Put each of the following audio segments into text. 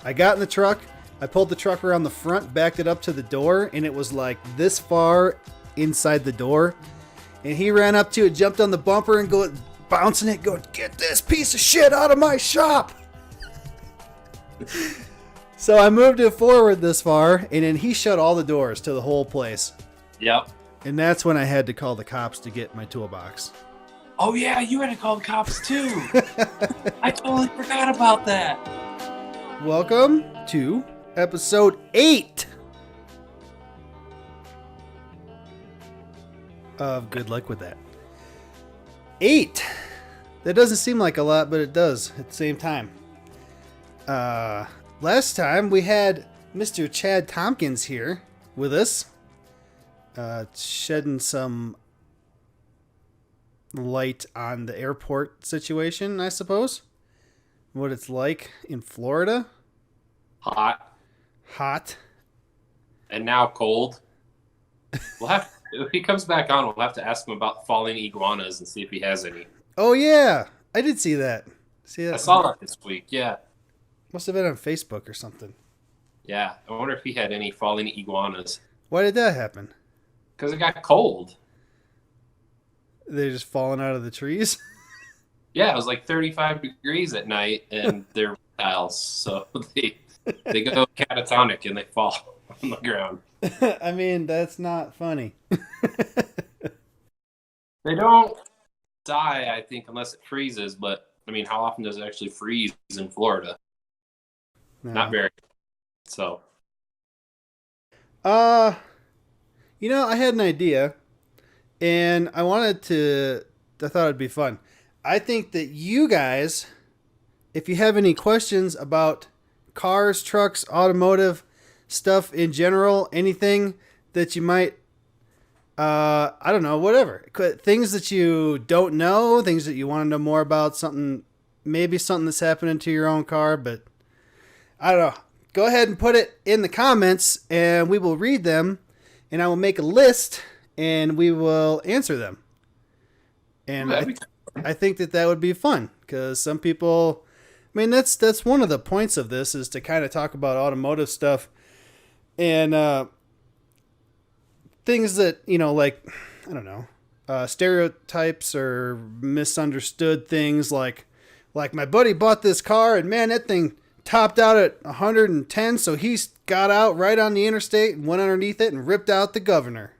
I got in the truck. I pulled the truck around the front, backed it up to the door, and it was like this far inside the door. And he ran up to it, jumped on the bumper, and bouncing it, going, "Get this piece of shit out of my shop!" So I moved it forward this far, and then he shut all the doors to the whole place. Yep. And that's when I had to call the cops to get my toolbox. Oh, yeah, you had to call the cops, too. I totally forgot about that. Welcome to episode 8 of Good Luck With That. 8. That doesn't seem like a lot, but it does at the same time. Last time we had Mr. Chad Tompkins here with us, shedding some light on the airport situation, I suppose. What it's like in Florida. Hot. And now cold. If he comes back on, we'll have to ask him about falling iguanas and see if he has any. Oh, yeah. I did see that. I saw that this week, yeah. Must have been on Facebook or something. Yeah, I wonder if he had any falling iguanas. Why did that happen? Because it got cold. They're just falling out of the trees? Yeah, it was like 35 degrees at night, and they're reptiles, so they go catatonic and they fall on the ground. I mean, that's not funny. They don't die, I think, unless it freezes, but, I mean, how often does it actually freeze in Florida? No. Not very. So. I had an idea, and I thought it'd be fun. I think that you guys, if you have any questions about cars, trucks, automotive stuff in general, anything that you might, I don't know, whatever. Things that you don't know, things that you want to know more about, maybe something that's happening to your own car, but I don't know. Go ahead and put it in the comments, and we will read them, and I will make a list, and we will answer them. And I think that would be fun, because some people, I mean, that's one of the points of this, is to kind of talk about automotive stuff, and things that, like, I don't know, stereotypes or misunderstood things, like my buddy bought this car, and man, that thing topped out at 110, so he got out right on the interstate and went underneath it and ripped out the governor.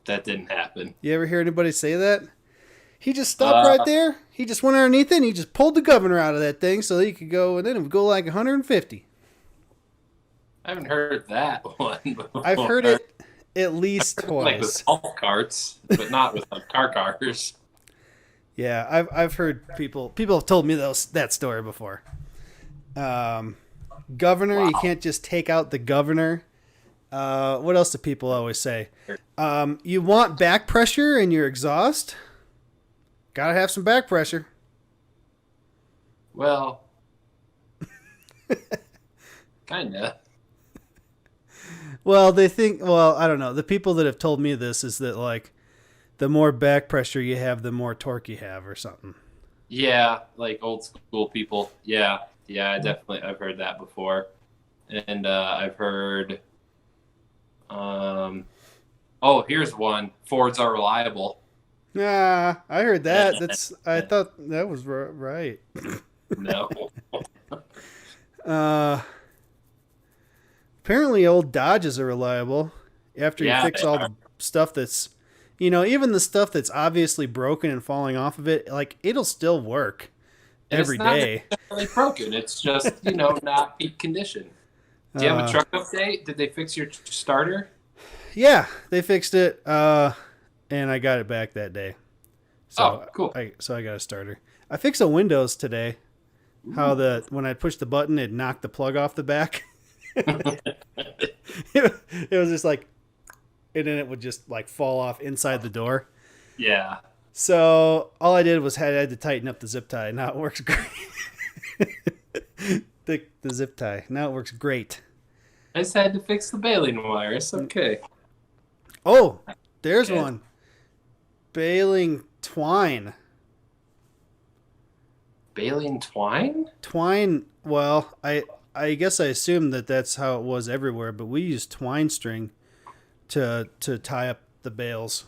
That didn't happen. You ever hear anybody say that? He just stopped right there. He just went underneath it and he just pulled the governor out of that thing so he could go, and then it would go like 150. I haven't heard that one before. I've heard it at least twice. Like with golf carts, but not with like cars. Yeah, I've heard people have told me that story before. Governor, wow. You can't just take out the governor. What else do people always say? You want back pressure in your exhaust? Gotta have some back pressure. Well, kinda. Well, I don't know. The people that have told me this is that, like, the more back pressure you have, the more torque you have or something. Yeah, like old school people. Yeah, I've heard that before. And I've heard, here's one. Fords are reliable. Nah, I heard that. I thought that was right. No. Apparently old Dodges are reliable after you fix all the stuff that's, even the stuff that's obviously broken and falling off of it, like, it'll still work every day. It's not necessarily broken. It's just, not peak condition. Do you have a truck update? Did they fix your starter? Yeah, they fixed it, and I got it back that day. So, cool. So I got a starter. I fixed the windows today. How when I pushed the button, it knocked the plug off the back. It was just like, and then it would just like fall off inside the door. Yeah. So all I did was had to tighten up the zip tie. Now it works great. the zip tie. Now it works great. I just had to fix the baling wire. It's okay. Oh, there's one. Baling twine. Baling twine? Twine. Well, I guess I assumed that that's how it was everywhere, but we used twine string to tie up the bales.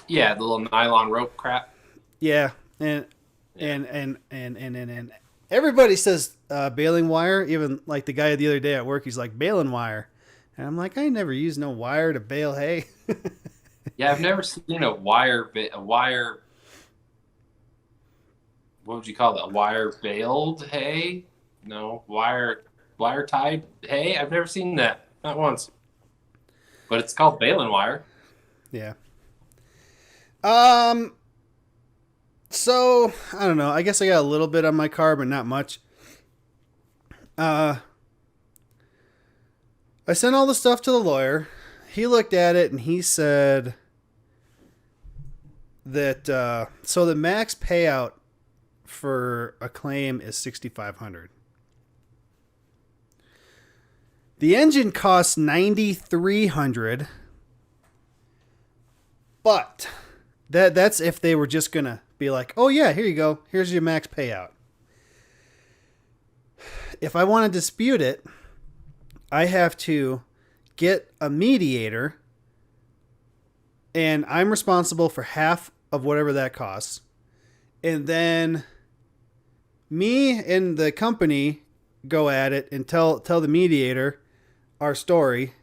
Yeah, the little nylon rope crap. Yeah, and Yeah. and everybody says baling wire. Even like the guy the other day at work, he's like baling wire, and I'm like, I never use no wire to bale hay. Yeah, I've never seen a wire. What would you call that? Wire baled hay? No, wire tied hay. I've never seen that. Not once. But it's called baling wire. Yeah. Um. So I don't know. I guess I got a little bit on my car, but not much. Uh, I sent all the stuff to the lawyer. He looked at it and he said that so the max payout for a claim is 6,500. The engine costs 9,300, but that's if they were just gonna be like, oh yeah, here you go, here's your max payout. If I want to dispute it, I have to get a mediator, and I'm responsible for half of whatever that costs. And then me and the company go at it and tell the mediator our story.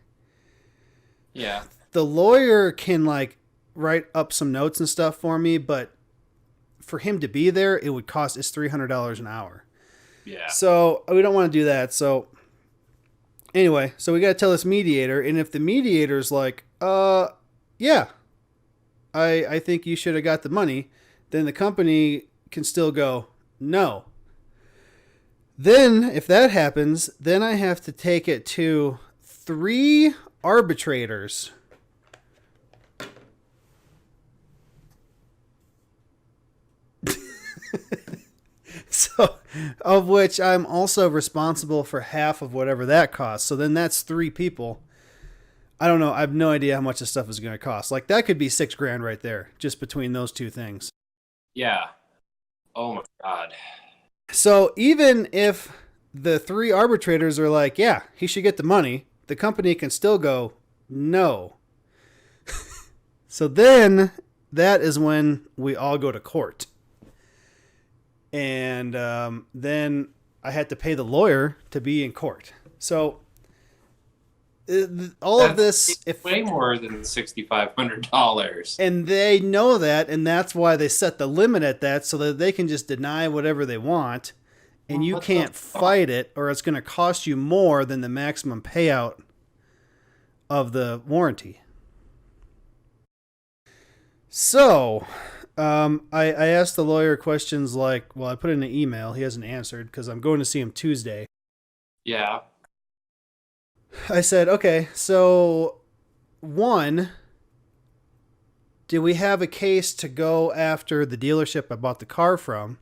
Yeah. The lawyer can like write up some notes and stuff for me, but for him to be there, it would cost us $300 an hour. Yeah. So we don't want to do that. So anyway, so we got to tell this mediator, and if the mediator's like, yeah, I think you should have got the money, then the company can still go, no. Then if that happens, then I have to take it to 3 arbitrators. So, of which I'm also responsible for half of whatever that costs. So then that's 3 people. I don't know. I have no idea how much this stuff is going to cost. Like that could be $6,000 right there, just between those 2 things. Yeah. Oh my God. So even if the 3 arbitrators are like, yeah, he should get the money, the company can still go, no. So then that is when we all go to court. And then I had to pay the lawyer to be in court. So all of this, It's way more than $6,500. and they know that, and that's why they set the limit at that, so that they can just deny whatever they want, and you What can't the fuck? fight it, or it's going to cost you more than the maximum payout of the warranty. So, I asked the lawyer questions like, well, I put in an email. He hasn't answered because I'm going to see him Tuesday. Yeah. I said, okay, so 1, do we have a case to go after the dealership I bought the car from?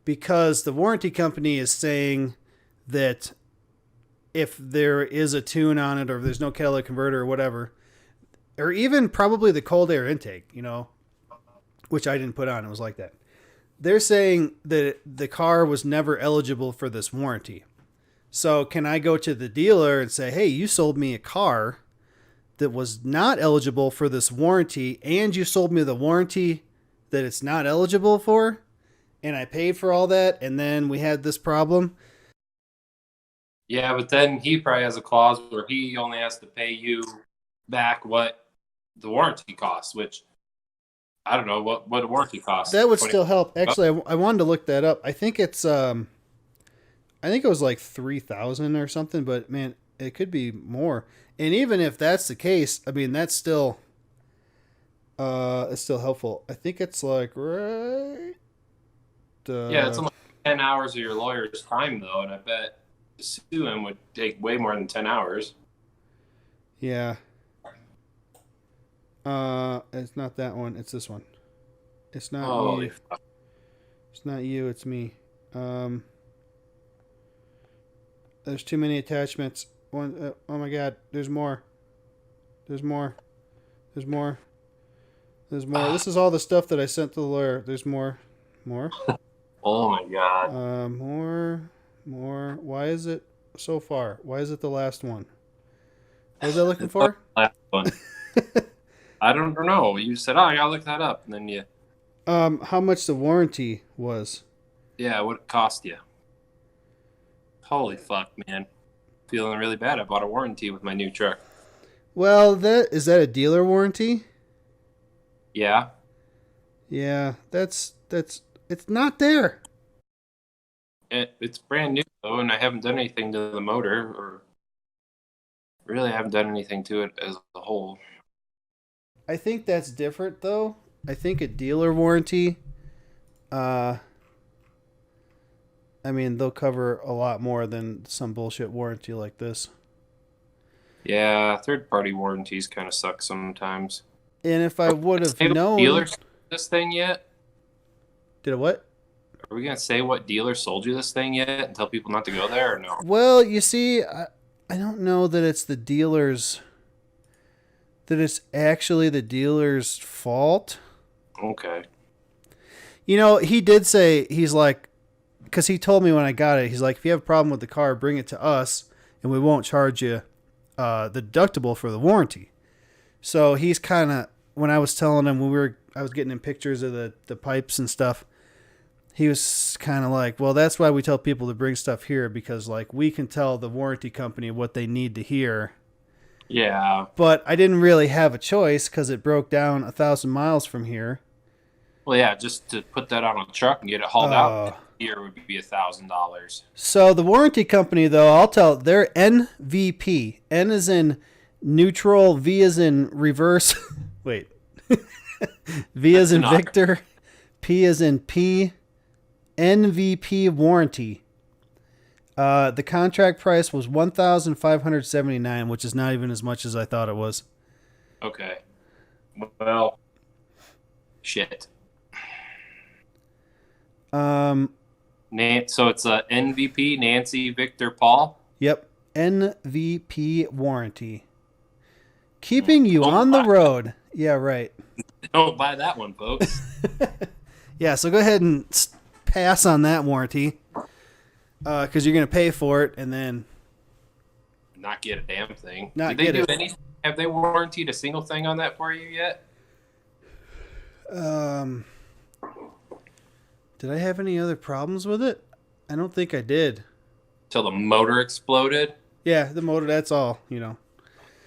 Because the warranty company is saying that if there is a tune on it, or if there's no catalytic converter or whatever, or even probably the cold air intake, which I didn't put on, it was like that. They're saying that the car was never eligible for this warranty. So can I go to the dealer and say, hey, you sold me a car that was not eligible for this warranty, and you sold me the warranty that it's not eligible for, and I paid for all that, and then we had this problem? Yeah, but then he probably has a clause where he only has to pay you back what the warranty costs, which I don't know what a warranty costs. That would 20 still help. bucks? Actually, I wanted to look that up. I think it was like 3,000 or something, but man, it could be more. And even if that's the case, I mean, that's still it's still helpful. I think it's like right. Yeah, it's only 10 hours of your lawyer's time though, and I bet to sue him would take way more than 10 hours. Yeah. It's not that one. It's this one. It's not Holy you. fuck. It's not you. It's me. There's too many attachments. One. Oh my God. There's more. There's more. There's more. There's more. This is all the stuff that I sent to the lawyer. There's more. More. Oh my God. More. More. Why is it so far? Why is it the last one? What was I looking It's not for? the last one. I don't know. You said, "Oh, I gotta look that up," and then How much the warranty was? yeah, what it cost you? Holy fuck, man! Feeling really bad. I bought a warranty with my new truck. Well, that is that a dealer warranty? Yeah, Yeah, that's it's not there. it's brand new though, and I haven't done anything to the motor, or really haven't done anything to it as a whole. I think that's different though. I think a dealer warranty, uh, I mean, they'll cover a lot more than some bullshit warranty like this. Yeah, third-party warranties kind of suck sometimes. And if I would have Say what known, dealer sold this thing yet? did it what? Are we gonna say what dealer sold you this thing yet and tell people not to go there or no? Well, you see, I don't know that it's the dealer's, that it's actually the dealer's fault. Okay. You know, he did say, he's like, because he told me when I got it, he's like, if you have a problem with the car, bring it to us and we won't charge you the deductible for the warranty. So he's kind of, when I was telling him I was getting him pictures of the pipes and stuff, he was kind of like, well, that's why we tell people to bring stuff here, because like we can tell the warranty company what they need to hear. Yeah. But I didn't really have a choice because it broke down 1,000 miles from here. Well, yeah, just to put that on a truck and get it hauled out here would be $1,000. So the warranty company, though, I'll tell, they're NVP. N is in neutral, V is in reverse. Wait. V is in Victor, P is in P. NVP warranty. The contract price was $1,579, which is not even as much as I thought it was. Okay. Well, shit. So it's a NVP, Nancy Victor Paul. Yep, NVP warranty. Keeping you on the road. Yeah, right. Don't buy that one, folks. Yeah, so go ahead and pass on that warranty, because you're going to pay for it and then not get a damn thing. Not Did they get do it. anything? Have they warranted a single thing on that for you yet? Did I have any other problems with it? I don't think I did. Till the motor exploded? Yeah, the motor, that's all, you know.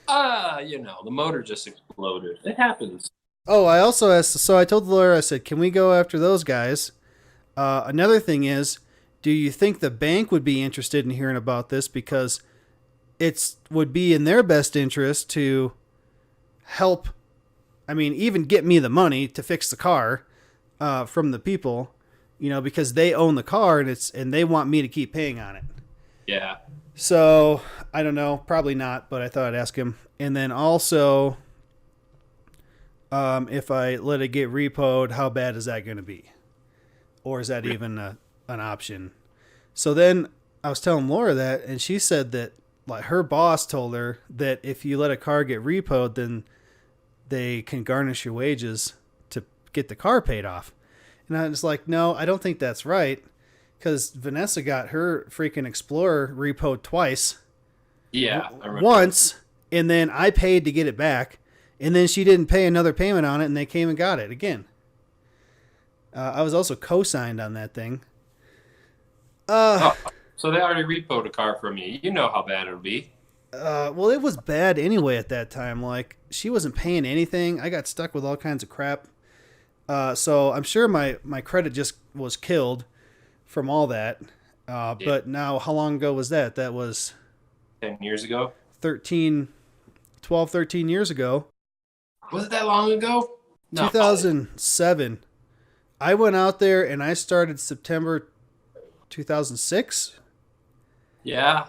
The motor just exploded. It happens. Oh, I also asked, so I told the lawyer, I said, can we go after those guys? Another thing is, do you think the bank would be interested in hearing about this? Because it would be in their best interest to help, I mean, even get me the money to fix the car from the people, you know, because they own the car and they want me to keep paying on it. Yeah. So, I don't know, probably not, but I thought I'd ask him. And then also, if I let it get repoed, how bad is that going to be? Or is that even an option? So then I was telling Laura that, and she said that like her boss told her that if you let a car get repoed, then they can garnish your wages to get the car paid off. And I was like, no, I don't think that's right, because Vanessa got her freaking Explorer repoed twice. Yeah. Once, and then I paid to get it back, and then she didn't pay another payment on it, and they came and got it again. I was also co-signed on that thing. So they already repoed a car from you. You know how bad it'll be. Well, it was bad anyway at that time. Like, she wasn't paying anything. I got stuck with all kinds of crap. So I'm sure my credit just was killed from all that. Yeah. But now, how long ago was that? That was 10 years ago. 13 years ago. Was it that long ago? No. 2007. I went out there and I started September 2006. Yeah.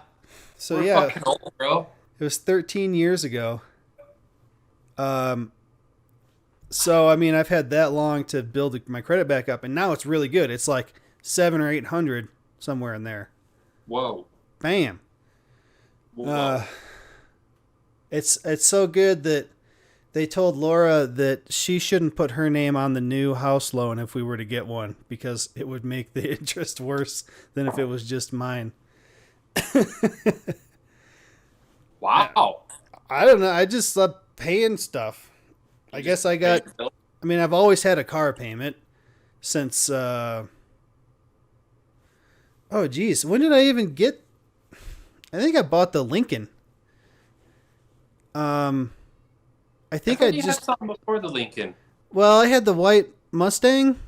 So We're yeah, fucking old, bro. it was 13 years ago. So I mean, I've had that long to build my credit back up, and now it's really good. It's like 700 or 800 somewhere in there. Whoa. Bam. Whoa. It's so good that they told Laura that she shouldn't put her name on the new house loan if we were to get one, because it would make the interest worse than if it was just mine. I, Wow. I don't know. I just love paying stuff. You I just guess I pay got. your bill? I mean, I've always had a car payment since. Oh, geez, when did I even get? I think I bought the Lincoln. Um, I I think I thought you had just. something before the Lincoln. Well, I had the white Mustang,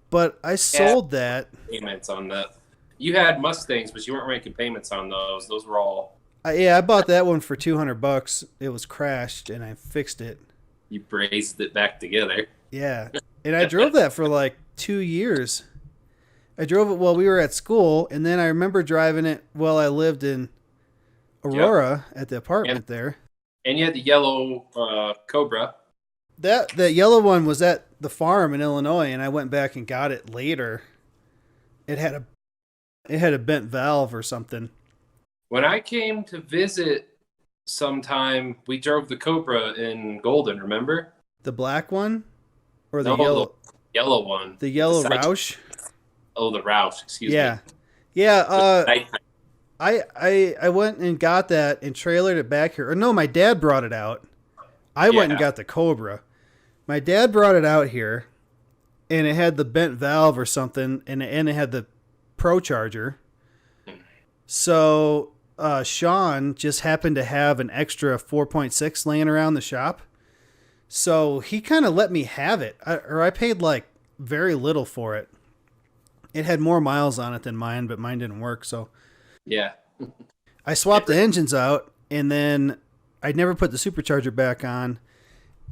but I Yeah, sold that. payments on that. You had Mustangs, but you weren't making payments on those. Those were all Yeah, I bought that one for $200. It was crashed, and I fixed it. you brazed it back together. Yeah, and I drove that for like 2 years. I drove it while we were at school, and then I remember driving it while I lived in Yep. Aurora at the And apartment there. and you had the yellow Cobra. That yellow one was at the farm in Illinois, and I went back and got it later. It had a bent valve or something. When I came to visit sometime, we drove the Cobra in Golden, remember? The black one or the No, the yellow yellow one. the The yellow side, Roush. oh, the Roush, excuse me. Yeah, yeah. With the night- I went and got that and trailered it back here. Or no, my dad brought it out. I went and Yeah. got the Cobra. My dad brought it out here, and it had the bent valve or something, and it had the Pro Charger. So Sean just happened to have an extra 4.6 laying around the shop. So he kind of let me have it, I paid like very little for it. It had more miles on it than mine, but mine didn't work. So Yeah. I swapped the engines out, and then I never put the supercharger back on.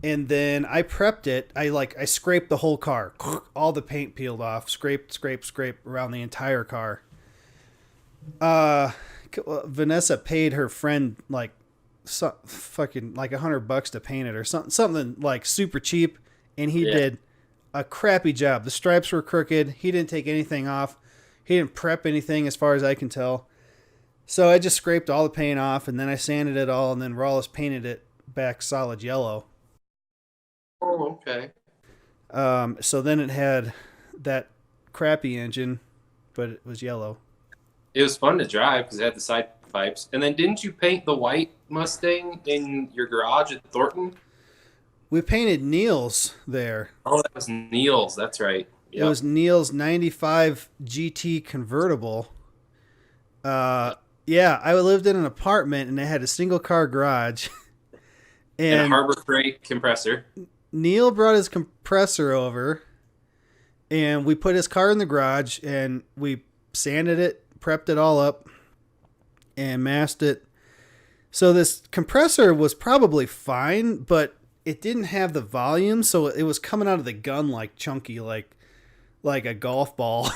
And then I prepped it. I scraped the whole car, all the paint peeled off, scrape around the entire car. Uh, Vanessa paid her friend like fucking like $100 to paint it or something like super cheap, and he Yeah. did a crappy job. The stripes were crooked. He didn't take anything off. He didn't prep anything as far as I can tell. So I just scraped all the paint off, and then I sanded it all, and then Rawless painted it back solid yellow. Oh, okay. So then it had that crappy engine, but it was yellow. It was fun to drive because it had the side pipes. And then didn't you paint the white Mustang in your garage at Thornton? We painted Neil's there. Oh, that was Neil's. That's right. It Yep. was Neil's 95 GT convertible. Yeah, I lived in an apartment, and it had a single car garage. And a And Harbor Freight compressor. Neil brought his compressor over, and we put his car in the garage, and we sanded it, prepped it all up, and masked it. So this compressor was probably fine, but it didn't have the volume, so it was coming out of the gun like chunky, like a golf ball.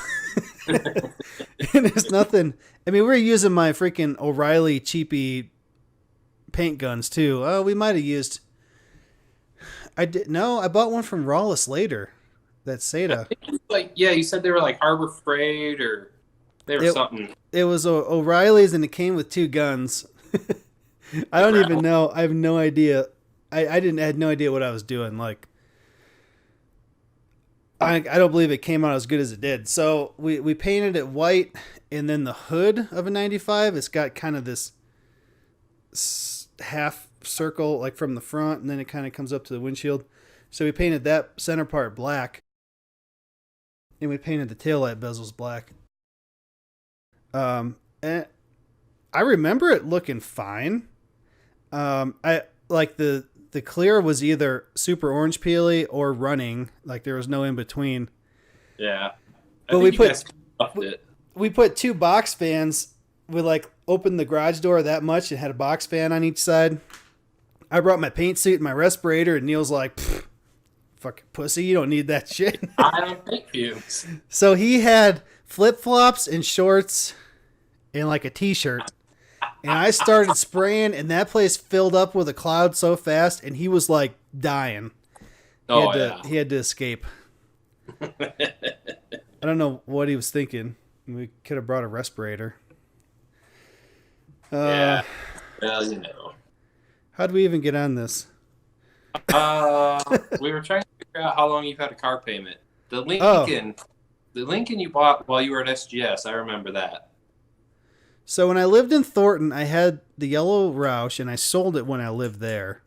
And there's nothing. I mean, we were using my freaking O'Reilly cheapy paint guns too. Oh, we might have used. I did no. I bought one from Rawless later. That Seda. Like, yeah, you said they were like Harbor Freight or they were It, something. it was O'Reilly's, and it came with two guns. I don't even know. I have no idea. I didn't had no idea what I was doing. Like, I don't believe it came out as good as it did. So we painted it white, and then the hood of a 95, it's got kind of this half circle like from the front, and then it kind of comes up to the windshield. So we painted that center part black, and we painted the taillight bezels black. And I remember it looking fine. I like the clear was either super orange peely or running, like there was no in between. Yeah. I But think we you put guys stuffed it. we put two box fans. We like opened the garage door that much and had a box fan on each side. I brought my paint suit and my respirator, and Neil's like, "Fucking pussy, you don't need that shit." I don't think fumes. So he had flip flops and shorts and like a t-shirt. And I started spraying, and that place filled up with a cloud so fast, and he was like dying. Oh, He had to escape. yeah. I don't know what he was thinking. We could have brought a respirator. Yeah. Well, you know. How'd we even get on this? We were trying to figure out how long you've had a car payment. The Oh. Lincoln you bought while you were at SGS, I remember that. So when I lived in Thornton, I had the yellow Roush, and I sold it when I lived there.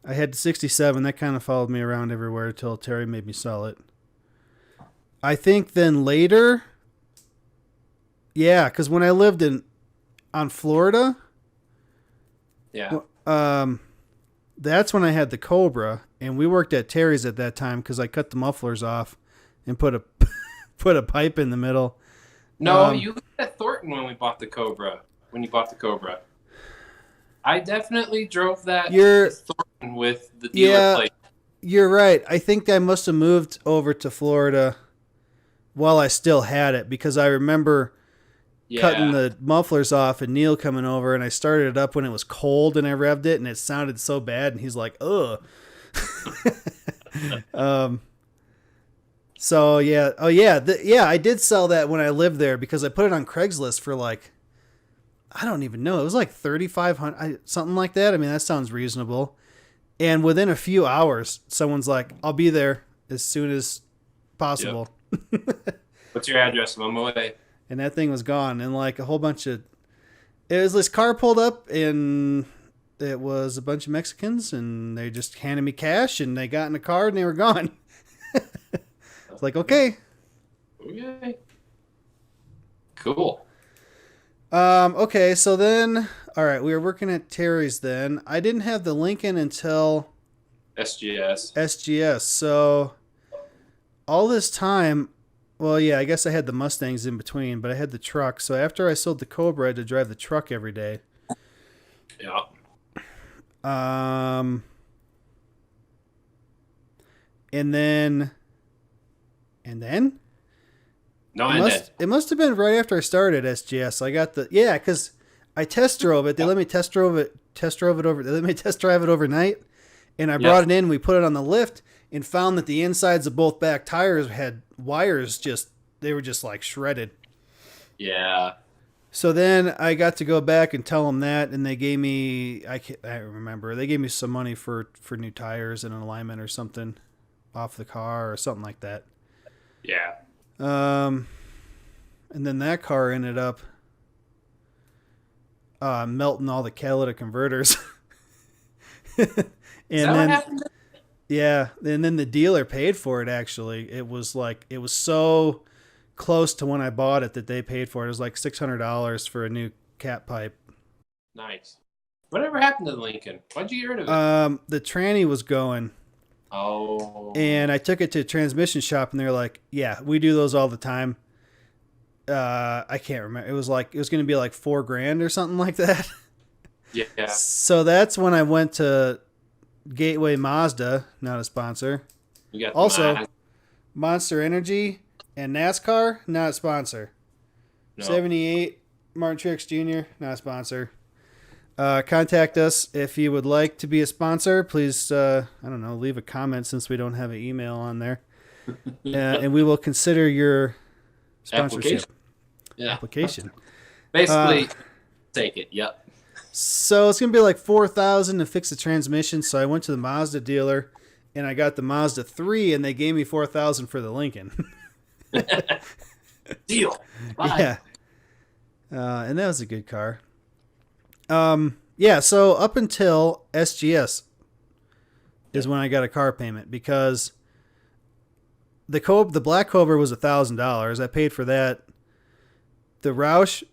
I had the 67. That kind of followed me around everywhere until Terry made me sell it. I think then later, yeah, because when I lived on Florida, Yeah. that's when I had the Cobra, and we worked at Terry's at that time because I cut the mufflers off and put a put a pipe in the middle. No, you lived at Thornton when we bought the Cobra. When you bought the Cobra, I definitely drove that You're to Thornton with the dealer yeah, plate. you're right. I think I must have moved over to Florida while I still had it because I remember cutting Yeah. the mufflers off and Neil coming over, and I started it up when it was cold, and I revved it and it sounded so bad, and he's like, ugh. So yeah, oh yeah, yeah, I did sell that when I lived there because I put it on Craigslist for like, I don't even know, it was like 3,500, something like that. I mean, that sounds reasonable. And within a few hours, someone's like, "I'll be there as soon as possible." Yep. What's your address? I'm on my way. And that thing was gone, and like a whole bunch of, it was this car pulled up, and it was a bunch of Mexicans, and they just handed me cash, and they got in the car, and they were gone. It's like, okay. Okay. Cool. Okay, so then, all right, we were working at Terry's then. I didn't have the Lincoln until SGS. So all this time, well, yeah, I guess I had the Mustangs in between, but I had the truck. So after I sold the Cobra, I had to drive the truck every day. Yeah. And then No, it must have been right after I started SGS. I got because I test drove it. They let me test drive it overnight, and I brought it in. We put it on the lift and found that the insides of both back tires had wires they were just like shredded. Yeah. So then I got to go back and tell them that, and they gave me, I don't remember, they gave me some money for new tires and an alignment or something off the car or something like that. Yeah. And then that car ended up melting all the catalytic converters. And then, yeah, and then the dealer paid for it. Actually, it was so close to when I bought it that they paid for it. It was like $600 for a new cat pipe. Nice. Whatever happened to the Lincoln? Why'd you get rid of it? The tranny was going. Oh. And I took it to a transmission shop, and they're like, "Yeah, we do those all the time." I can't remember. It was going to be like $4,000 or something like that. Yeah. So that's when I went to Gateway Mazda, not a sponsor. You got also Monster Energy and NASCAR, not a sponsor. No. 78 Martin Truex Jr., not a sponsor. Contact us if you would like to be a sponsor. Please, I don't know, leave a comment since we don't have an email on there. And we will consider your sponsorship. Application. Basically, take it. Yep. So it's going to be like $4,000 to fix the transmission. So I went to the Mazda dealer, and I got the Mazda 3, and they gave me $4,000 for the Lincoln. Deal. Bye. Yeah. And that was a good car. Yeah, so up until SGS is when I got a car payment because the Black Cobra was $1,000. I paid for that. The Roush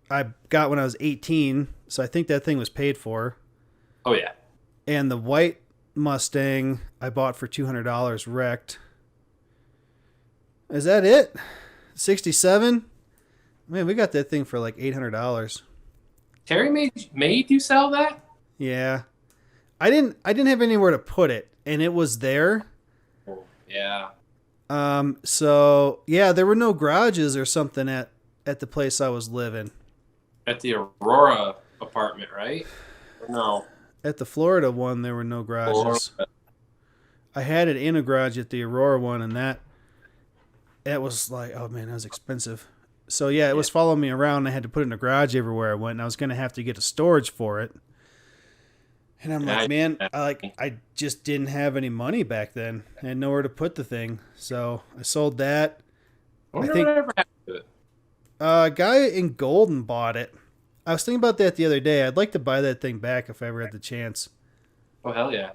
I got when I was 18, so I think that thing was paid for. Oh yeah. And the white Mustang I bought for $200 wrecked. Is that it? 67? Man, we got that thing for like $800. Terry made you sell that? Yeah. I didn't have anywhere to put it, and it was there. Oh, yeah. So yeah, there were no garages or something at the place I was living. At the Aurora apartment, right? Or no. At the Florida one, there were no garages. I had it in a garage at the Aurora one, and that was like, oh man, that was expensive. So yeah, it was following me around. I had to put it in a garage everywhere I went, and I was going to have to get a storage for it. And I'm like, man, I just didn't have any money back then. I had nowhere to put the thing, so I sold that. I think whatever happened to it. A guy in Golden bought it. I was thinking about that the other day. I'd like to buy that thing back if I ever had the chance. Oh hell yeah!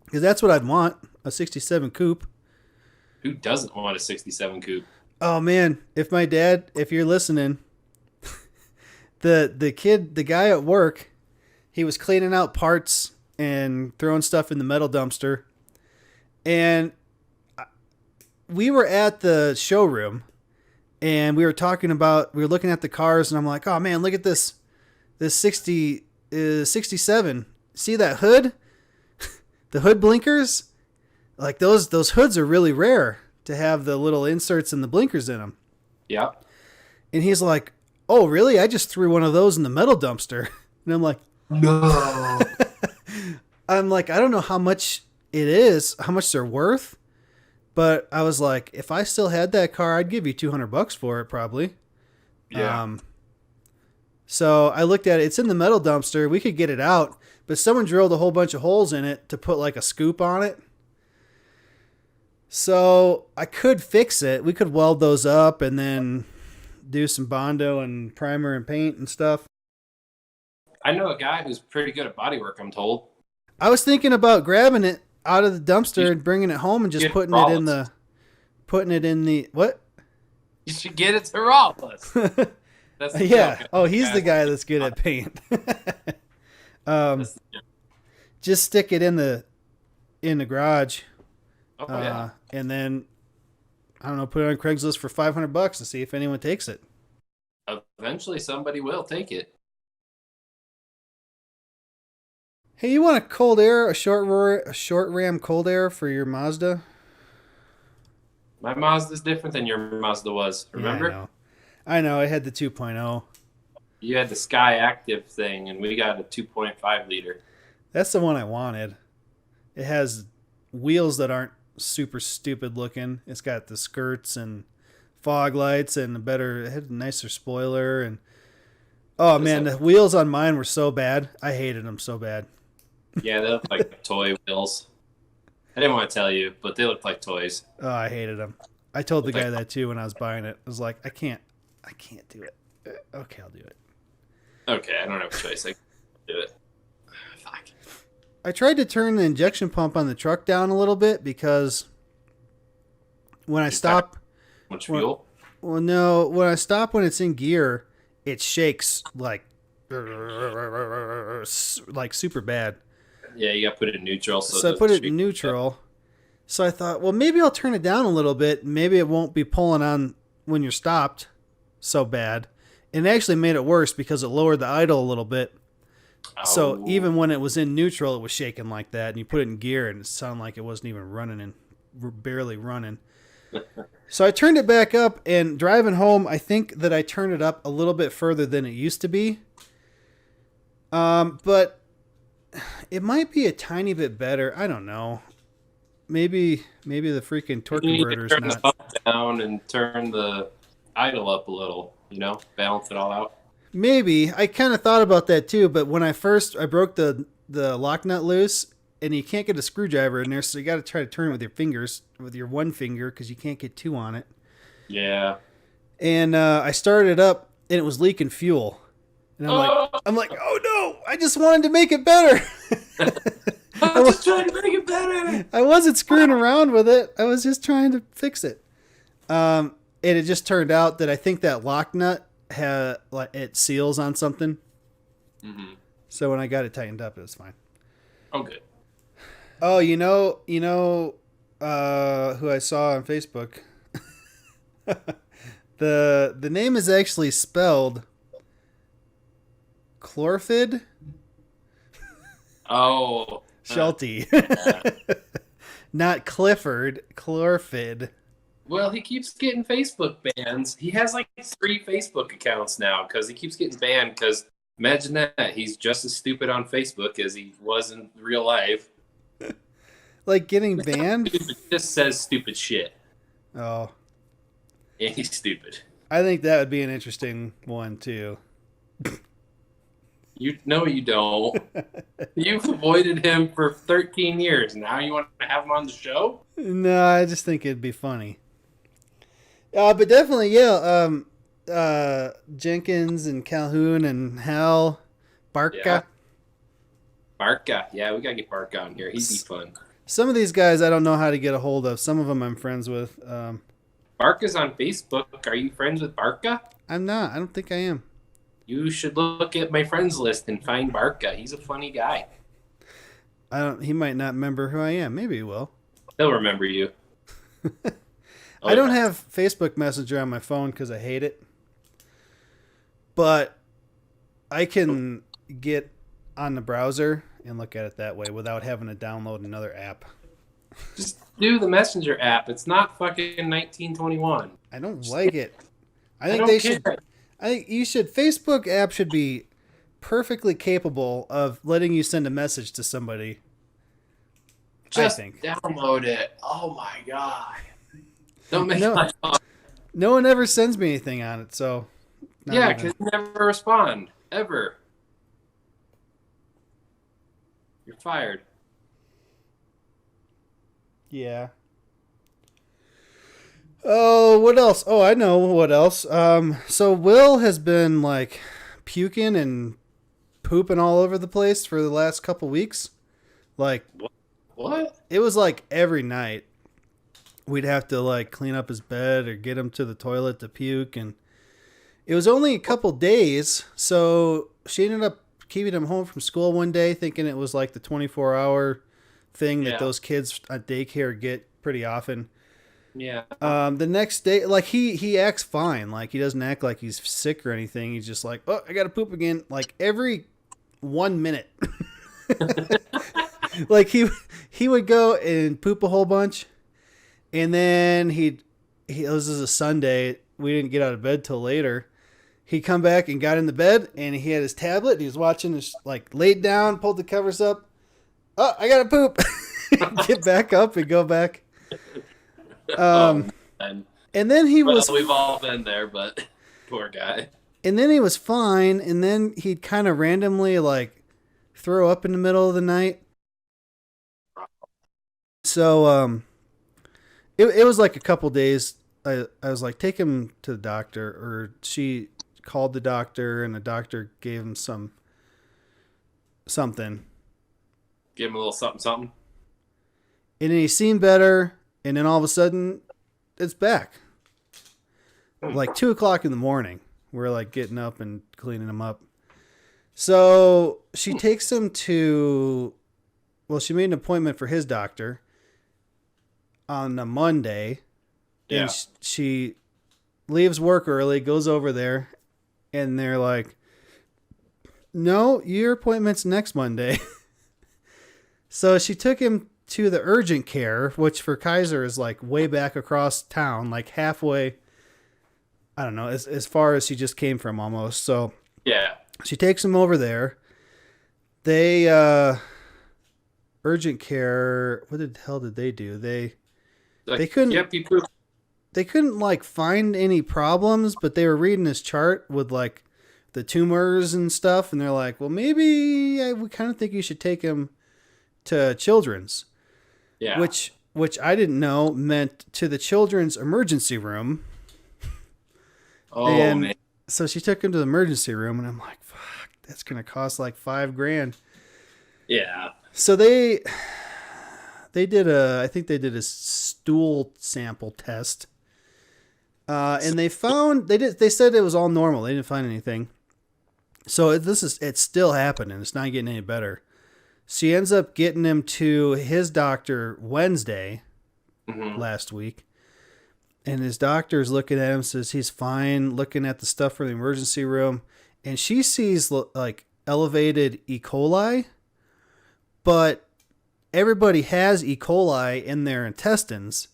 Because that's what I'd want, a 67 coupe. Who doesn't want a '67 coupe? Oh man, if you're listening, the guy at work, he was cleaning out parts and throwing stuff in the metal dumpster. And we were at the showroom and we were looking at the cars and I'm like, oh man, look at this 67. See that hood? The hood blinkers? Like those hoods are really rare to have the little inserts and the blinkers in them. Yeah. And he's like, oh really? I just threw one of those in the metal dumpster. And I'm like, no. I don't know how much it is, how much they're worth. But I was like, if I still had that car, I'd give you $200 for it probably. Yeah. So I looked at it. It's in the metal dumpster. We could get it out, but someone drilled a whole bunch of holes in it to put like a scoop on it. So I could fix it. We could weld those up and then do some Bondo and primer and paint and stuff. I know a guy who's pretty good at bodywork, I'm told. I was thinking about grabbing it out of the dumpster and bringing it home and just putting it in the what? You should get it to Rollins. That's the yeah. joke. Oh, he's the guy that's good at paint. Just stick it in the garage. Oh, yeah. And then I don't know, put it on Craigslist for $500 and see if anyone takes it. Eventually, somebody will take it. Hey, you want a short ram cold air for your Mazda? My Mazda's different than your Mazda was. Remember? Yeah, I know. I had the 2.0. You had the Sky Active thing, and we got a 2.5 liter. That's the one I wanted. It has wheels that aren't super stupid looking. It's got the skirts and fog lights and it had a nicer spoiler. And oh man, the wheels on mine were so bad. I hated them so bad. Yeah, they look like toy wheels. I didn't want to tell you, but they look like toys. Oh, I hated them. I told the guy that too when I was buying it. I was like, I can't do it. Okay, I'll do it. Okay, I don't have a choice. I can do it. Fuck. I tried to turn the injection pump on the truck down a little bit because when I stop, much fuel? Well, no, when I stop when it's in gear, it shakes like super bad. Yeah, you got to put it in neutral. So I put it in neutral. So I thought, well, maybe I'll turn it down a little bit. Maybe it won't be pulling on when you're stopped so bad. And it actually made it worse because it lowered the idle a little bit. Oh. So even when it was in neutral, it was shaking like that. And you put it in gear and it sounded like it wasn't even running and barely running. So I turned it back up, and driving home, I think that I turned it up a little bit further than it used to be. But it might be a tiny bit better. I don't know. Maybe the freaking torque converter is not. Turn the pump down and turn the idle up a little. Balance it all out. Maybe. I kind of thought about that too. But when I broke the lock nut loose, and you can't get a screwdriver in there, so you got to try to turn it with your fingers, with your one finger, because you can't get two on it. Yeah. And I started it up, and it was leaking fuel. And I'm like, oh no! I just wanted to make it better. I was just trying to make it better. I wasn't screwing around with it. I was just trying to fix it. And it just turned out that I think that lock nut it seals on something. Mm-hmm. So when I got it tightened up, it was fine. Oh, good. Oh, you know, who I saw on Facebook. The name is actually spelled Chlorfid. Oh. Shelty. Not Clifford. Chlorfid. Well, he keeps getting Facebook bans. He has like 3 Facebook accounts now because he keeps getting banned. Because imagine that. He's just as stupid on Facebook as he was in real life. Like getting banned? It just says stupid shit. Oh. And he's stupid. I think that would be an interesting one, too. You don't. You've avoided him for 13 years. Now you want to have him on the show? No, I just think it'd be funny. But definitely, yeah. Jenkins and Calhoun and Hal, Yeah, Barca. Barca. Yeah, we gotta get Barca on here. He'd be S- fun. Some of these guys I don't know how to get a hold of. Some of them I'm friends with. Barca's on Facebook. Are you friends with Barca? I'm not. I don't think I am. You should look at my friends list and find Barca. He's a funny guy. I don't. He might not remember who I am. Maybe he will. He'll remember you. Oh I don't yeah. have Facebook Messenger on my phone because I hate it. But I can get on the browser and look at it that way without having to download another app. Just do the Messenger app. It's not fucking 1921. I don't like it. I I think don't they care. should. I think you should. Facebook app should be perfectly capable of letting you send a message to somebody. I Just think. download it. Oh my god. Don't make No, my phone. no one ever sends me anything on it, so not Yeah, even. because you never respond. Ever. You're fired. Yeah. Oh, what else? Oh, I know what else. So Will has been like puking and pooping all over the place for the last couple weeks. Like What? it was like every night we'd have to like clean up his bed or get him to the toilet to puke, and it was only a couple days, so she ended up keeping him home from school one day thinking it was like the 24-hour thing that Yeah. those kids at daycare get pretty often. Yeah. The next day, like he acts fine. Like he doesn't act like he's sick or anything. He's just like, oh, I gotta poop again. Like every 1 minute, like he would go and poop a whole bunch, and then he this is a Sunday. We didn't get out of bed till later. He'd come back and got in the bed, and he had his tablet. And he was watching his like laid down, pulled the covers up. Oh, I gotta poop. Get back up and go back. Oh Um, man. and then he Well, was we've all been there, but poor guy. and then he was fine, and then he'd kind of randomly like throw up in the middle of the night. So it was like a couple days. I was like, take him to the doctor, or she called the doctor, and the doctor gave him something, Give him a little something, something. and then he seemed better, and then all of a sudden, it's back. Like 2 o'clock in the morning, we're like getting up and cleaning him up. So she takes him to, well, she made an appointment for his doctor on a Monday. Yeah. And she leaves work early, goes over there, and they're like, no, your appointment's next Monday. So she took him to the urgent care, which for Kaiser is like way back across town, like halfway, I don't know, as far as he just came from almost. So Yeah. she takes him over there. They urgent care. What the hell did they do? Like, They couldn't Yep, you poop. they couldn't like find any problems, but they were reading his chart with like the tumors and stuff, and they're like, well, maybe we kind of think you should take him to children's, Yeah. which I didn't know meant to the children's emergency room. Oh And man. so she took him to the emergency room, and I'm like, fuck, that's gonna cost like $5,000. Yeah. So they did I think they did a stool sample test, and they said it was all normal. They didn't find anything. So it's still happening. It's not getting any better. She ends up getting him to his doctor Wednesday Hmm. last week, and his doctor's looking at him, says he's fine. Looking at the stuff from the emergency room, and she sees like elevated E. coli, but everybody has E. coli in their intestines,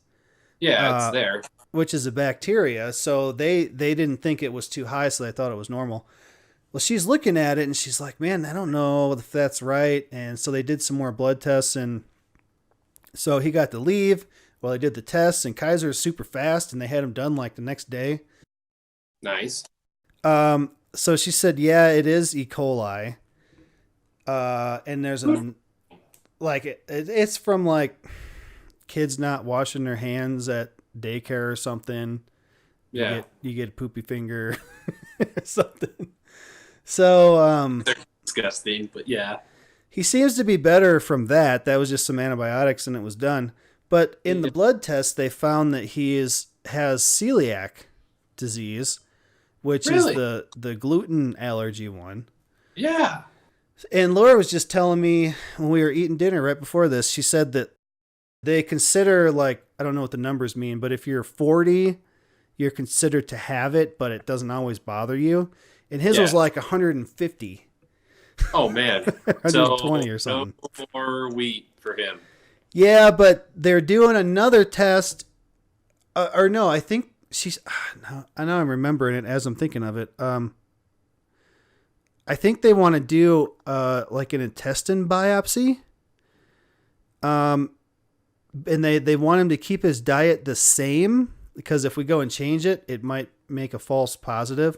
Yeah, it's uh, there. which is a bacteria. So they didn't think it was too high, so they thought it was normal. Well, she's looking at it and she's like, man, I don't know if that's right. And so they did some more blood tests, and so he got to leave. Well, they did the tests, and Kaiser is super fast, and they had him done like the next day. Nice. So she said, yeah, it is E. coli. And there's like it's from like kids not washing their hands at daycare or something. Yeah. You get a poopy finger or something. So They're disgusting, but yeah. he seems to be better from that. That was just some antibiotics and it was done. But in the Yeah. blood test, they found that has celiac disease, which is Really? the gluten allergy one. Yeah. And Laura was just telling me when we were eating dinner right before this, she said that they consider, like, I don't know what the numbers mean, but if you're 40, you're considered to have it, but it doesn't always bother you. And his was Yeah. like 150, Oh man. So 120 or no something. more wheat for him. Yeah, but they're doing another test. Or no, I think she's. No, I know I'm remembering it as I'm thinking of it. I think they want to do like an intestine biopsy. Um, and they want him to keep his diet the same because if we go and change it, it might make a false positive.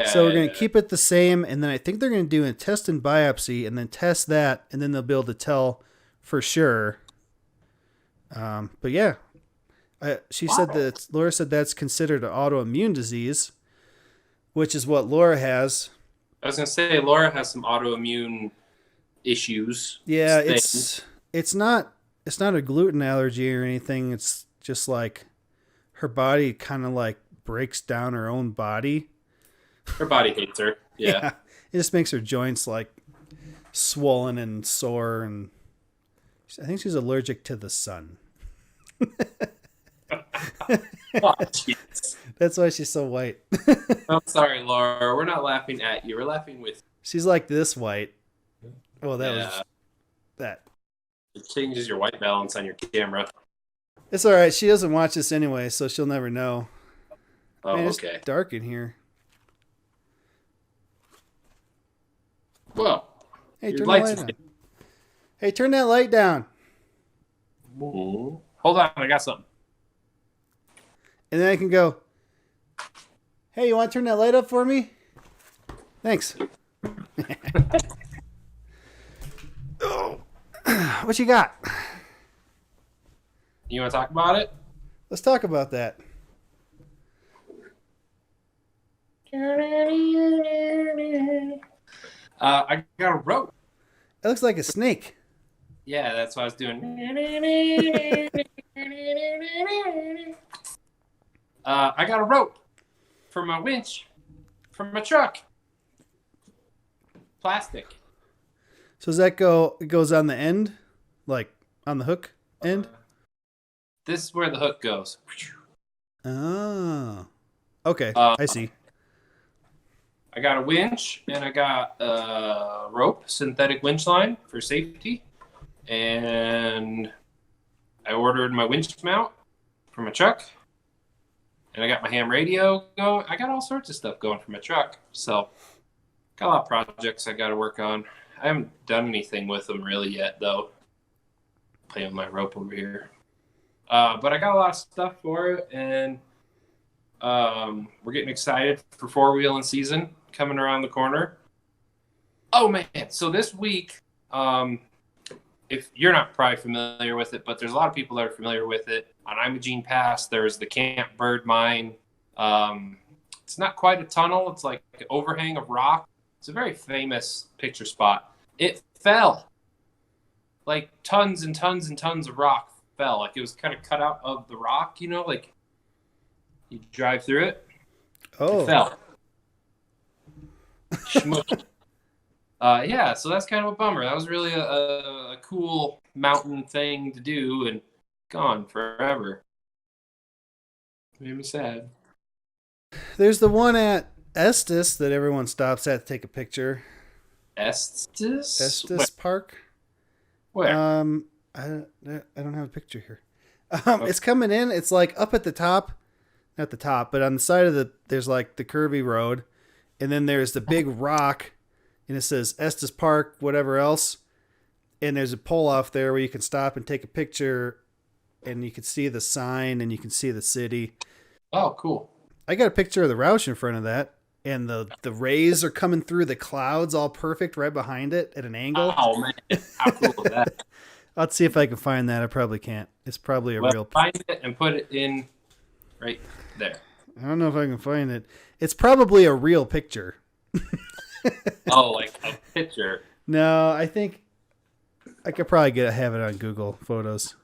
So we're going to Yeah. keep it the same, and then I think they're going to do an intestine biopsy and then test that, and then they'll be able to tell for sure. But yeah, she said Wow. that Laura said that's considered an autoimmune disease, which is what Laura has. I was gonna say Laura has some autoimmune issues. Yeah, Things. it's not a gluten allergy or anything. It's just like her body kind of like breaks down her own body. Her body hates her. Yeah. Yeah, it just makes her joints like swollen and sore, and I think she's allergic to the sun. Oh, jeez. That's why she's so white. I'm sorry, Laura. We're not laughing at you. We're laughing with She's like this white. Oh, you. that Yeah. was that. It changes your white balance on your camera. It's all right. She doesn't watch this anyway, so she'll never know. Oh, Man, it's okay. dark in here. Well, Hey, your turn the lights. light on. Hey, turn that light down. Hold on, I got something. And then I can go, hey, you want to turn that light up for me? Thanks. Oh, what you got? You want to talk about it? Let's talk about that. I got a rope. It looks like a snake. Yeah, that's what I was doing. I got a rope for my winch from my truck. Plastic. So does that go? It goes on the end, like on the hook end. This is where the hook goes. Oh, okay. Uh, I see. I got a winch and I got a rope, synthetic winch line for safety. And I ordered my winch mount for my truck. And I got my ham radio going. I got all sorts of stuff going for my truck. So, got a lot of projects I got to work on. I haven't done anything with them really yet, though. Playing with my rope over here. But I got a lot of stuff for it. And we're getting excited for four-wheeling season coming around the corner. Oh, man. So this week, if you're not probably familiar with it, but there's a lot of people that are familiar with it. On Imogene Pass, there's the Camp Bird Mine. It's not quite a tunnel. It's like an overhang of rock. It's a very famous picture spot. It fell. Like tons and tons and tons of rock fell. Like it was kind of cut out of the rock, you know, like you drive through it. Oh, It fell. Schmuck. Yeah, so that's kind of a bummer. That was really a cool mountain thing to do and gone forever. Made me sad. there's the one at Estes that everyone stops at to take a picture. Estes? Estes Park. Where? I don't have a picture here. Okay. It's coming in. It's like up at the top, not the top, but on the side of there's like the curvy road, and then there's the big rock, and it says Estes Park, whatever else, and there's a pole off there where you can stop and take a picture, and you can see the sign and you can see the city. Oh, cool. I got a picture of the Roush in front of that, and the rays are coming through the clouds, all perfect, right behind it at an angle. Oh, man. How cool is that? Let's see if I can find that. I probably can't. It's probably a Well, real. find it and put it in right there. I don't know if I can find it. It's probably a real picture. Oh, like a picture. No, I think I could probably have it on Google Photos.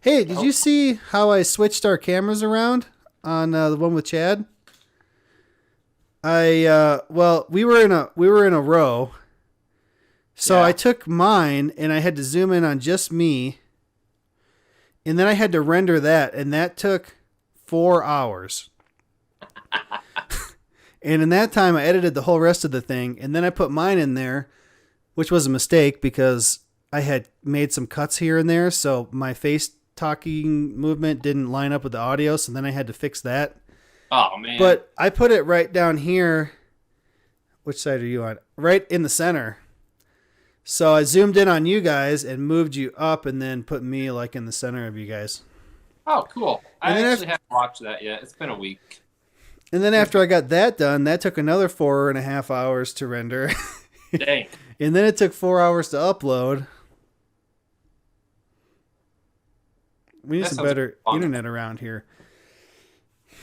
Hey, did you see how I switched our cameras around on the one with Chad? Well, we were in a row. So I took mine and I had to zoom in on just me. And then I had to render that, and that took 4 hours. And in that time I edited the whole rest of the thing, and then I put mine in there, which was a mistake because I had made some cuts here and there, so my face talking movement didn't line up with the audio, so then I had to fix that. Oh, man. But I put it right down here. Which side are you on? Right in the center. So I zoomed in on you guys and moved you up and then put me like in the center of you guys. Oh, cool. I And then actually haven't watched that yet. It's been a week. And then after I got that done, that took another 4.5 hours to render. Dang. And then it took 4 hours to upload. We need That some sounds better fun. internet around here.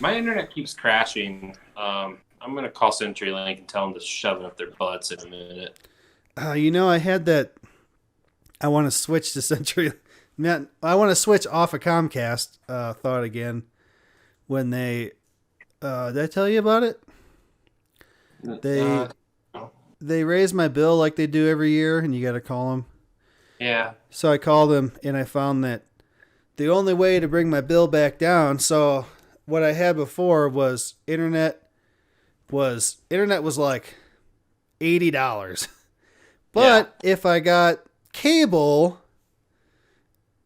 My internet keeps crashing. I'm going to call CenturyLink and tell them to shove it up their butts in a minute. I had that. I want to switch to Century. Man, I want to switch off of Comcast. Thought again when they. Did I tell you about it? No. They raise my bill like they do every year, and you got to call them. Yeah. So I called them, and I found that the only way to bring my bill back down. So what I had before was internet was like $80. But if I got cable,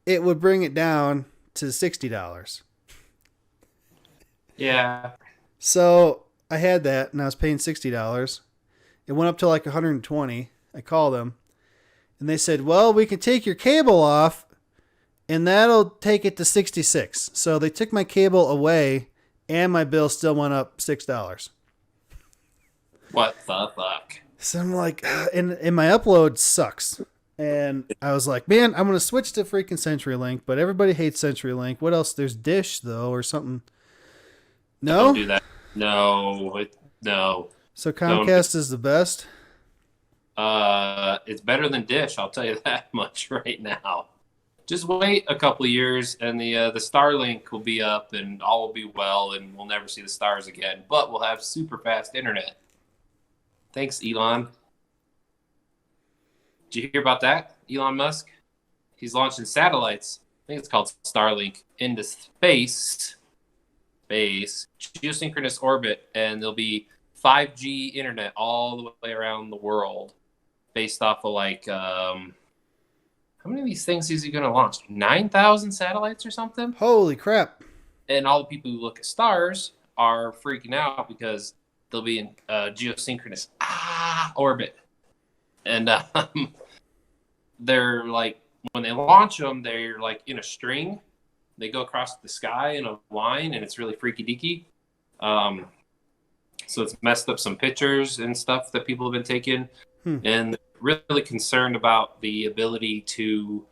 it would bring it down to $60. Yeah. So I had that, and I was paying $60. It went up to like $120. I called them, and they said, well, we can take your cable off, and that'll take it to $66. So they took my cable away, and my bill still went up $6. What the fuck? So I'm like, and my upload sucks. And I was like, man, I'm going to switch to freaking CenturyLink, but everybody hates CenturyLink. What else? There's Dish, though, or something. No? Don't do that. No. So Comcast is the best? It's better than Dish, I'll tell you that much right now. Just wait a couple of years, and the Starlink will be up, and all will be well, and we'll never see the stars again. But we'll have super fast internet. Thanks, Elon. Did you hear about that, Elon Musk? He's launching satellites. I think it's called Starlink into space, geosynchronous orbit, and there'll be 5G internet all the way around the world, based off of how many of these things is he going to launch? 9,000 satellites or something? Holy crap. And all the people who look at stars are freaking out because they'll be in geosynchronous orbit. And they're like, when they launch them, they're like in a string. They go across the sky in a line, and it's really freaky deaky. So it's messed up some pictures and stuff that people have been taking. And really concerned about the ability to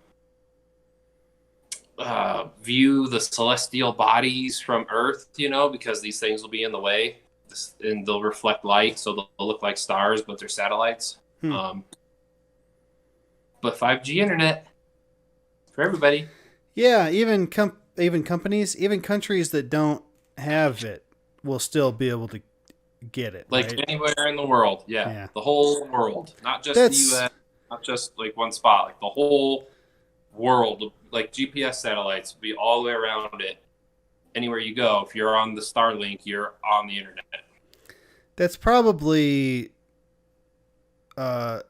view the celestial bodies from Earth, because these things will be in the way, and they'll reflect light, so they'll look like stars, but they're satellites. But 5G internet for everybody. Yeah, even companies, even countries that don't have it will still be able to get it. Like right? anywhere in the world. Yeah. The whole world. Not just the US, not just like one spot, like the whole world. Like GPS satellites will be all the way around it. Anywhere you go, if you're on the Starlink, you're on the internet. That's probably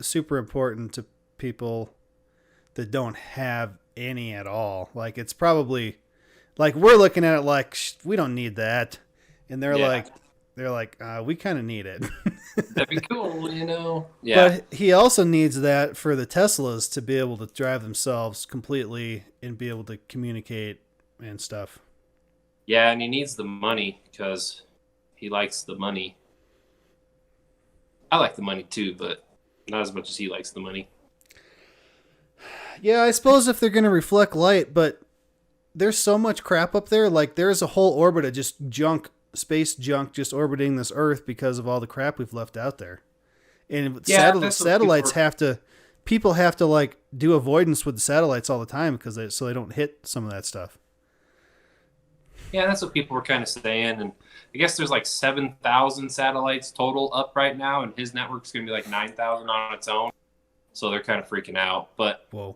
super important to people that don't have any at all. Like it's probably like we're looking at it like we don't need that, and they're like we kind of need it. That'd be cool, Yeah. But he also needs that for the Teslas to be able to drive themselves completely and be able to communicate and stuff. Yeah, and he needs the money because he likes the money. I like the money too, but not as much as he likes the money. Yeah, I suppose if they're going to reflect light, but there's so much crap up there. Like there's a whole orbit of just junk space junk just orbiting this Earth because of all the crap we've left out there. And Yeah, that's what satellites people have to like do avoidance with the satellites all the time so they don't hit some of that stuff. Yeah, that's what people were kind of saying. And I guess there's like 7,000 satellites total up right now, and his network's going to be like 9,000 on its own. So they're kind of freaking out. But whoa, what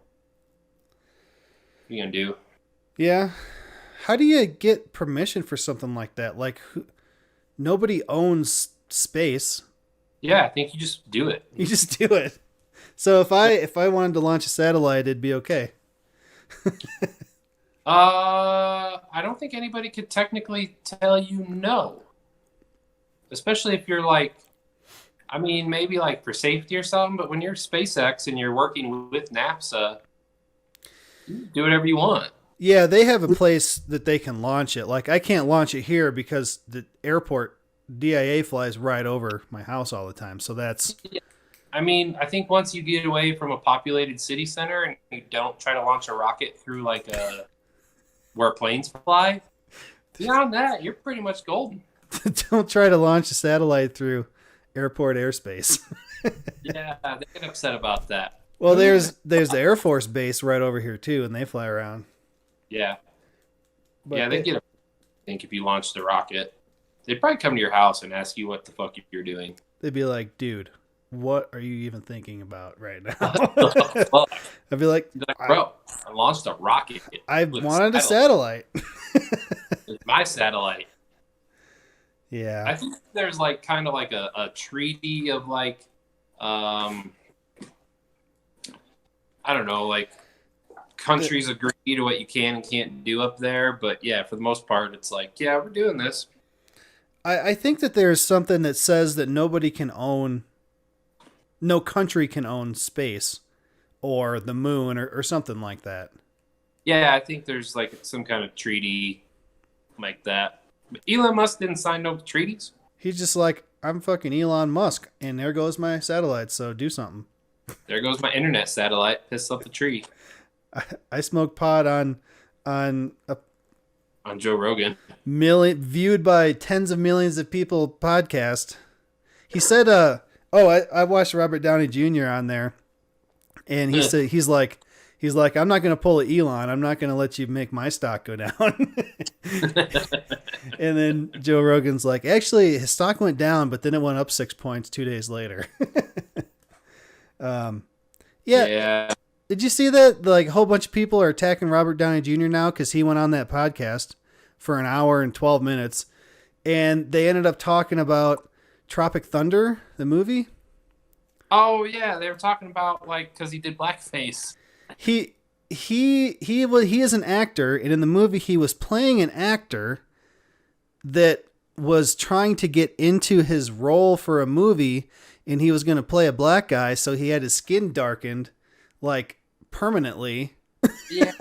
are you going to do? Yeah. How do you get permission for something like that? Like, nobody owns space. Yeah, I think you just do it. You just do it. So if I wanted to launch a satellite, it'd be okay. I don't think anybody could technically tell you no. Especially if you're like, I mean, maybe like for safety or something, but when you're SpaceX and you're working with NASA, you do whatever you want. Yeah, they have a place that they can launch it. Like, I can't launch it here because the airport DIA flies right over my house all the time. So that's... Yeah. I mean, I think once you get away from a populated city center and you don't try to launch a rocket through like where planes fly, beyond that, you're pretty much golden. Don't try to launch a satellite through airport airspace. Yeah, they get upset about that. Well, there's the Air Force base right over here too, and they fly around. Yeah. But yeah, they get upset, I think, if you launched the rocket. They'd probably come to your house and ask you what the fuck you're doing. They'd be like, dude, what are you even thinking about right now? I'd be like, bro, I launched a rocket. I wanted a satellite. It's my satellite. Yeah. I think there's like kind of like a treaty of like, I don't know, like countries agree to what you can and can't do up there. But yeah, for the most part, it's like, yeah, we're doing this. I think that there's something that says that no country can own space or the moon or something like that. Yeah, I think there's like some kind of treaty like that. But Elon Musk didn't sign no treaties. He's just like, I'm fucking Elon Musk, and there goes my satellite, so do something. There goes my internet satellite. Piss up the tree. I smoke pot on Joe Rogan. Viewed by tens of millions of people podcast. He said, I watched Robert Downey Jr. on there, and he said he's like, I'm not going to pull a Elon. I'm not going to let you make my stock go down. And then Joe Rogan's like, actually, his stock went down, but then it went up 6 points 2 days later. Yeah. Did you see that? Like, a whole bunch of people are attacking Robert Downey Jr. now because he went on that podcast for an hour and 12 minutes, and they ended up talking about Tropic Thunder, the movie. Oh yeah, they were talking about like because he did blackface. He is an actor, and in the movie he was playing an actor that was trying to get into his role for a movie, and he was going to play a black guy, so he had his skin darkened like permanently. Yeah.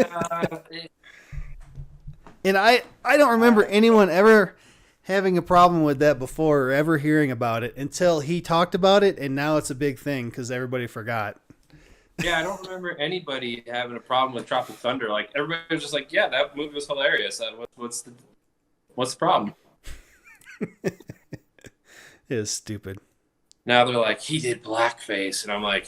And I don't remember anyone ever having a problem with that before or ever hearing about it until he talked about it, and now it's a big thing because everybody forgot. Yeah, I don't remember anybody having a problem with Tropic Thunder. Like, everybody was just like, yeah, that movie was hilarious. What's the problem? It is stupid. Now they're like, he did blackface. And I'm like,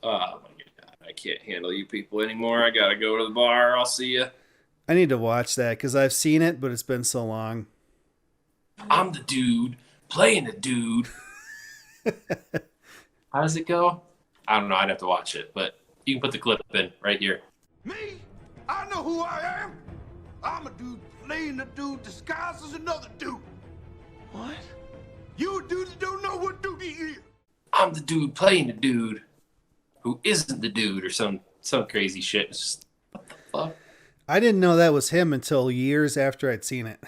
oh, my God, I can't handle you people anymore. I got to go to the bar. I'll see you. I need to watch that because I've seen it, but it's been so long. I'm the dude playing the dude. How does it go? I don't know. I'd have to watch it, but you can put the clip in right here. Me? I know who I am. I'm a dude playing a dude disguised as another dude. What? You dudes don't know what dude he is. I'm the dude playing the dude who isn't the dude or some crazy shit. It's just, what the fuck? I didn't know that was him until years after I'd seen it.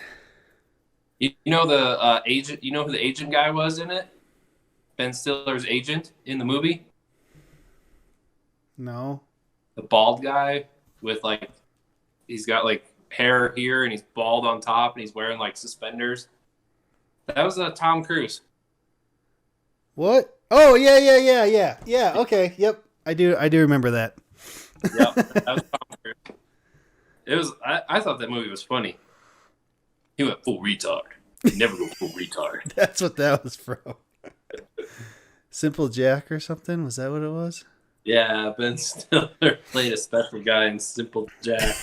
You know the agent? You know who the agent guy was in it? Ben Stiller's agent in the movie? No. The bald guy with like, he's got like hair here and he's bald on top and he's wearing like suspenders. That was Tom Cruise. What? Oh, yeah. Yeah, okay. Yep. I do remember that. Yep. That was Tom Cruise. I thought that movie was funny. He went full retard. Never go full retard. That's what that was from. Simple Jack or something? Was that what it was? Yeah, Ben Stiller played a special guy in Simple Jack.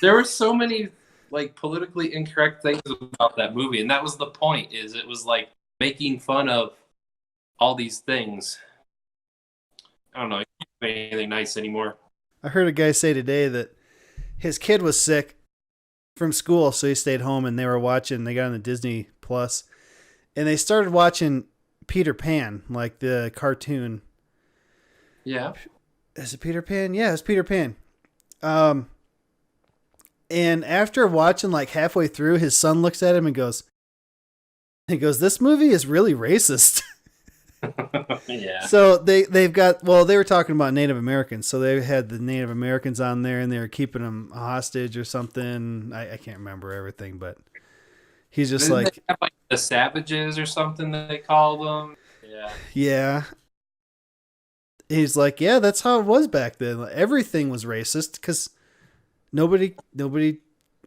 There were so many like politically incorrect things about that movie, and that was the point. Is it was like making fun of all these things. I don't know. You can't say anything nice anymore. I heard a guy say today that his kid was sick from school, so he stayed home, and they got on the Disney Plus, and they started watching Peter Pan, like the cartoon. Yeah. Is it Peter Pan? Yeah, it's Peter Pan. And after watching like halfway through, his son looks at him and goes, "This movie is really racist." Yeah. So they were talking about Native Americans, so they had the Native Americans on there, and they were keeping them hostage or something. I can't remember everything, but he's just Didn't like, they have, like the savages or something that they call them. Yeah. yeah. He's like, yeah, that's how it was back then. Like, everything was racist because nobody,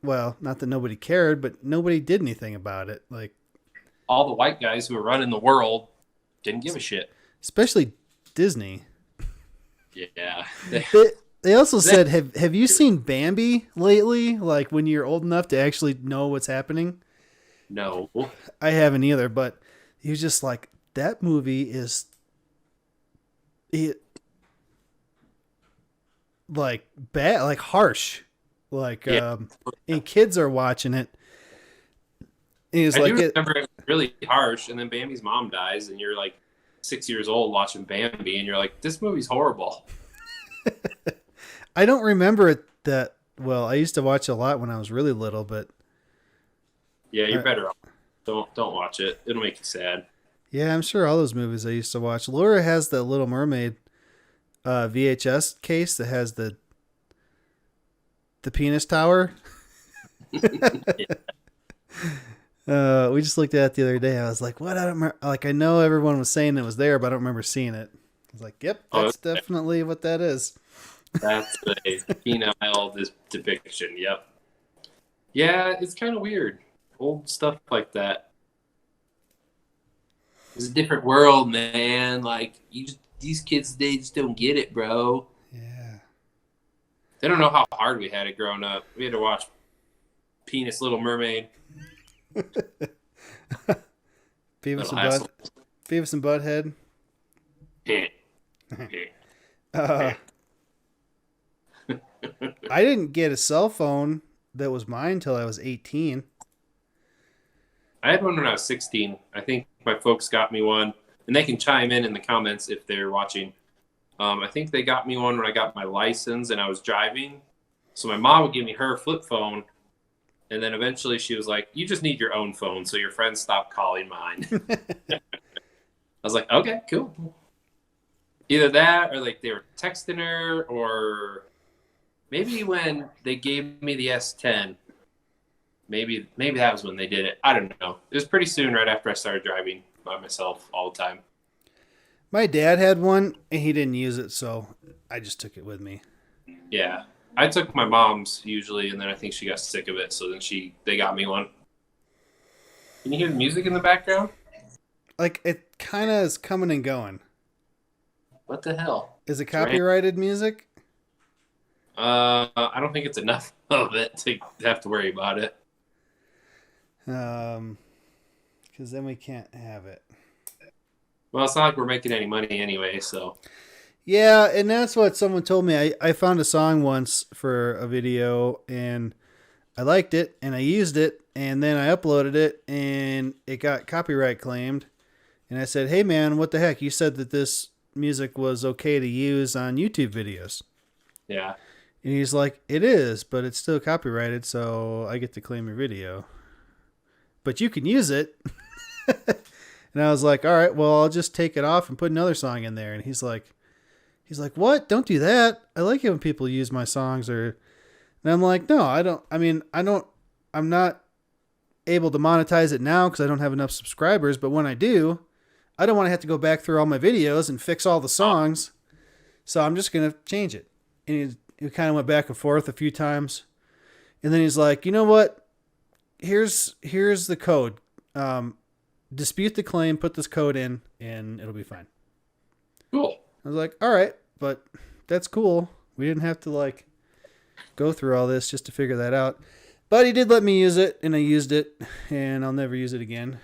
well, not that nobody cared, but nobody did anything about it. Like All the white guys who were running the world didn't give a shit. Especially Disney. Yeah. They also said, have you seen Bambi lately? Like when you're old enough to actually know what's happening? No. I haven't either, but he was just like, that movie is like bad, like harsh. Like, Yeah. And kids are watching it. And he was I like, do remember it was really harsh, and then Bambi's mom dies, and you're like 6 years old watching Bambi, and you're like, this movie's horrible. I don't remember it that well. I used to watch it a lot when I was really little, but Yeah, you're better off. Don't watch it. It'll make you sad. yeah, I'm sure all those movies I used to watch. Laura has the Little Mermaid VHS case that has the penis tower. We just looked at it the other day. I was like, "What? I don't remember." Like, I know everyone was saying it was there, but I don't remember seeing it. I was like, "Yep, that's definitely what that is." That's a penile depiction. Yep. Yeah, it's kind of weird. Old stuff like that. It's a different world, man. Like these kids, they just don't get it, bro. Yeah. They don't know how hard we had it growing up. We had to watch Penis Little Mermaid. Beavis and Butthead. I didn't get a cell phone that was mine until I was 18. I had one when I was 16. I think my folks got me one, and they can chime in the comments if they're watching. I think they got me one when I got my license and I was driving. So my mom would give me her flip phone, and then eventually she was like, "You just need your own phone, so your friends stop calling mine." I was like, "Okay, cool." Either that, or like they were texting her, or maybe when they gave me the S10. Maybe that was when they did it. I don't know. It was pretty soon right after I started driving by myself all the time. My dad had one, and he didn't use it, so I just took it with me. Yeah. I took my mom's usually, and then I think she got sick of it, so then they got me one. Can you hear the music in the background? Like, it kind of is coming and going. What the hell? Is it copyrighted music? I don't think it's enough of it to have to worry about it. Because then we can't have it. Well, it's not like we're making any money anyway, so. Yeah, and that's what someone told me. I found a song once for a video, and I liked it, and I used it, and then I uploaded it, and it got copyright claimed. And I said, "Hey, man, what the heck? You said that this music was okay to use on YouTube videos." Yeah. And he's like, "It is, but it's still copyrighted, so I get to claim your video. But you can use it." And I was like, "All right, well, I'll just take it off and put another song in there." And he's like, "What? Don't do that. I like it when people use my songs." And I'm like, "No, I don't. I mean, I'm not able to monetize it now because I don't have enough subscribers. But when I do, I don't want to have to go back through all my videos and fix all the songs. So I'm just going to change it." And he kind of went back and forth a few times. And then he's like, "You know what? Here's the code. dispute the claim, put this code in, and it'll be fine. Cool. I was like, all right, but that's cool. We didn't have to like go through all this just to figure that out. But he did let me use it, and I used it, and I'll never use it again.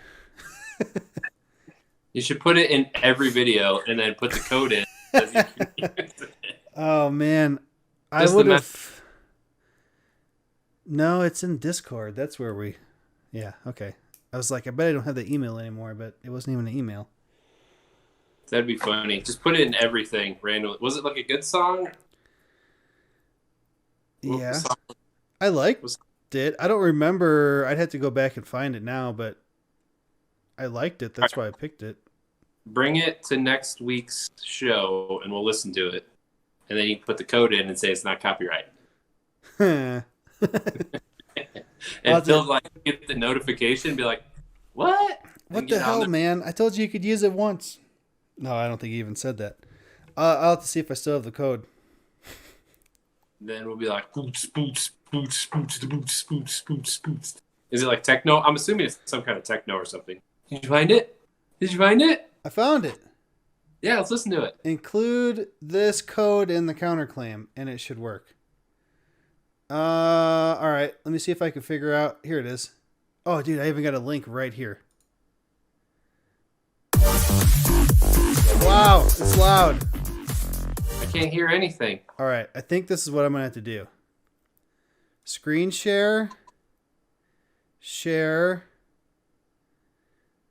You should put it in every video and then put the code in. Oh, man. I Just would the have... No, it's in Discord. That's where we... Yeah, okay. I was like, I bet I don't have the email anymore, but it wasn't even an email. That'd be funny. Just put it in everything randomly. Was it like a good song? Yeah. I liked it. I don't remember. I'd have to go back and find it now, but I liked it. That's why I picked it. Bring it to next week's show and we'll listen to it. And then you can put the code in and say it's not copyright. And he'll like get the notification and be like, what? What the hell, man? I told you could use it once. No, I don't think he even said that. I'll have to see if I still have the code. Then we'll be like, boots, boots, boots, boots, boots, boots, boots, boots. Is it like techno? I'm assuming it's some kind of techno or something. Did you find it? Did you find it? I found it. Yeah, let's listen to it. Include this code in the counterclaim, and it should work. All right. Let me see if I can figure out. Here it is. Oh, dude, I even got a link right here. Wow, it's loud. I can't hear anything. All right, I think this is what I'm going to have to do. Screen share. Share.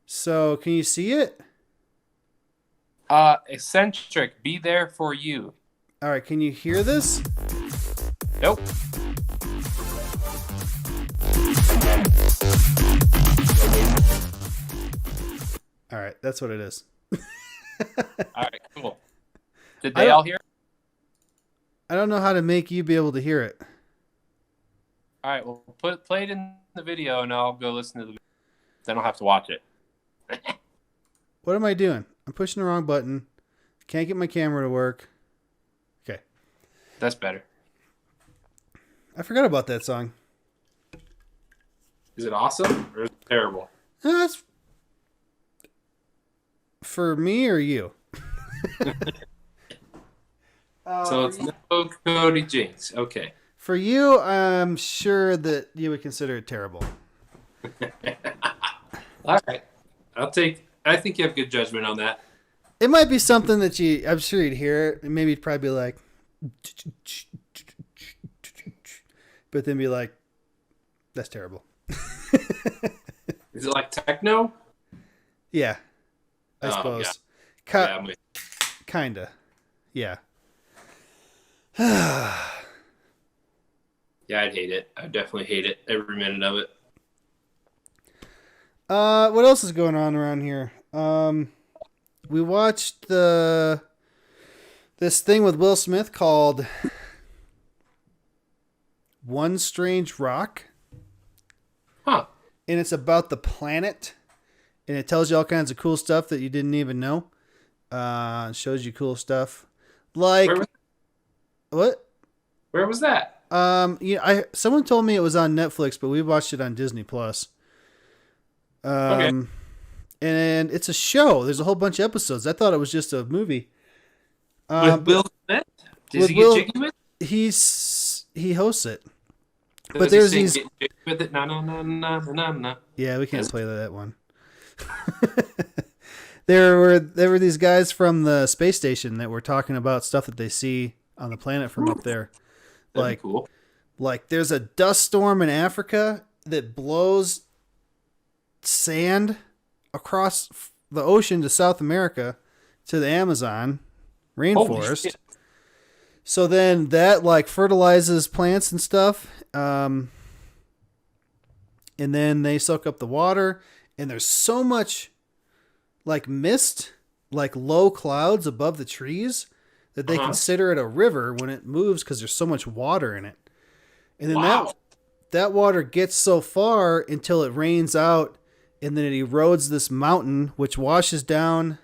So, can you see it? Eccentric, be there for you. All right, can you hear this? Nope. All right, that's what it is. All right, cool. Did they all hear it? I don't know how to make you be able to hear it. All right, well, play it in the video, and I'll go listen to the video. Then I'll have to watch it. What am I doing? I'm pushing the wrong button. Can't get my camera to work. Okay. That's better. I forgot about that song. Is it awesome or is it terrible? That's for me or you? So it's no Cody Jinx. Okay. For you, I'm sure that you would consider it terrible. All right. I think you have good judgment on that. It might be something that I'm sure you'd hear it, and maybe you'd probably be like, but then be like, that's terrible. Is it like techno? Yeah, I suppose. Yeah. Kinda. Yeah. Yeah, I'd hate it. I'd definitely hate it. Every minute of it. What else is going on around here? We watched this thing with Will Smith called One Strange Rock. Huh. And it's about the planet. And it tells you all kinds of cool stuff that you didn't even know. It shows you cool stuff. Like what? Where was that? Someone told me it was on Netflix, but we watched it on Disney Plus. Okay. And it's a show. There's a whole bunch of episodes. I thought it was just a movie. With Will Smith? Does he Will, get jiggy with it? He hosts it. But there's these. Get jiggy with it? No. Yeah, we can't play that one. There were these guys from the space station that were talking about stuff that they see on the planet from up there. That'd be cool. Like there's a dust storm in Africa that blows sand across the ocean to South America to the Amazon rainforest. So then that like fertilizes plants and stuff. And then they soak up the water, and there's so much like mist, like low clouds above the trees that they consider it a river when it moves because there's so much water in it. And then that water gets so far until it rains out, and then it erodes this mountain, which washes down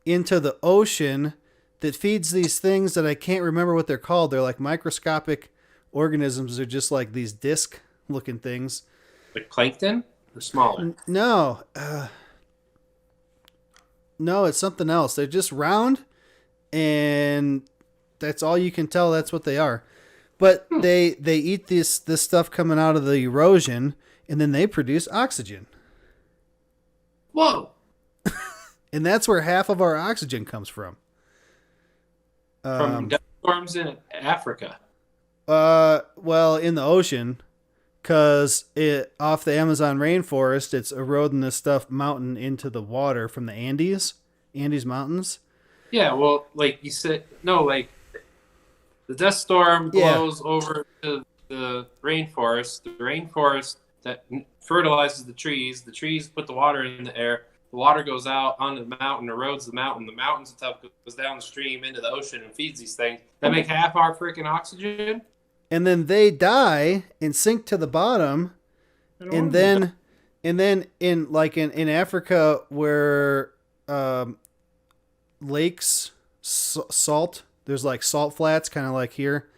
into the ocean that feeds these things that I can't remember what they're called. They're like microscopic organisms. They're just like these disc-looking things. Like plankton? or smaller? No. No, it's something else. They're just round, and that's all you can tell. That's what they are. But they eat this stuff coming out of the erosion, and then they produce oxygen. Whoa! And that's where half of our oxygen comes from. From dust storms in Africa. Well, in the ocean, because off the Amazon rainforest, it's eroding this stuff mountain into the water from the Andes Mountains. Yeah, well, like you said, no, like the dust storm blows over to the rainforest. The rainforest that fertilizes the trees. The trees put the water in the air. The water goes out onto the mountain, erodes the mountain. The mountain's top goes downstream into the ocean and feeds these things. That make half our freaking oxygen. And then they die and sink to the bottom. And then in Africa where lakes salt, there's like salt flats, kind of like here.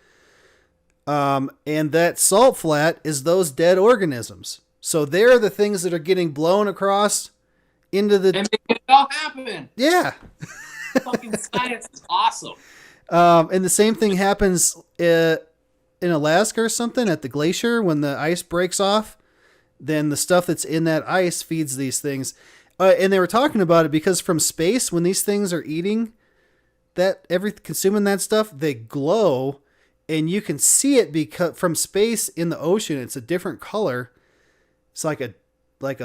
And that salt flat is those dead organisms. So they're the things that are getting blown across into the... And make it all happen. Yeah. Fucking science is awesome. And the same thing happens in Alaska or something at the glacier when the ice breaks off. Then the stuff that's in that ice feeds these things. And they were talking about it because from space, when these things are eating consuming that stuff, they glow, and you can see it because from space in the ocean, it's a different color. It's like a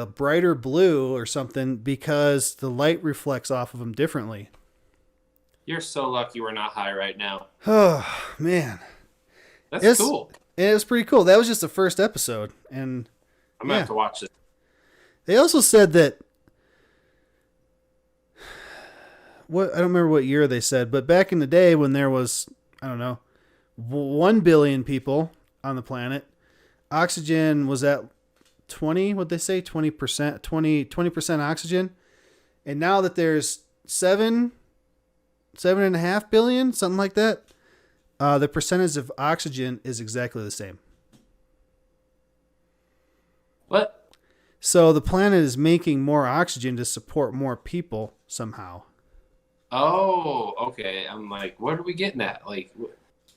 brighter blue or something because the light reflects off of them differently. You're so lucky we're not high right now. Oh man, that's cool. It was pretty cool. That was just the first episode, and I'm gonna have to watch it. They also said that I don't remember what year they said, but back in the day when there was, I don't know, 1 billion people on the planet, oxygen was at 20%, 20% oxygen. And now that there's 7.5 billion, something like that, the percentage of oxygen is exactly the same. What? So the planet is making more oxygen to support more people somehow. Oh, okay. I'm like, what are we getting at? Like,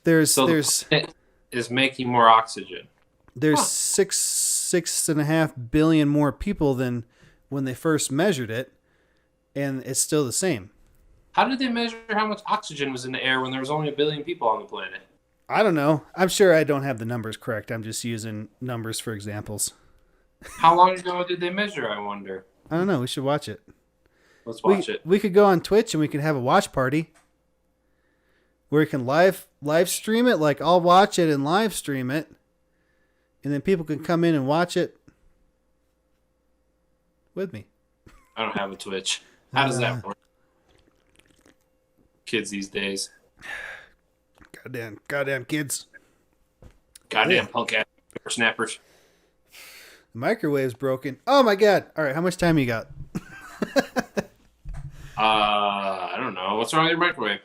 there's the planet is making more oxygen. There's 6.5 billion more people than when they first measured it, and it's still the same. How did they measure how much oxygen was in the air when there was only 1 billion people on the planet? I don't know. I'm sure I don't have the numbers correct. I'm just using numbers for examples. How long ago did they measure, I wonder? I don't know. We should watch it. Let's watch it. We could go on Twitch and we could have a watch party where we can live stream it. Like I'll watch it and live stream it, and then people can come in and watch it with me. I don't have a Twitch. How does that work? Kids these days. Goddamn kids. Goddamn punk ass snappers. The microwave's broken. Oh my god. All right, how much time you got? I don't know. What's wrong with your microwave?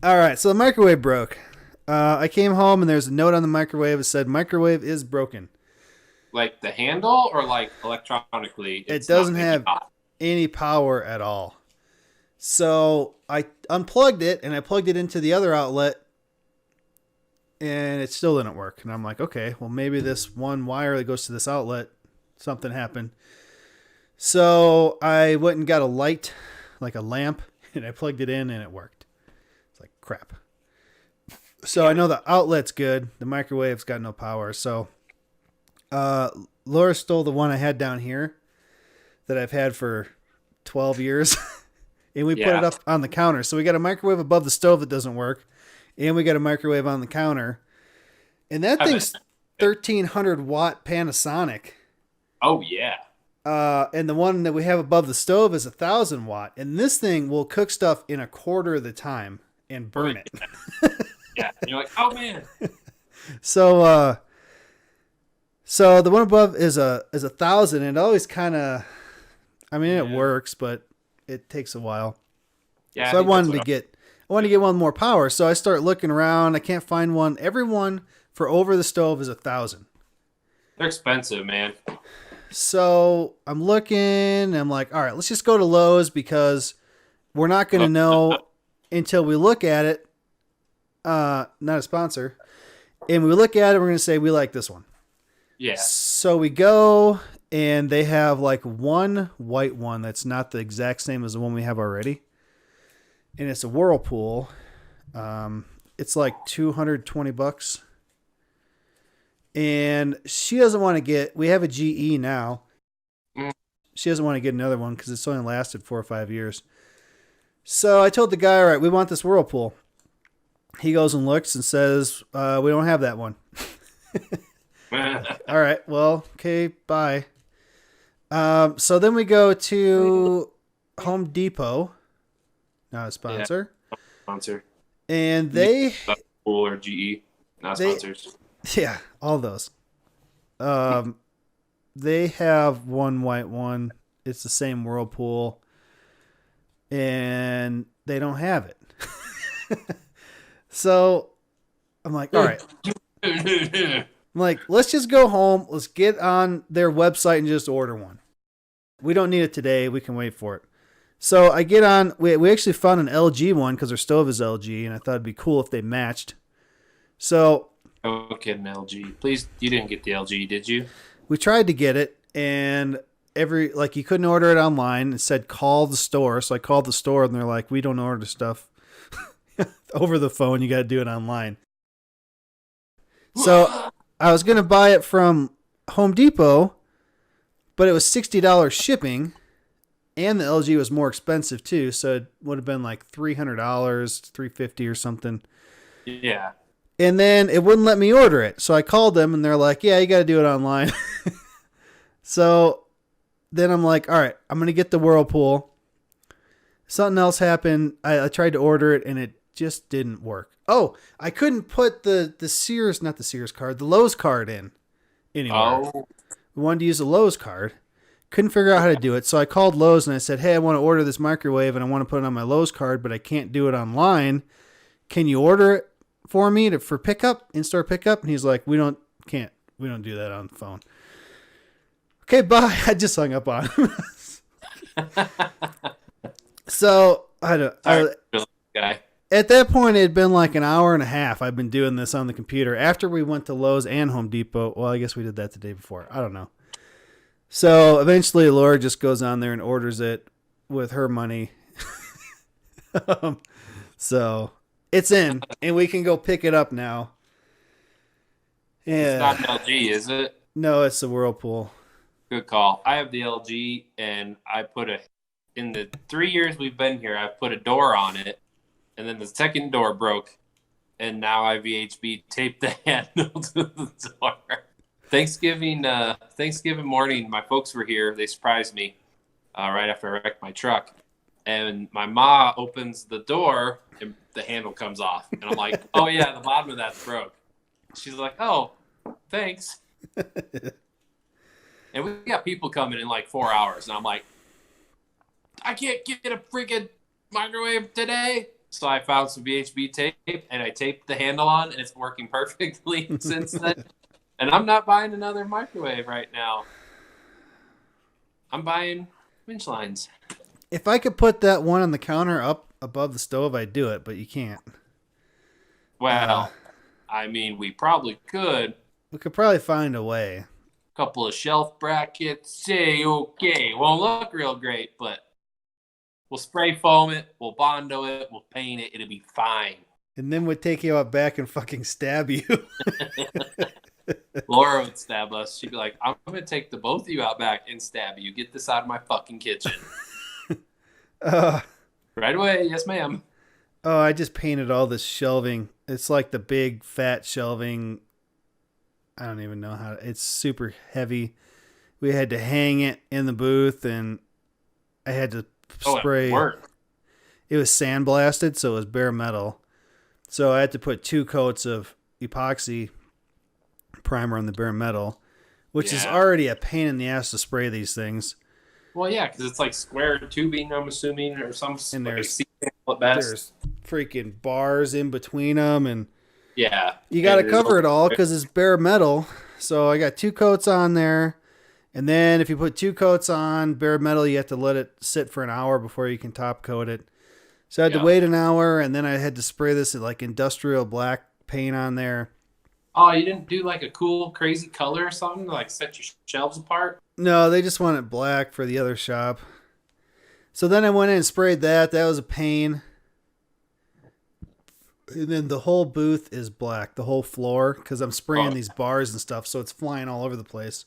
All right, so the microwave broke. I came home and there's a note on the microwave that said microwave is broken. Like the handle or like electronically? It doesn't have any power at all. So I unplugged it and I plugged it into the other outlet and it still didn't work. And I'm like, okay, well maybe this one wire that goes to this outlet, something happened. So I went and got a light, like a lamp, and I plugged it in and it worked. It's like crap. So I know the outlet's good. The microwave's got no power. So Laura stole the one I had down here that I've had for 12 years. And we put it up on the counter. So we got a microwave above the stove that doesn't work. And we got a microwave on the counter. And that thing's 1,300 watt Panasonic. Oh, yeah. And the one that we have above the stove is 1,000 watt. And this thing will cook stuff in a quarter of the time and burn it. Yeah. And you're like, oh, man. So the one above is 1,000. And it always kind of, I mean, it works, but it takes a while. Yeah. So I wanted to get one more power. So I start looking around. I can't find one. Every one for over the stove is 1,000. They're expensive, man. So I'm looking, and I'm like, all right, let's just go to Lowe's because we're not going to know until we look at it. Not a sponsor. And we look at it, we're going to say, we like this one. Yeah. So we go, and they have like one white one that's not the exact same as the one we have already. And it's a Whirlpool. It's like $220. And she doesn't want to get, we have a GE now. She doesn't want to get another one because it's only lasted 4 or 5 years. So I told the guy, all right, we want this Whirlpool. He goes and looks and says, we don't have that one. All right, well, okay, bye. So then we go to Home Depot, not a sponsor. Yeah, sponsor. And they... Pool or GE, not sponsors. Yeah, all those. They have one white one. It's the same Whirlpool. And they don't have it. So I'm like, all right. I'm like, let's just go home. Let's get on their website and just order one. We don't need it today. We can wait for it. So I get on. We actually found an LG one because our stove is LG, and I thought it'd be cool if they matched. So... Oh, kidding, LG. Please, you didn't get the LG, did you? We tried to get it, and you couldn't order it online. It said call the store. So I called the store, and they're like, we don't order stuff over the phone. You got to do it online. So I was going to buy it from Home Depot, but it was $60 shipping, and the LG was more expensive too. So it would have been like $300, $350 or something. Yeah. And then it wouldn't let me order it. So I called them, and they're like, yeah, you got to do it online. So then I'm like, all right, I'm going to get the Whirlpool. Something else happened. I tried to order it, and it just didn't work. Oh, I couldn't put the Sears, not the Sears card, the Lowe's card in anymore. Oh. We wanted to use a Lowe's card. Couldn't figure out how to do it. So I called Lowe's, and I said, hey, I want to order this microwave, and I want to put it on my Lowe's card, but I can't do it online. Can you order it for me for pickup, in-store pickup? And he's like, we don't do that on the phone. Okay, bye. I just hung up on him. So Guy. At that point, it had been like an hour and a half. I've been doing this on the computer after we went to Lowe's and Home Depot. Well, I guess we did that the day before. I don't know. So eventually Laura just goes on there and orders it with her money. So it's in, and we can go pick it up now. It's Yeah. not an LG, is it? No, it's the Whirlpool. Good call. I have the LG, and in the 3 years we've been here, I put a door on it, and then the second door broke, and now I VHB taped the handle to the door. Thanksgiving morning, my folks were here. They surprised me right after I wrecked my truck. And my ma opens the door, and the handle comes off. And I'm like, oh, yeah, the bottom of that's broke. She's like, oh, thanks. And we got people coming in like 4 hours. And I'm like, I can't get a freaking microwave today. So I found some VHB tape, and I taped the handle on, and it's working perfectly since then. And I'm not buying another microwave right now. I'm buying winch lines. If I could put that one on the counter up above the stove, I'd do it, but you can't. Well, I mean, we probably could. We could probably find a way. Couple of shelf brackets. Say okay. Won't look real great, but we'll spray foam it. We'll Bondo it. We'll paint it. It'll be fine. And then we'd take you out back and fucking stab you. Laura would stab us. She'd be like, I'm going to take the both of you out back and stab you. Get this out of my fucking kitchen. Right away. Yes, ma'am. Oh, I just painted all this shelving. It's like the big fat shelving. I don't even know how. It's super heavy. We had to hang it in the booth, and I had to spray. It was sandblasted, so it was bare metal. So I had to put 2 coats of epoxy primer on the bare metal, which is already a pain in the ass to spray these things. Well, yeah, because it's like square tubing, I'm assuming, or some. And there's freaking bars in between them, and yeah, you got to cover it all because it's bare metal. So I got 2 coats on there, And then if you put 2 coats on bare metal, you have to let it sit for an hour before you can top coat it. So I had to wait an hour, and then I had to spray this like industrial black paint on there. Oh, you didn't do like a cool, crazy color or something to like set your shelves apart? No, they just want it black for the other shop. So then I went in and sprayed that. That was a pain. And then the whole booth is black, the whole floor, because I'm spraying these bars and stuff, so it's flying all over the place.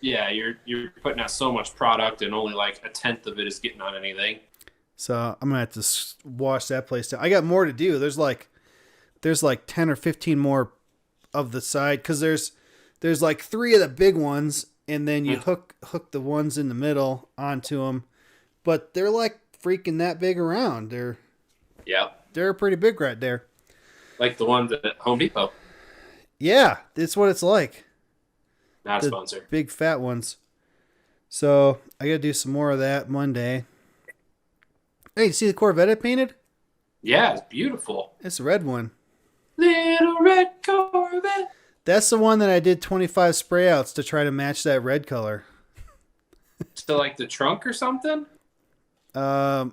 Yeah, you're putting out so much product, and only like 1/10 of it is getting on anything. So I'm gonna have to wash that place down. I got more to do. There's like 10 or 15 more of the side, because there's like 3 of the big ones, and then you hook the ones in the middle onto them, but they're like freaking that big around. They're pretty big right there. Like the ones at Home Depot. Yeah, that's what it's like. Not the a sponsor. Big fat ones. So I gotta do some more of that Monday. Hey, you see the Corvette I painted? Yeah, it's beautiful. It's a red one. Little red Corvette. That's the one that I did 25 spray outs to try to match that red color. So like the trunk or something? I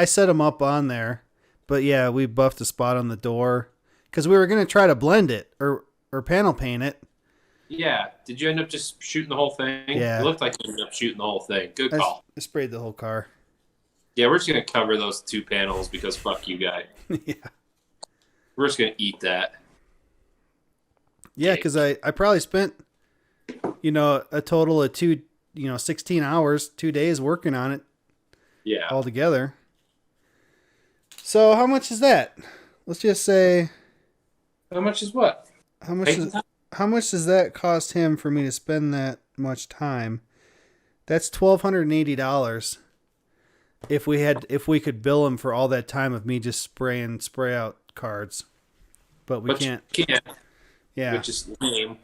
set them up on there, but yeah, we buffed a spot on the door because we were gonna try to blend it or panel paint it. Yeah. Did you end up just shooting the whole thing? Yeah. It looked like you ended up shooting the whole thing. Good call. I sprayed the whole car. Yeah, we're just gonna cover those 2 panels because fuck you, guy. Yeah. We're just gonna eat that. Yeah, because I probably spent, a total of 16 hours, 2 days working on it. Yeah. All together. So how much is that? Let's just say. How much is what? How much does that cost him for me to spend that much time? That's $1,280. If we could bill him for all that time of me just spray out cards, but we can't. Yeah, which is lame.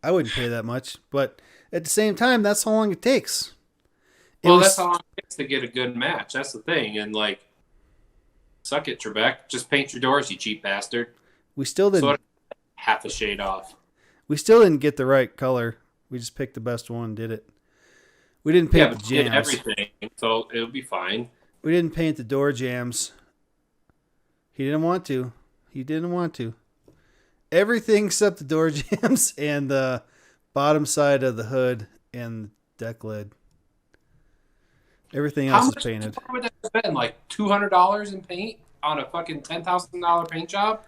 I wouldn't pay that much, but at the same time, that's how long it takes. That's how long it takes to get a good match. That's the thing, and like, suck it, Trebek. Just paint your doors, you cheap bastard. We still didn't. Half a shade off. We still didn't get the right color. We just picked the best one and did it. We didn't paint the jams. Did everything, so it'll be fine. We didn't paint the door jams. He didn't want to. Everything except the door jams and the bottom side of the hood and deck lid. Everything else is painted. How much would that have been? Like $200 in paint on a fucking $10,000 paint job?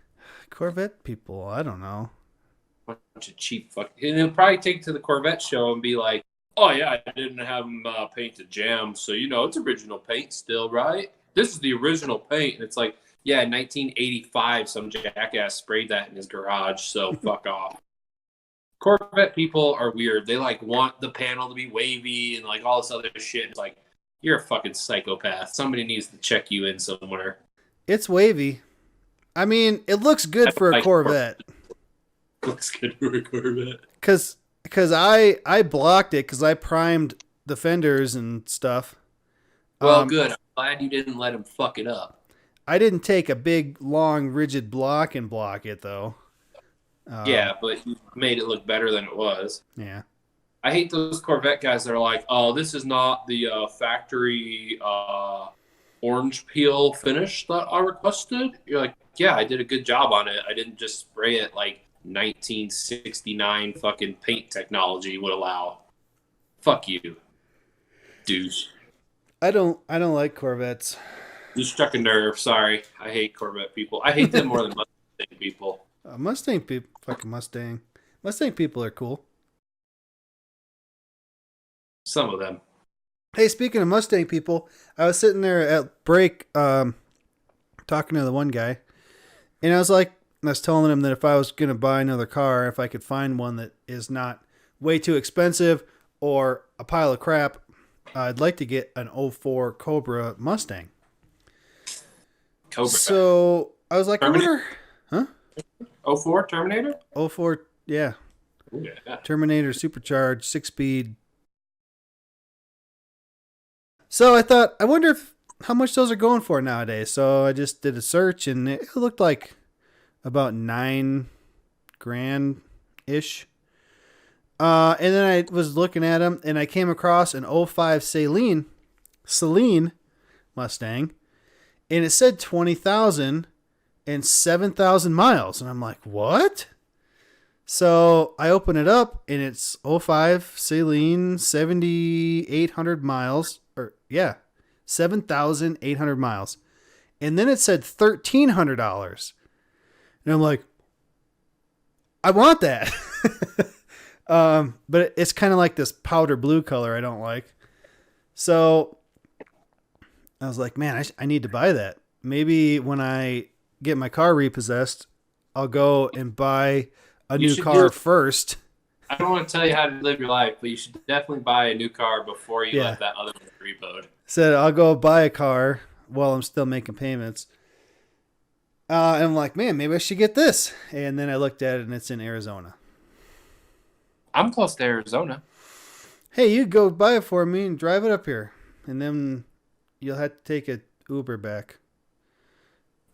Corvette people, I don't know. Bunch of cheap fucking. And he'll probably take to the Corvette show and be like, "Oh yeah, I didn't have him paint the jam, so it's original paint still, right? This is the original paint." And it's like, yeah, in 1985, some jackass sprayed that in his garage, so fuck off. Corvette people are weird. They like want the panel to be wavy and like all this other shit. It's like, you're a fucking psychopath. Somebody needs to check you in somewhere. It's wavy. I mean, it looks good for a Corvette. Looks good for a Corvette. Because I blocked it because I primed the fenders and stuff. Well, good. I'm glad you didn't let him fuck it up. I didn't take a big, long, rigid block and block it, though. Yeah, but you made it look better than it was. Yeah. I hate those Corvette guys that are like, "Oh, this is not the factory orange peel finish that I requested." You're like, "Yeah, I did a good job on it. I didn't just spray it like 1969 fucking paint technology would allow." Fuck you, douche. I don't like Corvettes. You struck a nerve. Sorry. I hate Corvette people. I hate them more than Mustang people. Mustang people, fucking Mustang. Mustang people are cool. Some of them. Hey, speaking of Mustang people, I was sitting there at break talking to the one guy, and I was telling him that if I was going to buy another car, if I could find one that is not way too expensive or a pile of crap, I'd like to get an '04 Cobra Mustang. Cobra. So I was like, Terminator? I wonder, huh? 04 Terminator? 04, yeah. Ooh, yeah. Terminator supercharged, 6-speed. So I thought, I wonder how much those are going for nowadays. So I just did a search, and it looked like about $9,000 ish. And then I was looking at them, and I came across an '05 Celine Mustang, and it said 20,000 and 7,000 miles, and I'm like, what? So I open it up, and it's '05 Celine, 7,800 miles, or yeah, 7,800 miles, and then it said $1,300, and I'm like, I want that. But it's kind of like this powder blue color I don't like. So I was like, man, I need to buy that. Maybe when I get my car repossessed, I'll go and buy a You new should car do- first. I don't want to tell you how to live your life, but you should definitely buy a new car before you Yeah. let that other one repoed. Said I'll go buy a car while I'm still making payments. And I'm like, man, maybe I should get this. And then I looked at it, and it's in Arizona. I'm close to Arizona. Hey, you go buy it for me and drive it up here, and then you'll have to take a Uber back.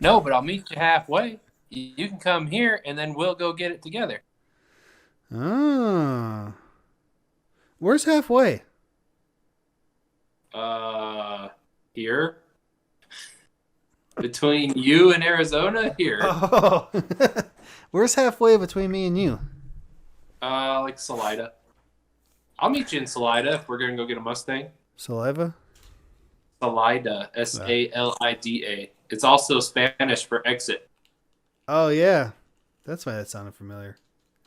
No, but I'll meet you halfway. You can come here, and then we'll go get it together. Ah, where's halfway? Here. Between you and Arizona, here. Oh, where's halfway between me and you? Like Salida. I'll meet you in Salida if we're going to go get a Mustang. Saliva? Salida. Salida. It's also Spanish for exit. Oh, yeah. That's why that sounded familiar.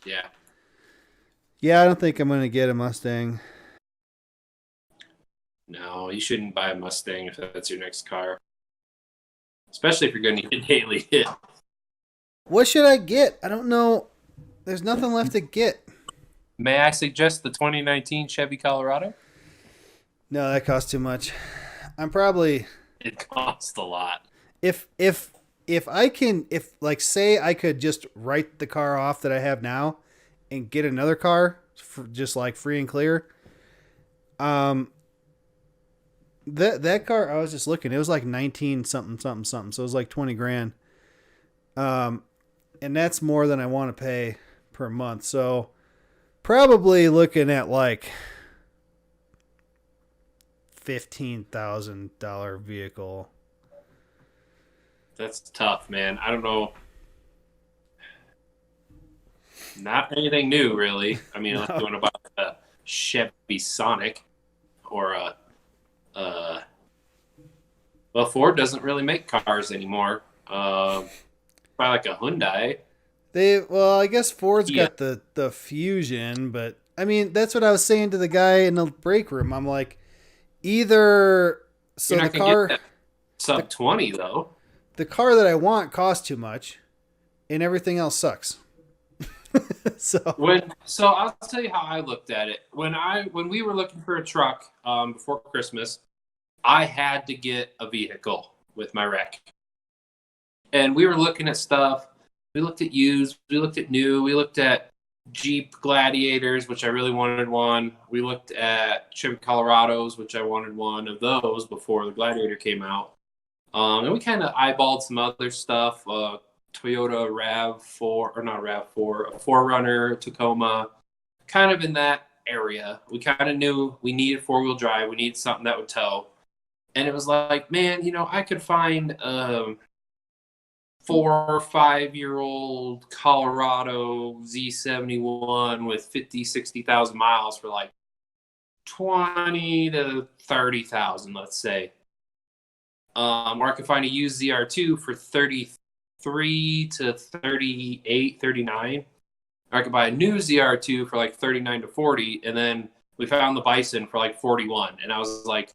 Yeah. Yeah, I don't think I'm going to get a Mustang. No, you shouldn't buy a Mustang if that's your next car. Especially if you're going to get a daily hit. What should I get? I don't know. There's nothing left to get. May I suggest the 2019 Chevy Colorado? No, that costs too much. I'm probably... It costs a lot. If I can, like, say I could just write the car off that I have now and get another car for just like free and clear. That car, I was just looking, it was like 19 something. So it was like 20 grand. And that's more than I want to pay per month. So probably looking at like $15,000 vehicle. That's tough, man. I don't know. Not anything new, really. I mean, unless you want to buy a Chevy Sonic or well, Ford doesn't really make cars anymore. Probably like a Hyundai. I guess Ford's Yeah. got the Fusion, but I mean, that's what I was saying to the guy in the break room. I'm like, either so You're the not gonna car get that sub 20 though. the car that I want costs too much, and everything else sucks. So I'll tell you how I looked at it. When we were looking for a truck before Christmas, I had to get a vehicle with my wreck. And we were looking at stuff. We looked at used, we looked at new, we looked at Jeep Gladiators, which I really wanted one. We looked at Chevy Colorados, which I wanted one of those before the Gladiator came out. And we kind of eyeballed some other stuff. Toyota RAV4, or not RAV4, a 4Runner, Tacoma, kind of in that area. We kind of knew we needed four-wheel drive. We needed something that would tow. And it was like, man, I could find 4 or 5-year-old Colorado Z71 with 50, 60,000 miles for like 20 to 30,000, let's say. Or I could find a used ZR2 for 33 to 38, 39. Or I could buy a new ZR2 for like 39 to 40. And then we found the Bison for like 41. And I was like,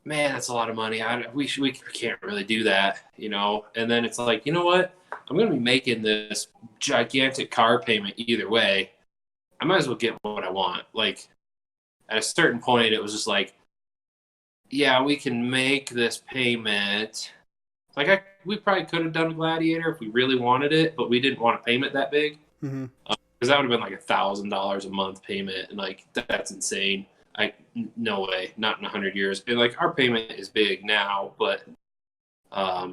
man, that's a lot of money. We can't really do that, And then it's like, you know what? I'm going to be making this gigantic car payment either way. I might as well get what I want. Like, at a certain point, it was just like, yeah, we can make this payment. Like, we probably could have done a Gladiator if we really wanted it, but we didn't want a payment that big. mm-hmm. Because that would have been like $1,000 a month payment, and like that's insane. No way, not in 100 years. And like our payment is big now, but a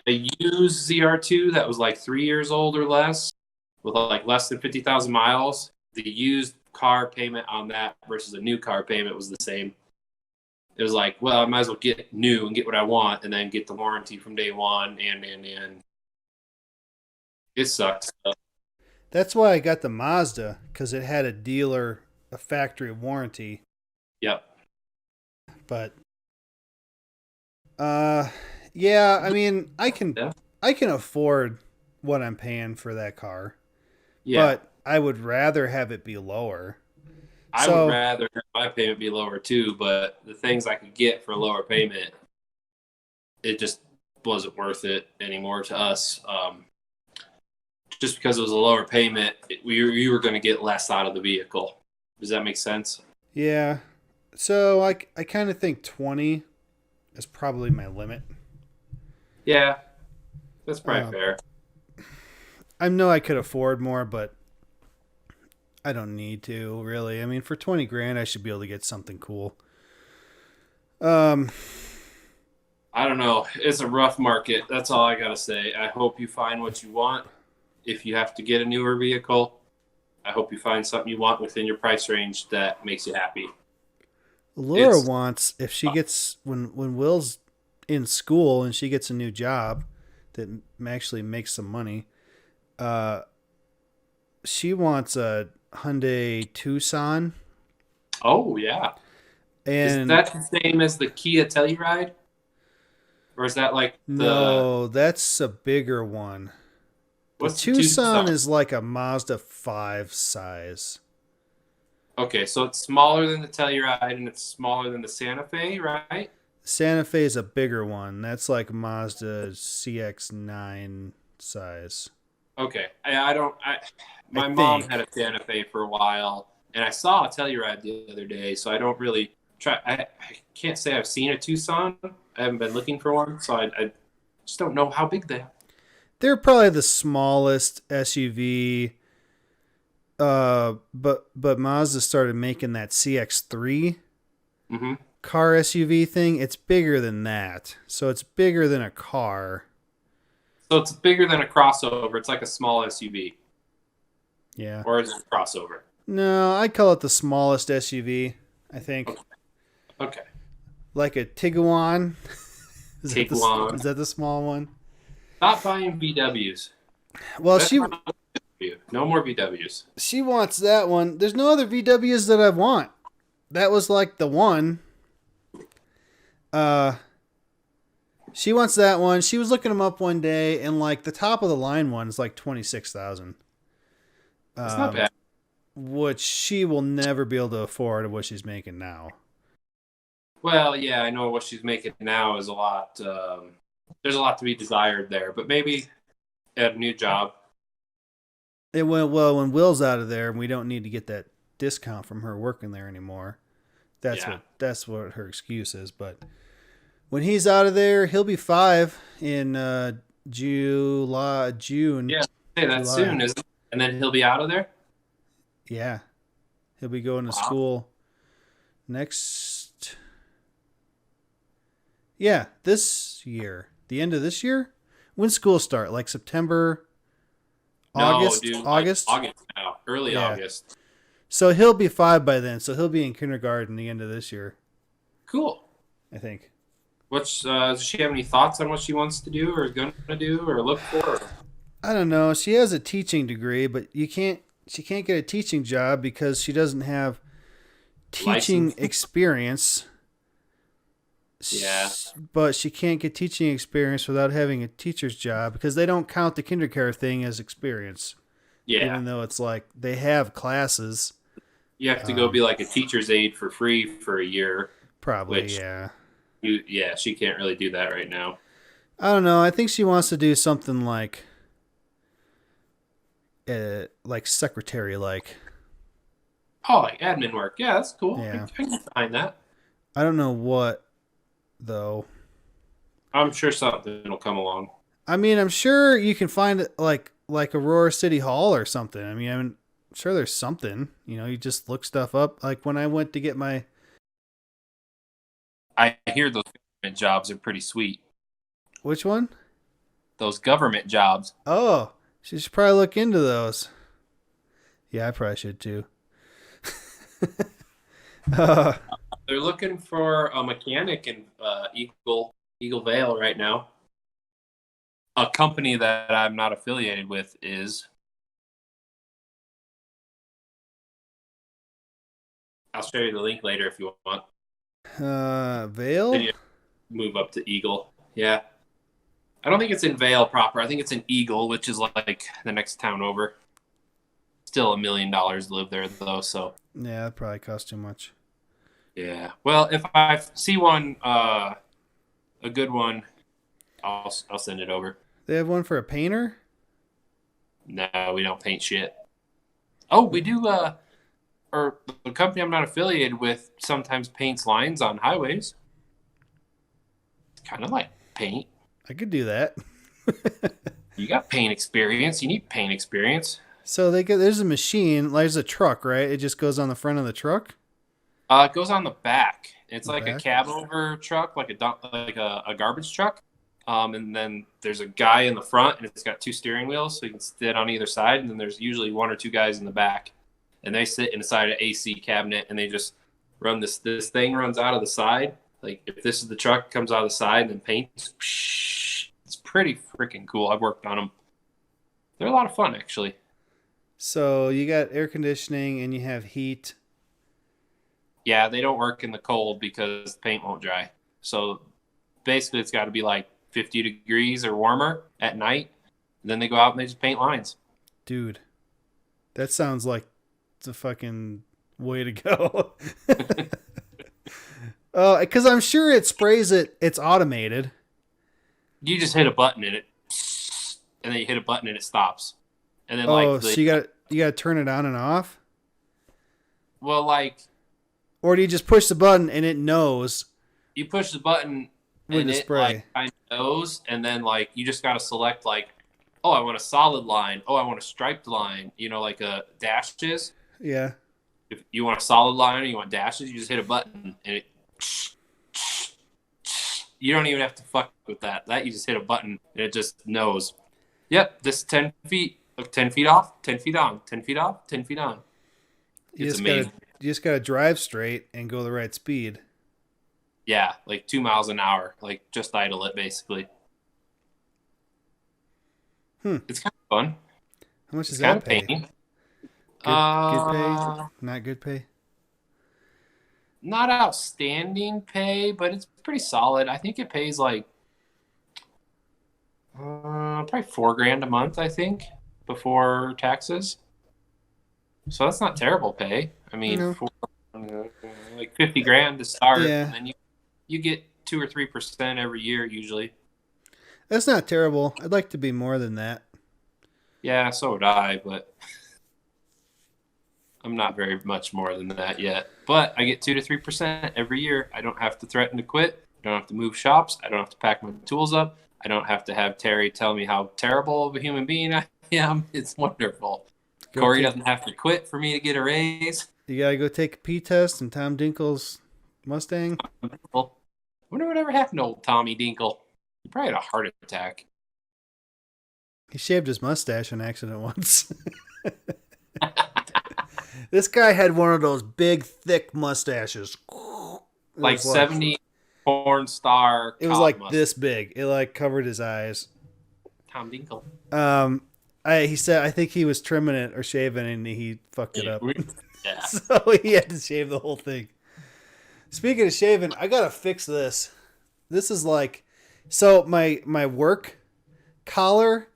used ZR2 that was like 3 years old or less with like less than 50,000 miles, the used car payment on that versus a new car payment was the same. It was like, well, I might as well get new and get what I want and then get the warranty from day one. And it sucks. That's why I got the Mazda, because it had a factory warranty. Yep. But yeah, I mean, I can afford what I'm paying for that car. Yeah. But I would rather have it be lower. I would rather have my payment be lower too, but the things I could get for a lower payment, it just wasn't worth it anymore to us. Just because it was a lower payment, you were going to get less out of the vehicle. Does that make sense? Yeah. So I kind of think 20 is probably my limit. Yeah, that's probably fair. I know I could afford more, but I don't need to, really. I mean, for 20 grand, I should be able to get something cool. I don't know. It's a rough market. That's all I got to say. I hope you find what you want. If you have to get a newer vehicle, I hope you find something you want within your price range that makes you happy. Laura wants, if she gets, when Will's in school and she gets a new job that actually makes some money, she wants a Hyundai Tucson. Oh, yeah. And is that the same as the Kia Telluride? Or is that like the... No, that's a bigger one. The Tucson is like a Mazda 5 size. Okay, so it's smaller than the Telluride and it's smaller than the Santa Fe, right? Santa Fe is a bigger one. That's like Mazda CX-9 size. Okay, my mom had a Santa Fe for a while, and I saw a Telluride the other day, so I don't really try. I can't say I've seen a Tucson. I haven't been looking for one, so I just don't know how big they are. They're probably the smallest SUV. But Mazda started making that CX-3 car SUV thing. It's bigger than that, so it's bigger than a car. So it's bigger than a crossover. It's like a small SUV. Yeah. Or is it a crossover? No, I'd call it the smallest SUV, I think. Okay. Like a Tiguan. Is that the small one? Stop buying VWs. Well, no more VWs. She wants that one. There's no other VWs that I want. That was like the one. She wants that one. She was looking them up one day, and like the top of the line one is like 26,000. That's not bad. Which she will never be able to afford what she's making now. Well, yeah, I know what she's making now is a lot. There's a lot to be desired there, but maybe at a new job. It went well when Will's out of there, and we don't need to get that discount from her working there anymore. That's what her excuse is. But when he's out of there, he'll be 5 in June. Yeah, say that soon, isn't it? And then he'll be out of there? Yeah. He'll be going to school next... Yeah, this year. The end of this year? When school start? Like September... August? No, dude, August? Like August now. Early August. So he'll be 5 by then. So he'll be in kindergarten the end of this year. Cool. I think. Does she have any thoughts on what she wants to do or is going to do or look for? I don't know. She has a teaching degree, but she can't get a teaching job because she doesn't have teaching experience. Yeah. But she can't get teaching experience without having a teacher's job because they don't count the kindergarten thing as experience. Yeah. Even though it's like they have classes. You have to go be like a teacher's aide for free for a year. Probably, yeah. She can't really do that right now. I don't know. I think she wants to do something like secretary like. Oh, like admin work. Yeah, that's cool. Yeah. I can find that. I don't know what, though. I'm sure something will come along. I mean, I'm sure you can find it like Aurora City Hall or something. I mean, I'm sure there's something. You just look stuff up. Like when I went to get my... I hear those government jobs are pretty sweet. Which one? Those government jobs. Oh, she should probably look into those. Yeah, I probably should too. uh, They're looking for a mechanic in Eagle Vale right now. A company that I'm not affiliated with is. I'll show you the link later if you want. Then Vale? you move up to Eagle. Yeah. I don't think it's in Vale proper. I think it's in Eagle, which is like the next town over. Still $1 million to live there though, so Yeah, that probably cost too much. yeah. Well, if I see one, a good one, I'll send it over. They have one for a painter? No, we don't paint shit. Oh, we do. Or the company I'm not affiliated with sometimes paints lines on highways. Kind of like paint. I could do that. You got paint experience. You need paint experience. So there's a machine, there's a truck, right? It just goes on the front of the truck? It goes on the back. It's The like back? a cab over truck, like a garbage truck. And then there's a guy in the front, and it's got 2 steering wheels, so you can sit on either side. And then there's usually 1 or 2 guys in the back, and they sit inside an AC cabinet, and they just run this thing runs out of the side. Like if this is the truck, it comes out of the side and then paints. It's pretty freaking cool. I've worked on them. They're a lot of fun, actually. So you got air conditioning and you have heat. Yeah, they don't work in the cold because the paint won't dry. So basically, it's got to be like 50 degrees or warmer at night. Then they go out and they just paint lines. Dude, that sounds like the fucking way to go. Because I'm sure it sprays it. It's automated. You just hit a button and then you hit a button and it stops. And then So you got to turn it on and off? well, like Or do you just push the button and it knows you push the button when and to it spray? like kind of knows, and then like you just got to select like, oh, I want a solid line. Oh, I want a striped line. You know, like a dashes. Yeah. If you want a solid line or you want dashes, you just hit a button and it. You don't even have to fuck with that. That you just hit a button and it just knows. Yep, this is 10 feet. Look, 10 feet off, 10 feet on, 10 feet off, 10 feet on. It's amazing. You just gotta drive straight and go the right speed. Yeah, like 2 miles an hour. Like just idle it basically. It's kind of fun. How much does It's kind that of pay? painting. Good pay? Not good pay? Not outstanding pay, but it's pretty solid. I think it pays like probably $4,000 a month, I think, before taxes. So that's not terrible pay. I mean, No. like 50 grand to start, Yeah. and then you get 2 or 3% every year usually. That's not terrible. I'd like to be more than that. Yeah, so would I, but I'm not very much more than that yet. But I get 2 to 3% every year. I don't have to threaten to quit. I don't have to move shops. I don't have to pack my tools up. I don't have to have Terry tell me how terrible of a human being I am. It's wonderful. Corey doesn't have to quit for me to get a raise. You gotta go take a pee test in Tom Dinkle's Mustang. I wonder whatever happened to old Tommy Dinkle. He probably had a heart attack. He shaved his mustache on accident once. This guy had one of those big, thick mustaches. Like 70 porn star. It was like this big. It like covered his eyes. Tom Dinkle. He said I think he was trimming it or shaving and he fucked it up. Yeah. So he had to shave the whole thing. Speaking of shaving, I gotta fix this. This is like, so my work collar,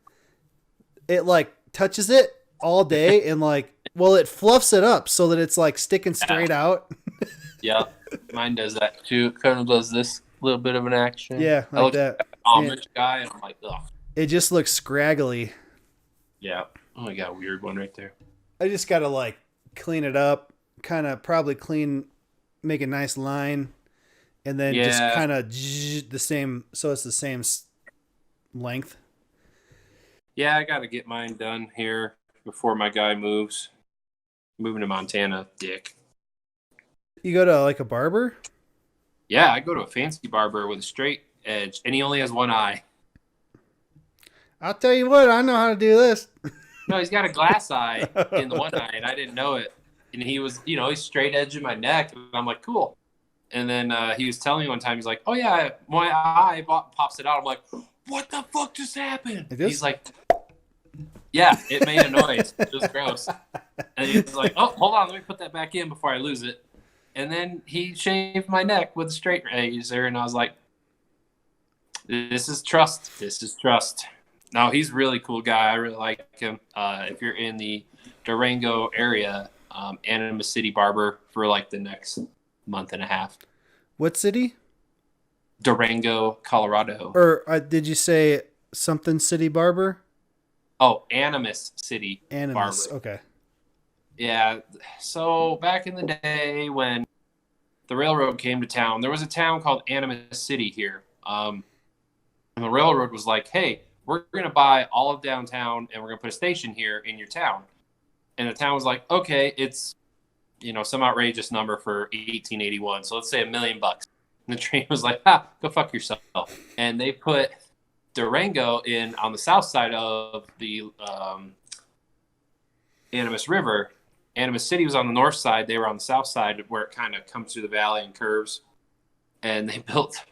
it like touches it all day and like, well, it fluffs it up so that it's like sticking straight out. Yeah, mine does that too. It kind of does this little bit of an action. Yeah, I like look that. at the Amish guy and I'm like, ugh. It just looks scraggly. Yeah. Oh, I got a weird one right there. I just gotta like clean it up, kind of probably make a nice line, and then just kind of the same, so it's the same length. Yeah, I got to get mine done here before my guy moves. Moving to Montana, dick. You go to like a barber? Yeah, I go to a fancy barber with a straight edge, and he only has one eye. I'll tell you what, I know how to do this. No, he's got a glass eye in the one eye, and I didn't know it. And he was, he's straight edging my neck, and I'm like, cool. And then he was telling me one time, he's like, oh yeah, my eye pops it out. I'm like, what the fuck just happened? He's like, yeah, it made a noise. It was gross. And he was like, oh, hold on, let me put that back in before I lose it. And then he shaved my neck with a straight razor, and I was like, this is trust. This is trust. No, he's a really cool guy. I really like him. If you're in the Durango area, Animus City Barber for like the next month and a half. What city? Durango, Colorado. Or did you say something City Barber? Oh, Animus City Animus. Barber. Okay. Yeah. So back in the day when the railroad came to town, there was a town called Animus City here. And the railroad was like, hey, we're going to buy all of downtown and we're going to put a station here in your town. And the town was like, okay, it's, some outrageous number for 1881. So let's say $1 million. And the train was like, go fuck yourself. And they put Durango in on the south side of the Animus River. Animus City was on the north side. They were on the south side where it kind of comes through the valley and curves. And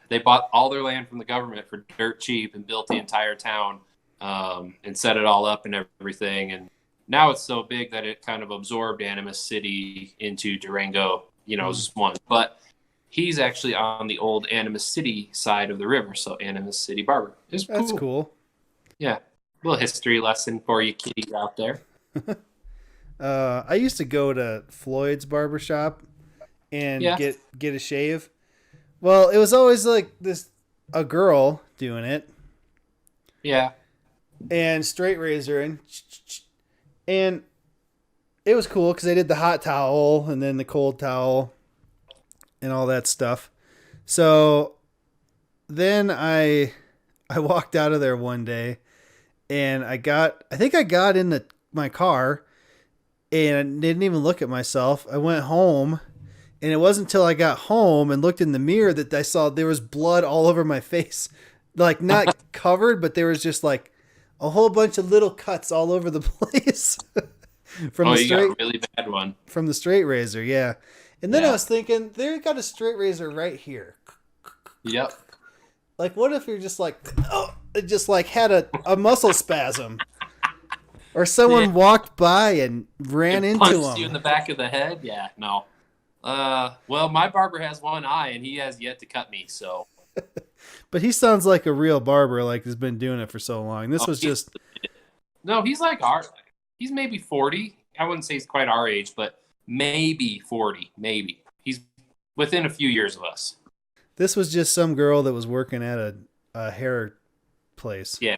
they bought all their land from the government for dirt cheap and built the entire town and set it all up and everything. And now it's so big that it kind of absorbed Animus City into Durango, just one. But he's actually on the old Animus City side of the river, so Animus City Barber. It's cool. That's cool. Yeah. A little history lesson for you kiddies out there. I used to go to Floyd's barbershop and get a shave. Well, it was always like a girl doing it. Yeah. And straight razor and it was cool because they did the hot towel and then the cold towel and all that stuff. So then I walked out of there one day and I think I got in my car and I didn't even look at myself. I went home. And it wasn't until I got home and looked in the mirror that I saw there was blood all over my face. Like, not covered, but there was just like a whole bunch of little cuts all over the place. From you got a really bad one. From the straight razor, yeah. And then I was thinking, they got a straight razor right here. Yep. Like, what if you're just like, it just like had a muscle spasm? Or someone walked by and ran into him. Punched you in the back of the head? Yeah, no. Well, my barber has one eye, and he has yet to cut me, so. But he sounds like a real barber, like he's been doing it for so long. This was just. No, he's like he's maybe 40. I wouldn't say he's quite our age, but maybe 40, maybe. He's within a few years of us. This was just some girl that was working at a hair place. Yeah.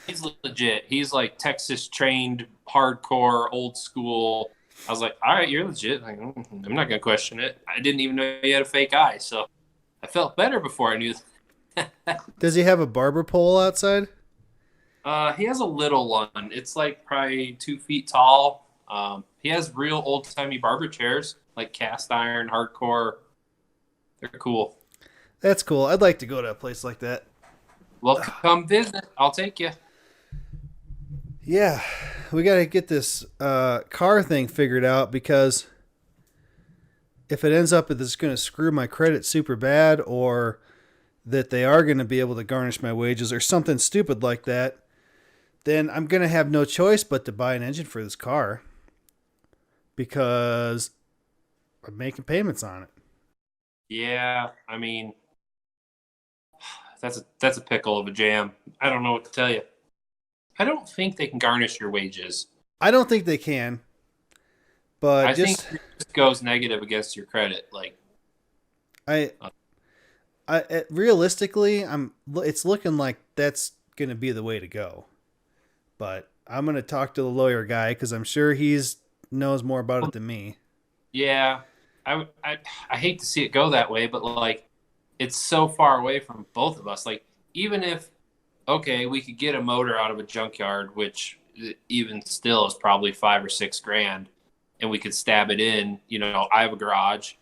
He's legit. He's like Texas trained, hardcore, old school. I was like, all right, you're legit. Like, I'm not going to question it. I didn't even know he had a fake eye, so I felt better before I knew. Does he have a barber pole outside? He has a little one. It's like probably 2 feet tall. He has real old-timey barber chairs, like cast iron, hardcore. They're cool. That's cool. I'd like to go to a place like that. Well, come visit. I'll take you. Yeah, we got to get this car thing figured out because if it ends up that it's going to screw my credit super bad or that they are going to be able to garnish my wages or something stupid like that, then I'm going to have no choice but to buy an engine for this car because I'm making payments on it. Yeah, I mean, that's a pickle of a jam. I don't know what to tell you. I don't think they can garnish your wages. I don't think they can. But I think it goes negative against your credit. Like, realistically, it's looking like that's going to be the way to go. But I'm going to talk to the lawyer guy because I'm sure he's knows more about it than me. Yeah, I hate to see it go that way, but like, it's so far away from both of us. Like, even if. Okay, we could get a motor out of a junkyard, which even still is probably $5 or $6 grand, and we could stab it in. I have a garage,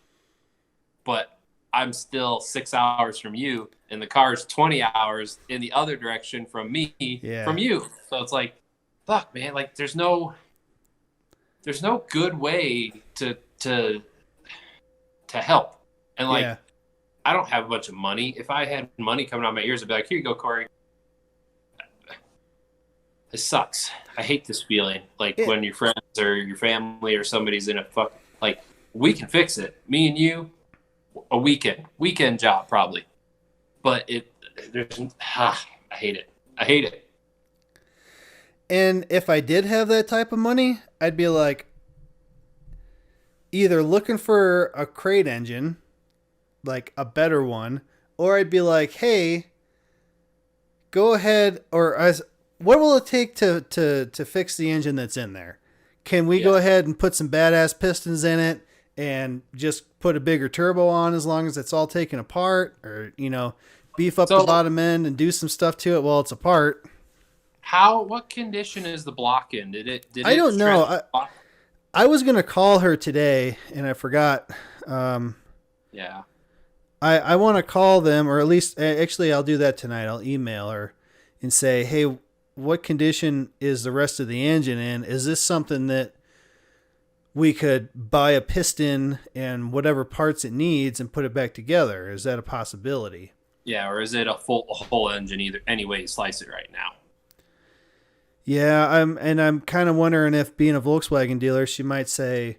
but I'm still 6 hours from you, and the car's 20 hours in the other direction from me, from you. So it's like, fuck, man, like there's no good way to help. And like, Yeah. I don't have a bunch of money. If I had money coming out of my ears, I'd be like, here you go, Corey. It sucks. I hate this feeling. Like when your friends or your family or somebody's in a fuck, like we can fix it. Me and you, a weekend job probably. But I hate it. I hate it. And if I did have that type of money, I'd be like either looking for a crate engine, like a better one, or I'd be like, hey, go ahead, or as what will it take to fix the engine that's in there? Can we go ahead and put some badass pistons in it and just put a bigger turbo on as long as it's all taken apart, or beef up the bottom end and do some stuff to it while it's apart? What condition is the block in? I don't know. I was going to call her today and I forgot. Yeah. I want to call them, or at least actually I'll do that tonight. I'll email her and say, hey, what condition is the rest of the engine in? Is this something that we could buy a piston and whatever parts it needs and put it back together? Is that a possibility? Yeah. Or is it a whole engine either? Any way you slice it right now. Yeah, I'm kind of wondering if, being a Volkswagen dealer, she might say,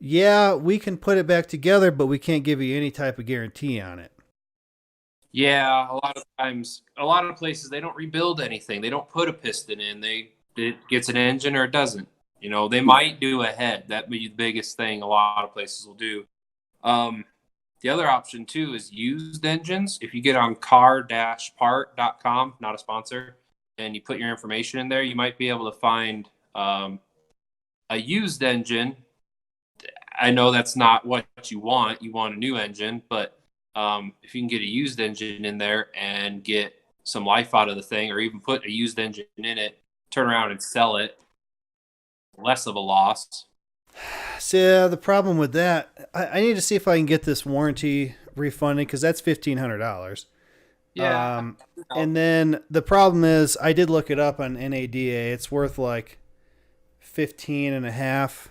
yeah, we can put it back together, but we can't give you any type of guarantee on it. Yeah, a lot of times, a lot of places, they don't rebuild anything. They don't put a piston in. It gets an engine or it doesn't. They might do a head. That'd be the biggest thing a lot of places will do. The other option, too, is used engines. If you get on car-part.com, not a sponsor, and you put your information in there, you might be able to find a used engine. I know that's not what you want. You want a new engine, but if you can get a used engine in there and get some life out of the thing, or even put a used engine in it, turn around and sell it, less of a loss. So the problem with that, I need to see if I can get this warranty refunded, because that's $1,500. Yeah. And then the problem is, I did look it up on NADA. It's worth like 15 and a half.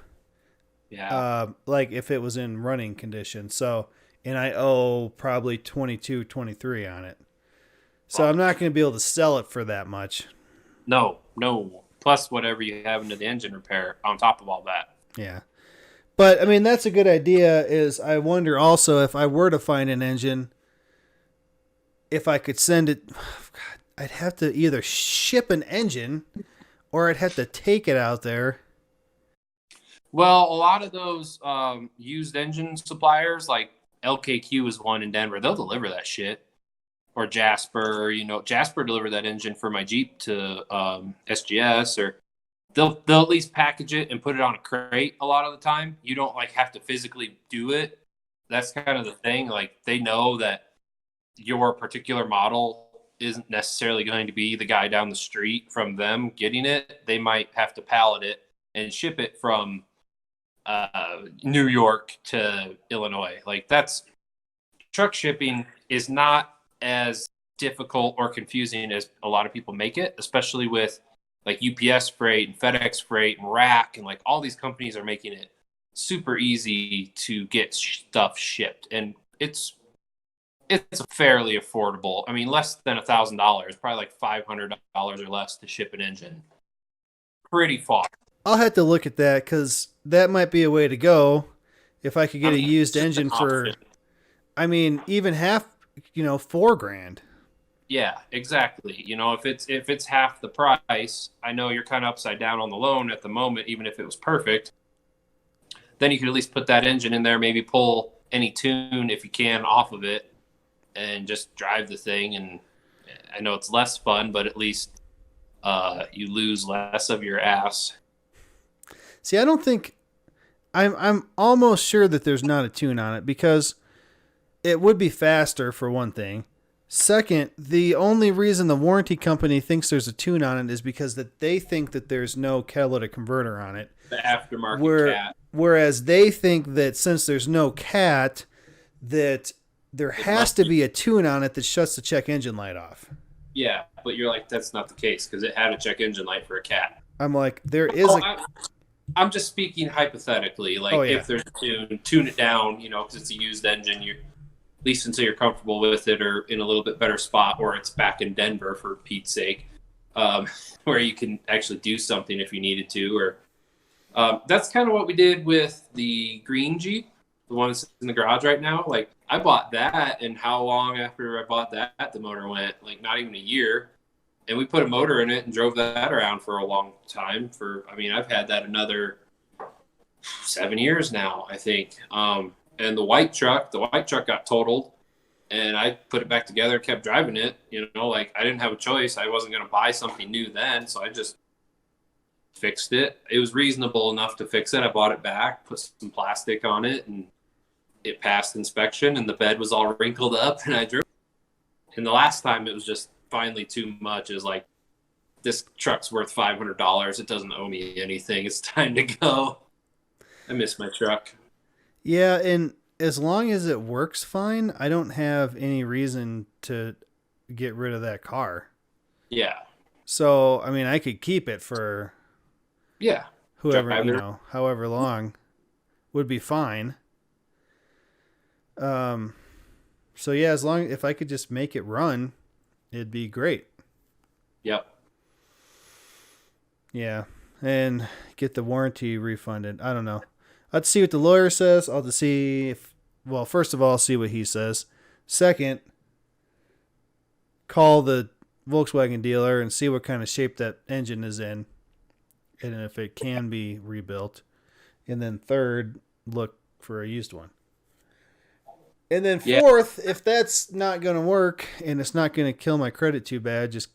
Yeah. Like if it was in running condition. So, and I owe probably 22, 23 on it. So I'm not going to be able to sell it for that much. No. Plus whatever you have into the engine repair on top of all that. Yeah. But I mean, that's a good idea. Is I wonder also, if I were to find an engine, if I could send it, I'd have to either ship an engine or I'd have to take it out there. Well, a lot of those used engine suppliers, like LKQ is one in Denver, they'll deliver that shit. Or Jasper, Jasper delivered that engine for my Jeep to SGS, or they'll at least package it and put it on a crate a lot of the time. You don't like have to physically do it. That's kind of the thing. Like they know that your particular model isn't necessarily going to be the guy down the street from them getting it. They might have to pallet it and ship it from New York to Illinois. Like that's truck shipping is not as difficult or confusing as a lot of people make it, especially with like UPS freight and FedEx freight and Rack, and like all these companies are making it super easy to get stuff shipped, and it's fairly affordable. I mean, less than $1,000, probably like $500 or less to ship an engine. Pretty far. I'll have to look at that, because that might be a way to go. If I could get a used engine for, even half, $4,000. Yeah, exactly. If it's half the price, I know you're kind of upside down on the loan at the moment, even if it was perfect. Then you could at least put that engine in there, maybe pull any tune if you can off of it, and just drive the thing. And I know it's less fun, but at least you lose less of your ass. See, I don't think I'm almost sure that there's not a tune on it, because it would be faster, for one thing. Second, the only reason the warranty company thinks there's a tune on it is because that they think that there's no catalytic converter on it. The aftermarket cat. Whereas they think that since there's no cat, that there has to be a tune on it that shuts the check engine light off. Yeah, but you're like, that's not the case because it had a check engine light for a cat. I'm like, there is Oh, a. I'm just speaking hypothetically. Oh Like, yeah, if there's a tune it down, because it's a used engine. You at least until you're comfortable with it or in a little bit better spot, or it's back in Denver for Pete's sake, um, where you can actually do something if you needed to. Or that's kind of what we did with the green Jeep, the one that's in the garage right now. Like I bought that, and how long after I bought that the motor went? Like not even a year. And we put a motor in it and drove that around for a long time. I've had that another 7 years now, I think. And the white truck got totaled, and I put it back together, kept driving it. Like I didn't have a choice. I wasn't going to buy something new then, so I just fixed it. It was reasonable enough to fix it. I bought it back, put some plastic on it, and it passed inspection. And the bed was all wrinkled up, and I drove. And the last time it was just finally too much. It was like, this truck's worth $500. It doesn't owe me anything. It's time to go. I miss my truck. yeah, and as long as it works fine, I don't have any reason to get rid of that car. Yeah. So I mean, I could keep it for Yeah. whoever Driver. however long would be fine. So yeah, if I could just make it run, it'd be great. Yep. Yeah, and get the warranty refunded. I don't know. Let's see what the lawyer says. I'll just see if. Well, first of all, see what he says. Second, call the Volkswagen dealer and see what kind of shape that engine is in, and if it can be rebuilt. And then third, look for a used one. And then fourth, if that's not going to work and it's not going to kill my credit too bad, just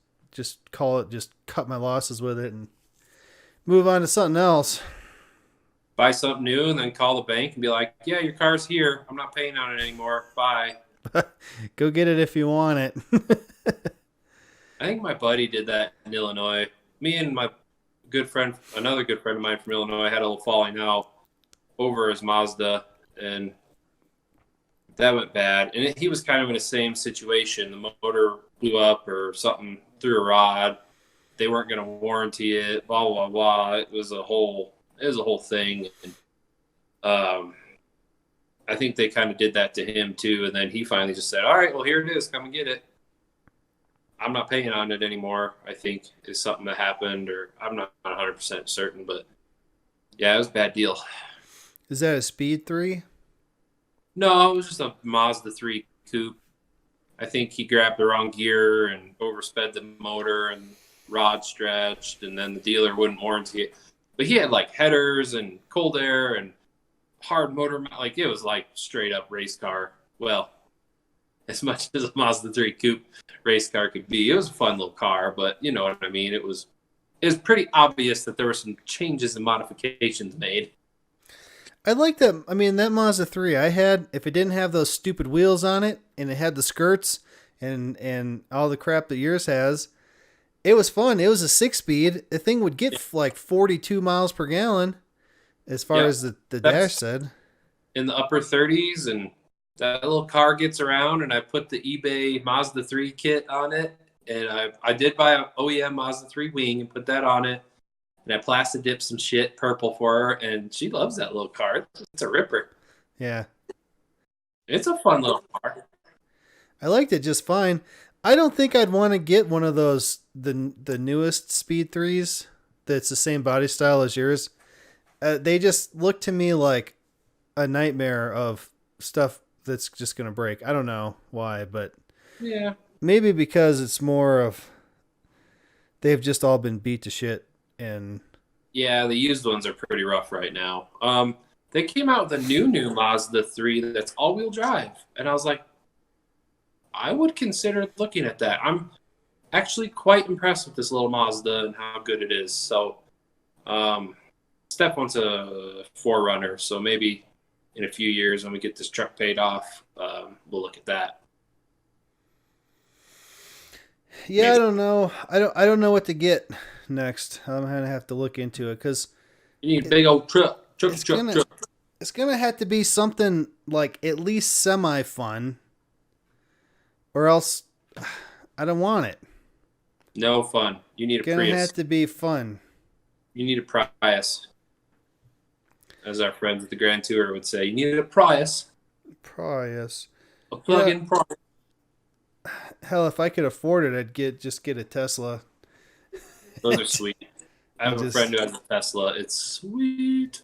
call it, just cut my losses with it and move on to something else. Buy something new and then call the bank and be like, yeah, your car's here. I'm not paying on it anymore. Bye. Go get it if you want it. I think my buddy did that in Illinois. Me and my another good friend of mine from Illinois, had a little falling out over his Mazda, and that went bad. And he was kind of in the same situation. The motor blew up or something through a rod. They weren't going to warranty it, blah, blah, blah. It was a whole thing. And, I think they kind of did that to him too. And then he finally just said, all right, well, here it is. Come and get it. I'm not paying on it anymore, I think is something that happened, or I'm not 100% certain, but yeah, it was a bad deal. Is that a Speed 3? No, it was just a Mazda 3 coupe. I think he grabbed the wrong gear and oversped the motor and rod stretched, and then the dealer wouldn't warranty it. But he had like headers and cold air and hard motor. Like it was like straight up race car. Well, as much as a Mazda 3 coupe race car could be. It was a fun little car, but you know what I mean? It was pretty obvious that there were some changes and modifications made. I like that. I mean, that Mazda 3 I had, if it didn't have those stupid wheels on it and it had the skirts and all the crap that yours has, it was fun. It was a 6-speed. The thing would get like 42 miles per gallon as far as the dash said. In the upper 30s, and that little car gets around, and I put the eBay Mazda 3 kit on it, and I did buy an OEM Mazda 3 wing and put that on it, and I plastic dipped some shit purple for her, and she loves that little car. It's a ripper. Yeah. It's a fun little car. I liked it just fine. I don't think I'd want to get one of those, the newest Speed 3s that's the same body style as yours. They just look to me like a nightmare of stuff that's just going to break. I don't know why, but yeah, maybe because it's more of they've just all been beat to shit. And yeah, the used ones are pretty rough right now. They came out with a new Mazda 3 that's all-wheel drive, and I was like, I would consider looking at that. I'm actually quite impressed with this little Mazda and how good it is. So, Steph wants a 4Runner, so maybe in a few years when we get this truck paid off, we'll look at that. Yeah, Maybe. I don't know. I don't know what to get next. I'm gonna have to look into it because you need a big old truck. It's gonna have to be something like at least semi fun, or else I don't want it. No fun. You need a Gonna Prius. have to be fun. You need a Prius. As our friends at the Grand Tour would say, you need a Prius. Prius. A plug-in Prius. Hell, if I could afford it, I'd just get a Tesla. Those are sweet. I have a friend who has a Tesla. It's sweet.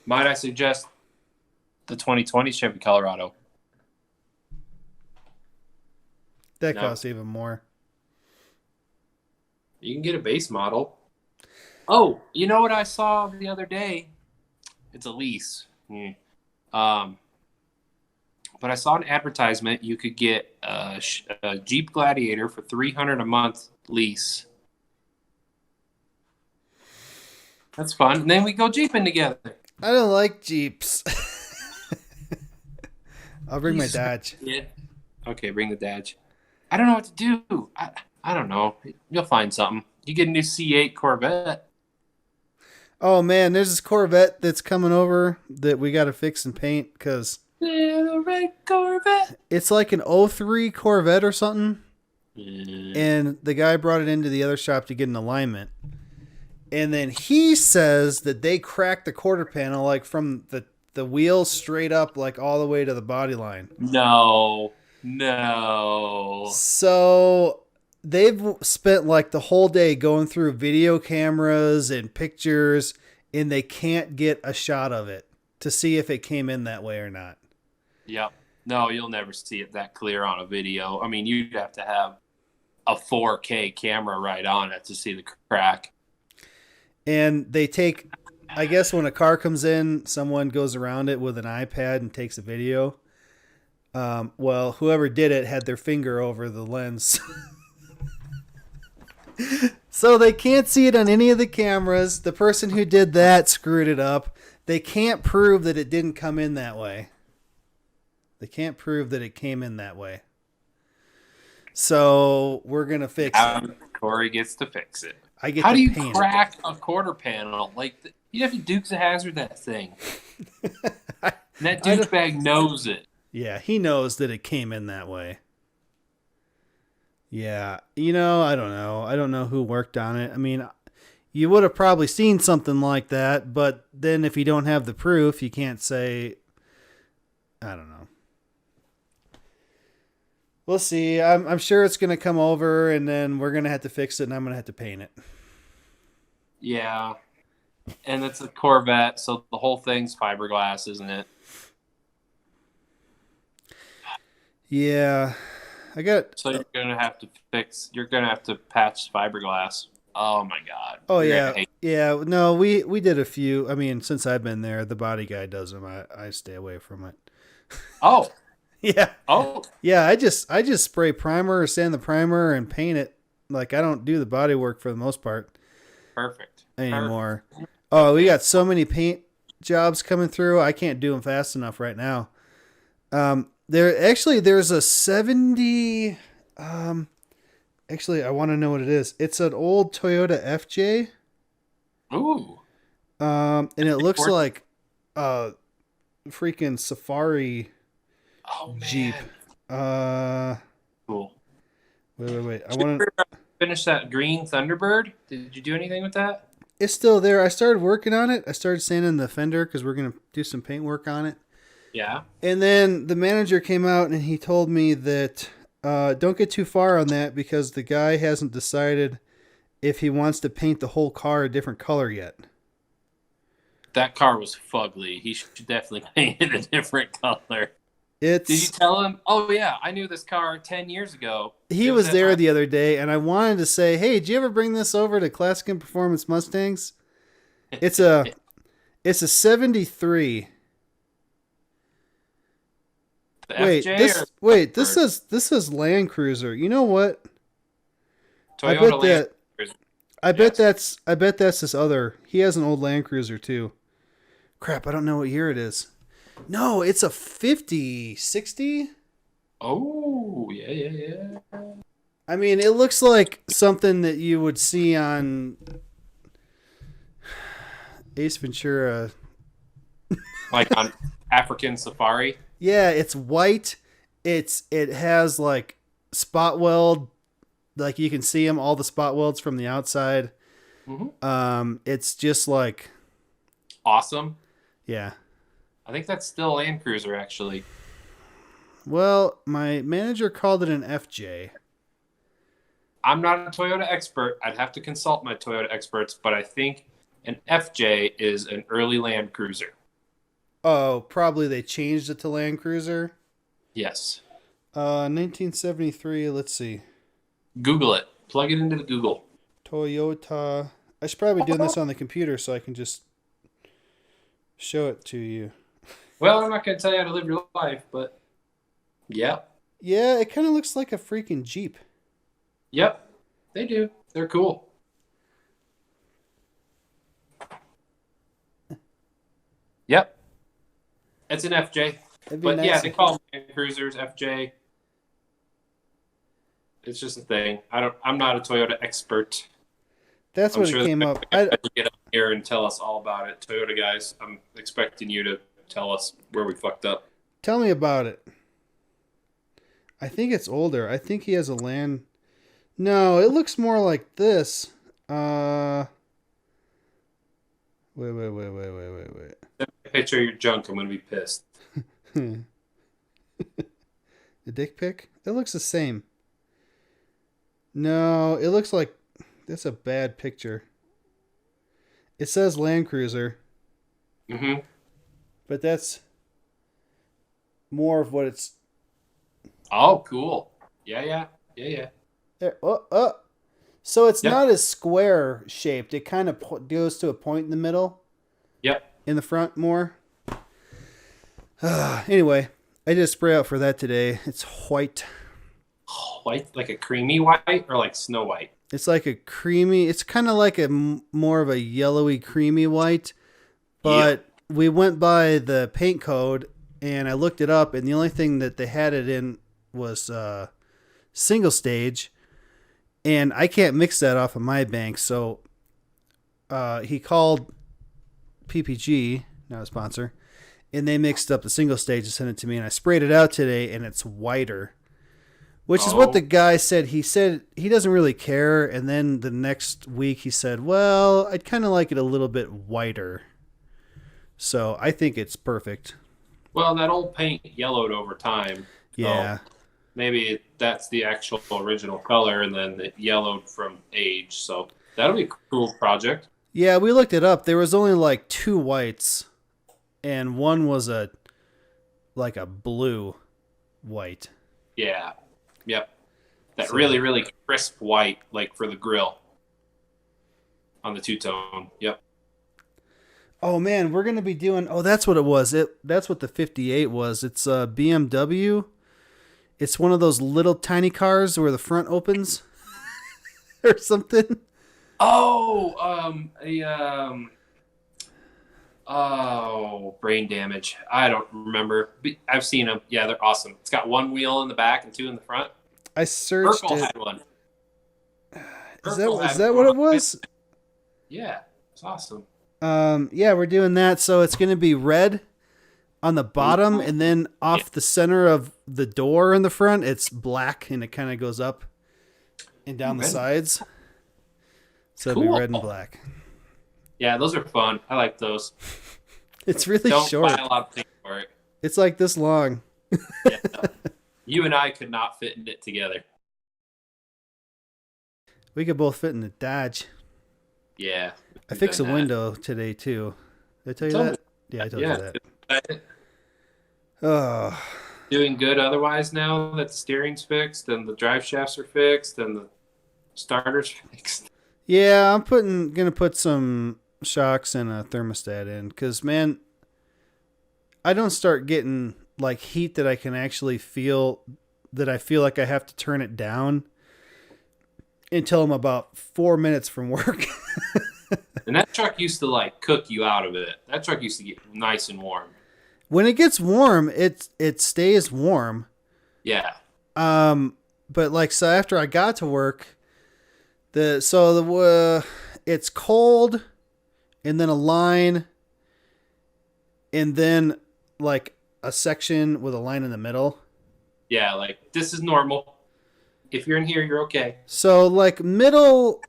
Might I suggest the 2020 Chevy Colorado? That costs even more. You can get a base model. Oh, you know what I saw the other day? It's a lease. But I saw an advertisement. You could get a Jeep Gladiator for $300 a month lease. That's fun. And then we go Jeeping together. I don't like Jeeps. I'll bring my Dodge. Yeah. Okay, bring the Dodge. I don't know what to do. I don't know. You'll find something. You get a new C8 Corvette. Oh man, there's this Corvette that's coming over that we got to fix and paint because Little red Corvette. it's like an '03 Corvette or something. Yeah. And the guy brought it into the other shop to get an alignment. And then he says that they cracked the quarter panel like from the wheels straight up like all the way to the body line. No. So they've spent like the whole day going through video cameras and pictures, and they can't get a shot of it to see if it came in that way or not. Yep. No, you'll never see it that clear on a video. I mean, you'd have to have a 4K camera right on it to see the crack. And they take, I guess when a car comes in, someone goes around it with an iPad and takes a video. Well, whoever did it had their finger over the lens. So they can't see it on any of the cameras. The person who did that screwed it up. They can't prove that it didn't come in that way. They can't prove that it came in that way. So we're going to fix it. Corey gets to fix it. How do you crack a quarter panel? Like, you have to Dukes of Hazzard that thing. That douchebag knows it. Yeah, he knows that it came in that way. Yeah, I don't know. I don't know who worked on it. I mean, you would have probably seen something like that, but then if you don't have the proof, you can't say, I don't know. We'll see. I'm sure it's going to come over, and then we're going to have to fix it, and I'm going to have to paint it. Yeah. And it's a Corvette, so the whole thing's fiberglass, isn't it? Yeah. So you're going to have to patch fiberglass. Oh, my God. Oh, yeah. Yeah. No, we did a few. I mean, since I've been there, the body guy does them. I stay away from it. Oh. Yeah. Oh. Yeah, I just spray primer or sand the primer and paint it. Like, I don't do the body work for the most part. Perfect. Anymore. Oh, we got so many paint jobs coming through. I can't do them fast enough right now. There's a 70 actually I want to know what it is. It's an old Toyota FJ. Ooh. And it looks like a freaking Safari Jeep. Cool. Wait. I want to finish that green Thunderbird. Did you do anything with that? It's still there. I started working on it. I started sanding the fender because we're going to do some paint work on it. Yeah. And then the manager came out and he told me that don't get too far on that because the guy hasn't decided if he wants to paint the whole car a different color yet. That car was fugly. He should definitely paint it a different color. Did you tell him? Oh, yeah, I knew this car 10 years ago. He was there the other day, and I wanted to say, hey, did you ever bring this over to Classic and Performance Mustangs? It's a 73. This says Land Cruiser. You know what? Toyota I bet that's this other. He has an old Land Cruiser too. Crap, I don't know what year it is. No, it's a 50, 60. Oh, yeah. I mean, it looks like something that you would see on Ace Ventura. Like on African Safari? Yeah, it's white. It has like spot weld like you can see them, all the spot welds from the outside. It's just like Awesome. yeah. I think that's still a Land Cruiser, actually. Well, my manager called it an FJ. I'm not a Toyota expert. I'd have to consult my Toyota experts, but I think an FJ is an early Land Cruiser. Oh, probably they changed it to Land Cruiser. Yes. 1973. Let's see. Google it. Plug it into the Google. Toyota. I should probably be doing this on the computer so I can just show it to you. Well, I'm not going to tell you how to live your life, but yep. Yeah, it kind of looks like a freaking Jeep. Yep. They do. They're cool. Yep. It's an FJ. But nice. yeah, they call them cruisers FJ. It's just a thing. I'm not a Toyota expert. That's I'm what sure it came up. Get up here and tell us all about it. Toyota guys, I'm expecting you to tell us where we fucked up. Tell me about it. I think it's older. I think he has a Land. No, it looks more like this. Wait. Send me a picture of your junk. I'm going to be pissed. The dick pic? It looks the same. No, it looks like that's a bad picture. It says Land Cruiser. Mm-hmm. But that's more of what it's. Oh, cool. Yeah. There. So it's Yep. not as square shaped. It kind of goes to a point in the middle. Yep. In the front more. Anyway, I did a spray out for that today. It's white. White, like a creamy white or like Snow White? It's like a creamy. It's kind of like a more of a yellowy creamy white. But we went by the paint code and I looked it up, and the only thing that they had it in was single stage, and I can't mix that off of my bank. So he called PPG, not a sponsor, and they mixed up the single stage and sent it to me, and I sprayed it out today, and it's whiter, which is what the guy said. He said he doesn't really care, and then the next week he said, well, I'd kind of like it a little bit whiter. So I think it's perfect. Well, that old paint yellowed over time. Yeah. So maybe that's the actual original color, and then it yellowed from age. So that'll be a cool project. Yeah, we looked it up. There was only like 2 whites, and one was like a blue white. Yeah. Yep. That really, really crisp white, like for the grill on the two-tone. Yep. Oh man, we're gonna be doing. Oh, that's what it was. That's what the 58 was. It's a BMW. It's one of those little tiny cars where the front opens, or something. Brain damage. I don't remember. I've seen them. Yeah, they're awesome. It's got 1 wheel in the back and 2 in the front. I searched Urkel it. had one. Is that what it was? Yeah, it's awesome. Yeah, we're doing that. So it's gonna be red on the bottom, and then off the center of the door in the front, it's black, and it kind of goes up and down the sides. So it'll be red and black. Yeah, those are fun. I like those. It's really Don't short. buy a lot of things for it. It's like this long. Yeah. You and I could not fit in it together. We could both fit in the Dodge. Yeah. I fixed a window today too. Did I tell you that? Yeah, I told you that. Oh. Doing good otherwise now that the steering's fixed and the drive shafts are fixed and the starter's fixed. Yeah, I'm gonna put some shocks and a thermostat in, because man, I don't start getting like heat that I can actually feel, that I feel like I have to turn it down until I'm about 4 minutes from work. And that truck used to like cook you out of it. That truck used to get nice and warm. When it gets warm, it stays warm. Yeah. But like, so after I got to work, it's cold, and then a line, and then like a section with a line in the middle. Yeah, like this is normal. If you're in here, you're okay. So like middle,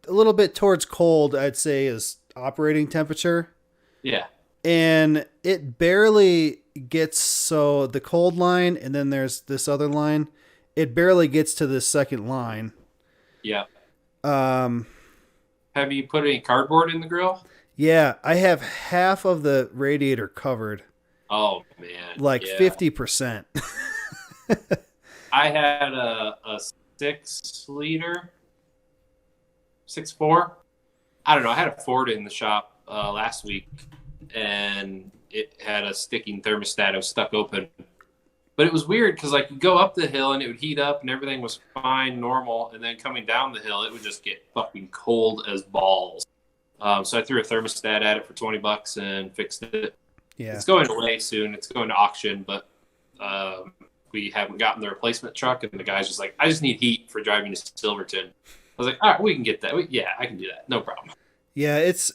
a little bit towards cold, I'd say is operating temperature. Yeah. And it barely gets, so the cold line, and then there's this other line. It barely gets to this second line. Yeah. Um, Have you put any cardboard in the grill? yeah, I have half of the radiator covered, Oh man. like Yeah. 50%. I had a 6-liter, 6.4. I don't know. I had a Ford in the shop last week, and it had a sticking thermostat. It was stuck open. But it was weird because, like, you go up the hill and it would heat up and everything was fine, normal. And then coming down the hill, it would just get fucking cold as balls. So I threw a thermostat at it for $20 and fixed it. Yeah. It's going away soon. It's going to auction, but we haven't gotten the replacement truck. And the guy's just like, I just need heat for driving to Silverton. I was like, all right, we can get that. Yeah, I can do that. No problem. Yeah, it's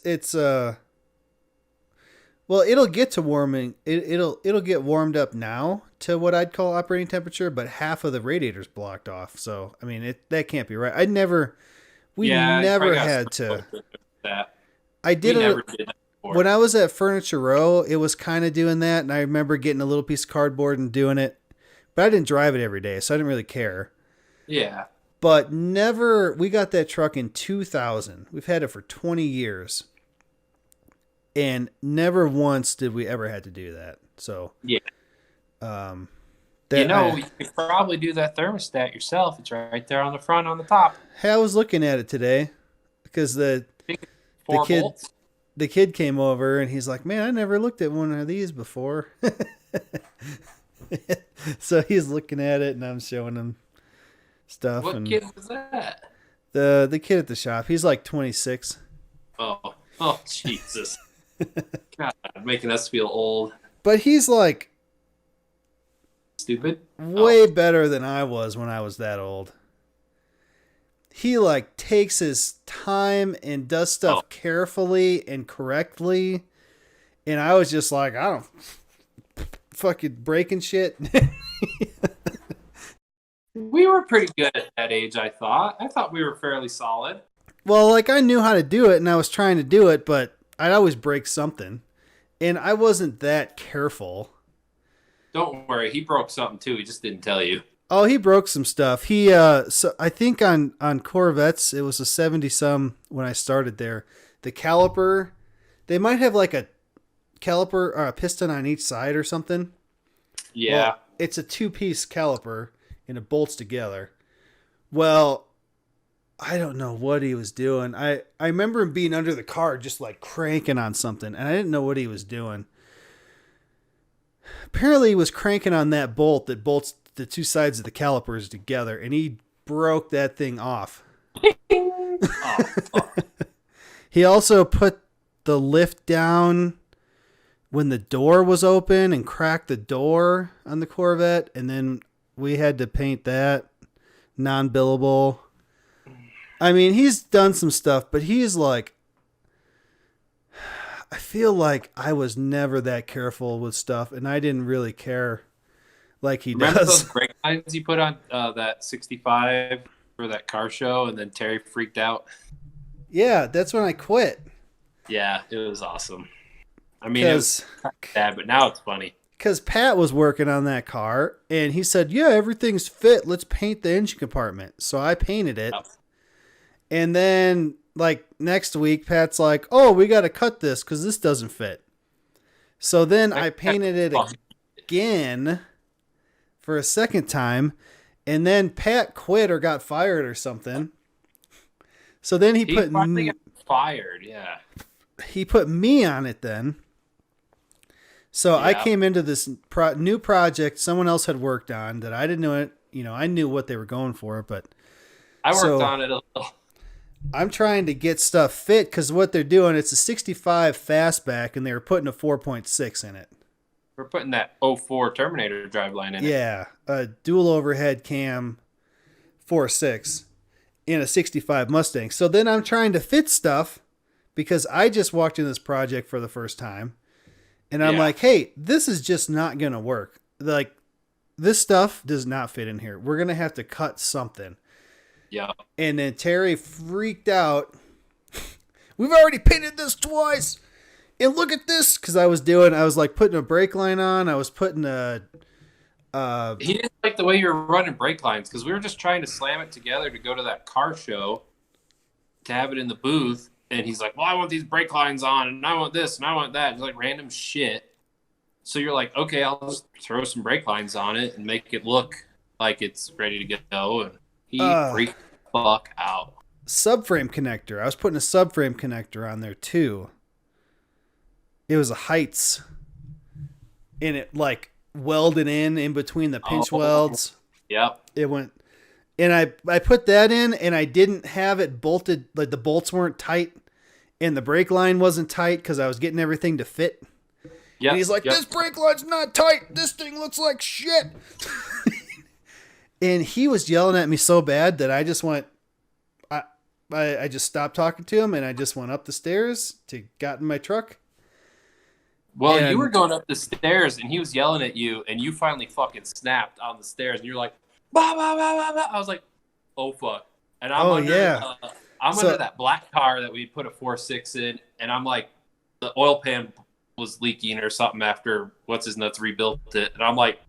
well, it'll get to warming. It'll get warmed up now to what I'd call operating temperature, but half of the radiator's blocked off. So I mean, that can't be right. We never had to. That. I did We it never did that before. when I was at Furniture Row. It was kind of doing that, and I remember getting a little piece of cardboard and doing it, but I didn't drive it every day, so I didn't really care. Yeah. But never. We got that truck in 2000. We've had it for 20 years. And never once did we ever had to do that. So Yeah. that You could probably do that thermostat yourself. It's right there on the front, on the top. I was looking at it today because the Four kid bolts. the kid came over and he's like, "Man, I never looked at one of these before." So he's looking at it and I'm showing him stuff. What and kid was that? the kid at the shop, he's like 26. Oh, Jesus. God, making us feel old. But he's like Stupid. way better than I was when I was that old. He like takes his time and does stuff carefully and correctly. And I was just like, I don't fucking breaking shit. We were pretty good at that age, I thought. I thought we were fairly solid. Well, like I knew how to do it and I was trying to do it, but I'd always break something. And I wasn't that careful. Don't worry, he broke something too. He just didn't tell you. Oh, he broke some stuff. He so I think on Corvettes it was a 70 some when I started there. The caliper, they might have like a caliper or a piston on each side or something. Yeah. Well, it's a 2-piece caliper and it bolts together. Well, I don't know what he was doing. I remember him being under the car just like cranking on something and I didn't know what he was doing. Apparently he was cranking on that bolt that bolts the two sides of the calipers together and he broke that thing off. Oh, fuck. He also put the lift down when the door was open and cracked the door on the Corvette, and then we had to paint that non-billable. I mean, he's done some stuff, but he's like, I feel like I was never that careful with stuff, and I didn't really care like he Remember those does. brake lines you put on that 65 for that car show, and then Terry freaked out? Yeah, that's when I quit. Yeah, it was awesome. I mean, it was bad, but now it's funny. Because Pat was working on that car, and he said, yeah, everything's fit. Let's paint the engine compartment. So I painted it. Yep. And then, like, next week, Pat's like, oh, we got to cut this because this doesn't fit. So then I painted it again for a second time, and then Pat quit or got fired or something. So then he put finally got fired, yeah. he put me on it then. So I came into this new project someone else had worked on that I didn't know it. You know, I knew what they were going for, but I worked on it a little. I'm trying to get stuff fit because what they're doing, it's a 65 fastback, and they were putting a 4.6 in it. We're putting that '04 Terminator driveline in it. Yeah, a dual overhead cam 4.6 in a 65 Mustang. So then I'm trying to fit stuff because I just walked in this project for the first time. And I'm like, hey, this is just not going to work. Like, this stuff does not fit in here. We're going to have to cut something. Yeah. And then Terry freaked out. We've already painted this twice. And look at this. Because I was like putting a brake line on. I was putting a... He didn't like the way you were running brake lines because we were just trying to slam it together to go to that car show to have it in the booth. And he's like, well, I want these brake lines on, and I want this, and I want that. It's like random shit. So you're like, okay, I'll just throw some brake lines on it and make it look like it's ready to go. And he freaked the fuck out. Subframe connector. I was putting a subframe connector on there too. It was a Heights. And it like welded in between the pinch welds. Yep. It went... And I put that in, and I didn't have it bolted, like the bolts weren't tight, and the brake line wasn't tight because I was getting everything to fit. Yeah. He's like, this brake line's not tight. This thing looks like shit. And he was yelling at me so bad that I just went, I just stopped talking to him, and I just went up the stairs got in my truck. Well, you were going up the stairs, and he was yelling at you, and you finally fucking snapped on the stairs, and you're like, bah, bah, bah, bah, bah. I was like, oh, fuck. And I'm under that black car that we put a 4.6 in, and I'm like, the oil pan was leaking or something after what's-his-nuts rebuilt it. And I'm like,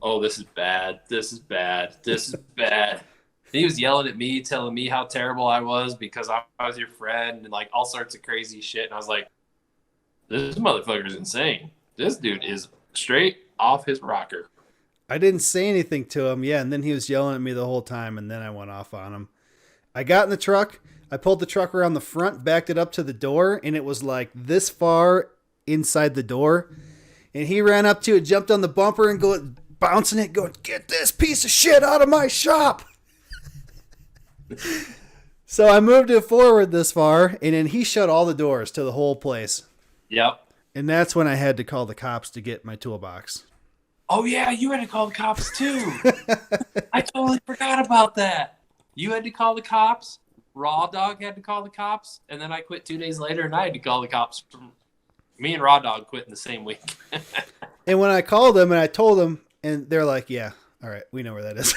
oh, this is bad. This is bad. This is bad. And he was yelling at me, telling me how terrible I was because I was your friend and, like, all sorts of crazy shit. And I was like, this motherfucker is insane. This dude is straight off his rocker. I didn't say anything to him. Yeah, and then he was yelling at me the whole time, and then I went off on him. I got in the truck. I pulled the truck around the front, backed it up to the door, and it was like this far inside the door. And he ran up to it, jumped on the bumper, and bouncing it, going, get this piece of shit out of my shop. So I moved it forward this far, and then he shut all the doors to the whole place. Yep. And that's when I had to call the cops to get my toolbox. Oh, yeah, you had to call the cops, too. I totally forgot about that. You had to call the cops. Raw Dog had to call the cops. And then I quit 2 days later, and I had to call the cops. Me and Raw Dog quit in the same week. And when I called them, and I told them, and they're like, yeah, all right, we know where that is.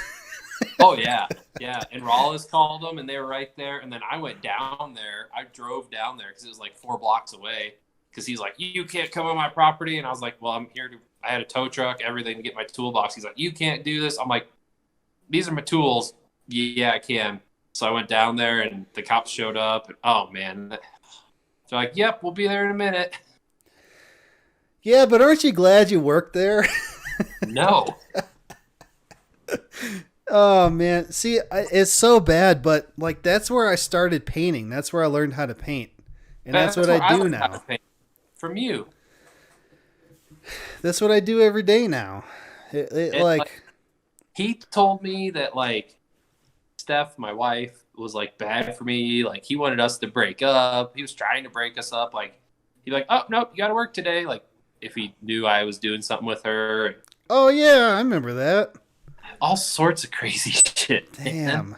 Oh, yeah. Yeah. And Rawless called them, and they were right there. And then I went down there. I drove down there because it was like 4 blocks away. Because he's like, you can't come on my property. And I was like, well, I'm here to... I had a tow truck, everything to get my toolbox. He's like, you can't do this. I'm like, these are my tools. Yeah, I can. So I went down there, and the cops showed up. And, oh, man. They're like, yep, we'll be there in a minute. Yeah, but aren't you glad you worked there? No. Oh, man. See, it's so bad, but like that's where I started painting. That's where I learned how to paint. And that's what I do now. From you. That's what I do every day now. Like he told me that like Steph, my wife, was like bad for me. Like he wanted us to break up. He was trying to break us up. Like he'd be like, oh nope, you got to work today. Like if he knew I was doing something with her. Oh yeah, I remember that. All sorts of crazy shit. Damn.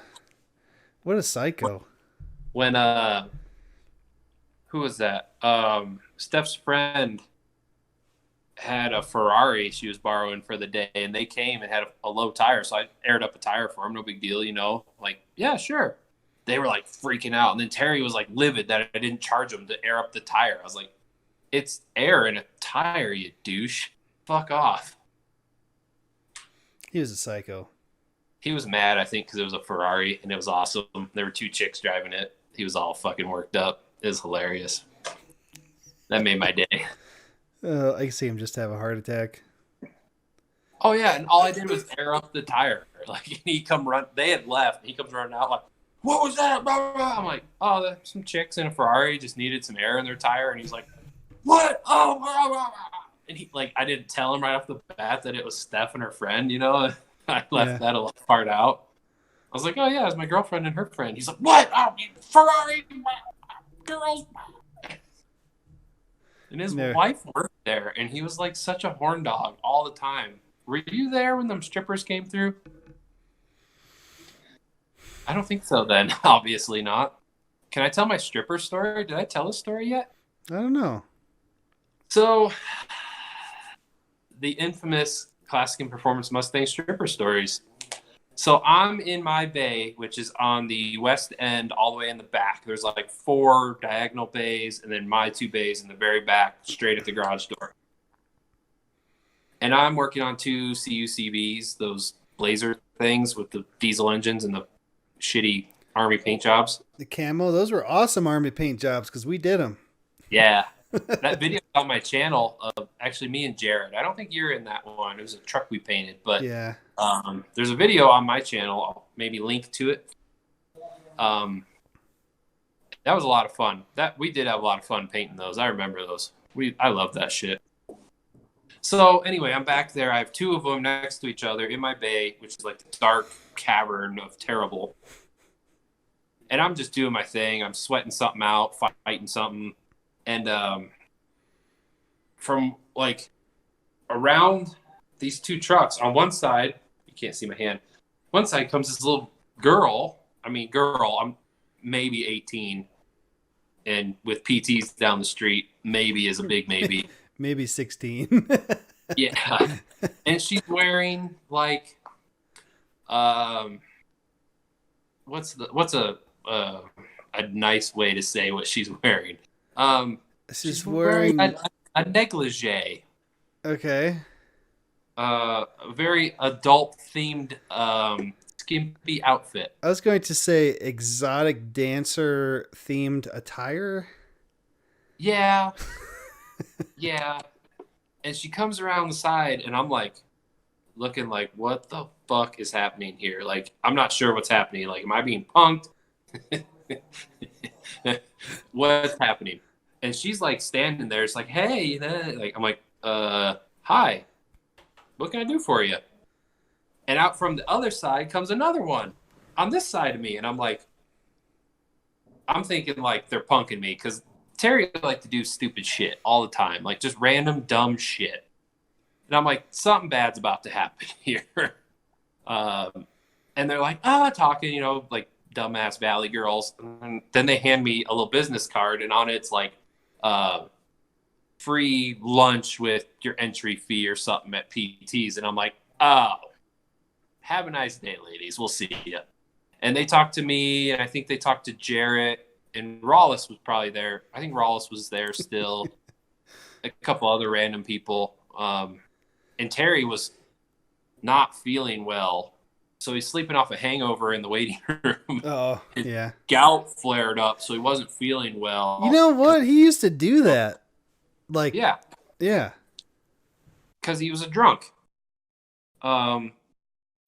What a psycho. When who was that? Steph's friend had a Ferrari she was borrowing for the day, and they came and had a low tire, so I aired up a tire for him. No big deal, you know. Like, yeah, sure. They were like freaking out, and then Terry was like livid that I didn't charge him to air up the tire. I was like, it's air in a tire, you douche. Fuck off. He was a psycho. He was mad, I think, because it was a Ferrari, and it was awesome. There were 2 chicks driving it. He was all fucking worked up. It was hilarious. That made my day. I can see him just have a heart attack. Oh yeah, and all I did was air up the tire. Like he come run. They had left. He comes running out like, "What was that?" Blah, blah, blah. I'm like, "Oh, some chicks in a Ferrari just needed some air in their tire," and he's like, "What?" Oh, blah, blah, blah. And he like, I didn't tell him right off the bat that it was Steph and her friend. You know, I left that a part out. I was like, "Oh yeah, it's my girlfriend and her friend." He's like, "What? Oh, Ferrari girls." And his wife worked there, and he was like such a horn dog all the time. Were you there when them strippers came through? I don't think so then. Obviously not. Can I tell my stripper story? Did I tell this story yet? I don't know. So, the infamous Classic and Performance Mustang stripper stories. So I'm in my bay, which is on the west end, all the way in the back. There's like 4 diagonal bays, and then my 2 bays in the very back, straight at the garage door. And I'm working on 2 CUCVs, those Blazer things with the diesel engines and the shitty Army paint jobs. The camo, those were awesome Army paint jobs because we did them. Yeah. That video on my channel of actually me and Jared. I don't think you're in that one. It was a truck we painted, but Yeah. There's a video on my channel. I'll maybe link to it. That was a lot of fun. That we did have a lot of fun painting those. I remember those. I love that shit. So anyway, I'm back there. I have 2 of them next to each other in my bay, which is like the dark cavern of terrible. And I'm just doing my thing. I'm sweating something out, fighting something. And from like around these 2 trucks, on one side, you can't see my hand, one side comes this little girl. I'm maybe 18. And with PTs down the street, maybe is a big maybe. Maybe 16. Yeah. And she's wearing like what's a nice way to say what she's wearing? She's wearing a negligee. Okay. A very adult themed skimpy outfit. I was going to say exotic dancer themed attire. Yeah. Yeah. And she comes around the side and I'm like looking like, what the fuck is happening here? Like, I'm not sure what's happening. Like, am I being punked? What's happening? And she's like standing there. It's like, hey, like, I'm like, hi, what can I do for you? And out from the other side comes another one on this side of me. And I'm like, I'm thinking like they're punking me because Terry like to do stupid shit all the time, like just random dumb shit. And I'm like, something bad's about to happen here. And they're like, talking, like dumbass Valley girls. And then they hand me a little business card, and on it's like free lunch with your entry fee or something at PTs. And I'm like, oh, have a nice day, ladies. We'll see you. And they talked to me, and I think they talked to Jarrett. And Rawlis was probably there. I think Rawlis was there still. A couple other random people. And Terry was not feeling well. So he's sleeping off a hangover in the waiting room. Oh, yeah. Gout flared up, so he wasn't feeling well. You know what? He used to do that. Like, yeah. Yeah. Because he was a drunk.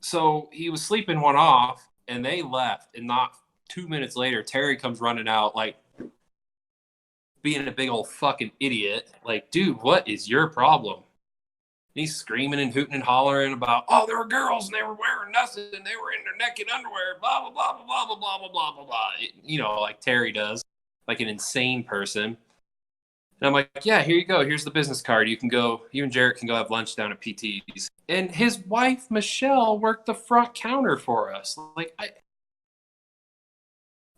So he was sleeping one off, and they left, and not 2 minutes later, Terry comes running out, like, being a big old fucking idiot. Like, dude, what is your problem? And he's screaming and hooting and hollering about, there were girls, and they were wearing nothing, and they were in their naked underwear, blah, blah, blah, blah, blah, blah, blah, blah, blah, blah, blah. Like Terry does, like an insane person. And I'm like, yeah, here you go. Here's the business card. You and Jarrett can go have lunch down at PT's. And his wife, Michelle, worked the front counter for us. Like,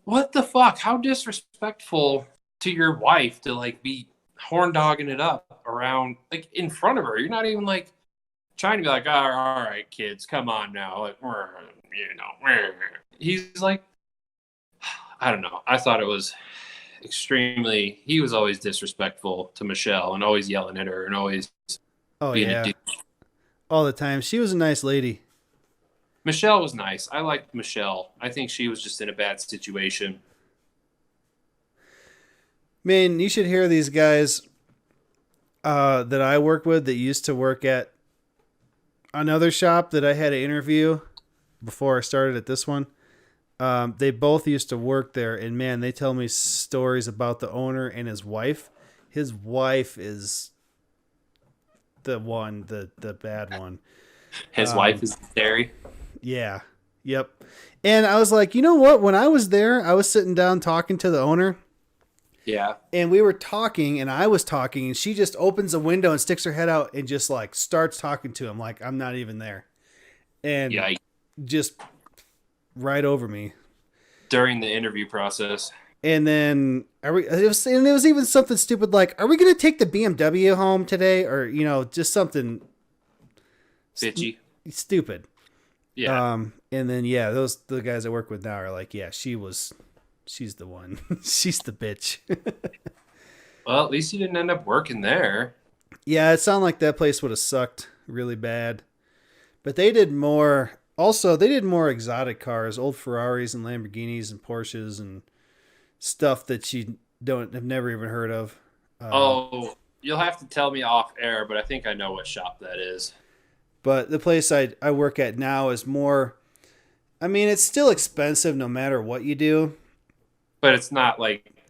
what the fuck? How disrespectful to your wife to like be horn dogging it up around like in front of her. You're not even like trying to be like, all right, kids, come on now. Like, he's like, I don't know. I thought it was he was always disrespectful to Michelle and always yelling at her and always being a douche. All the time. She was a nice lady. Michelle was nice. I liked Michelle. I think she was just in a bad situation. Man, you should hear these guys that I work with that used to work at another shop that I had to interview before I started at this one. They both used to work there, and man, they tell me stories about the owner and his wife. His wife is the bad one. His wife is Terry. Yeah. Yep. And I was like, you know what? When I was there, I was sitting down talking to the owner. Yeah. And we were talking, and I was talking, and she just opens a window and sticks her head out and just like starts talking to him like I'm not even there. And just right over me during the interview process. And then it was even something stupid like, are we going to take the BMW home today? Or, just something bitchy. Stupid. Yeah. And then the guys I work with now are like, yeah, she's the one. She's the bitch. Well, at least you didn't end up working there. Yeah, it sounded like that place would have sucked really bad. But they did more. Also, they did more exotic cars, old Ferraris and Lamborghinis and Porsches and stuff that you have never even heard of. Oh, you'll have to tell me off air, but I think I know what shop that is. But the place I work at now is more. I mean, it's still expensive no matter what you do. But it's not like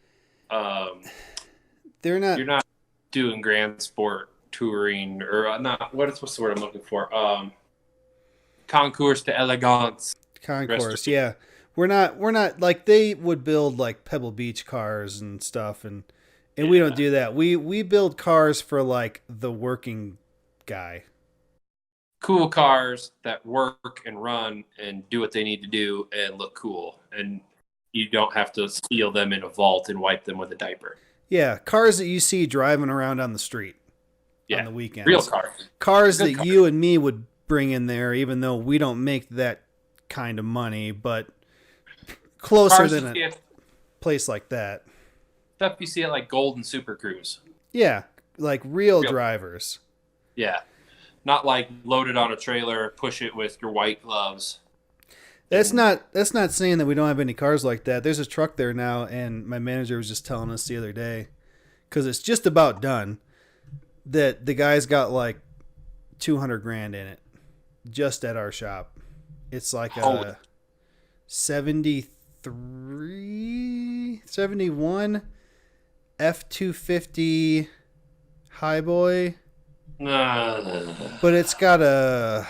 They're not. you're not doing grand sport touring or not. What's the word I'm looking for? Concours d'elegance. Concourse, yeah. We're not like they would build like Pebble Beach cars and stuff and we don't do that. We build cars for like the working guy. Cool cars that work and run and do what they need to do and look cool. And you don't have to seal them in a vault and wipe them with a diaper. Yeah, cars that you see driving around on the street on the weekends. Real cars. Cars that you and me would bring in there even though we don't make that kind of money, but closer Cars than a place like that. Stuff you see at like Golden Super Cruise. Yeah, like real drivers. Yeah. Not like loaded on a trailer, push it with your white gloves. That's not saying that we don't have any cars like that. There's a truck there now, and my manager was just telling us the other day, because it's just about done, that the guy's got like $200,000 in it, just at our shop. It's like a 71 F-250 Highboy. But it's got a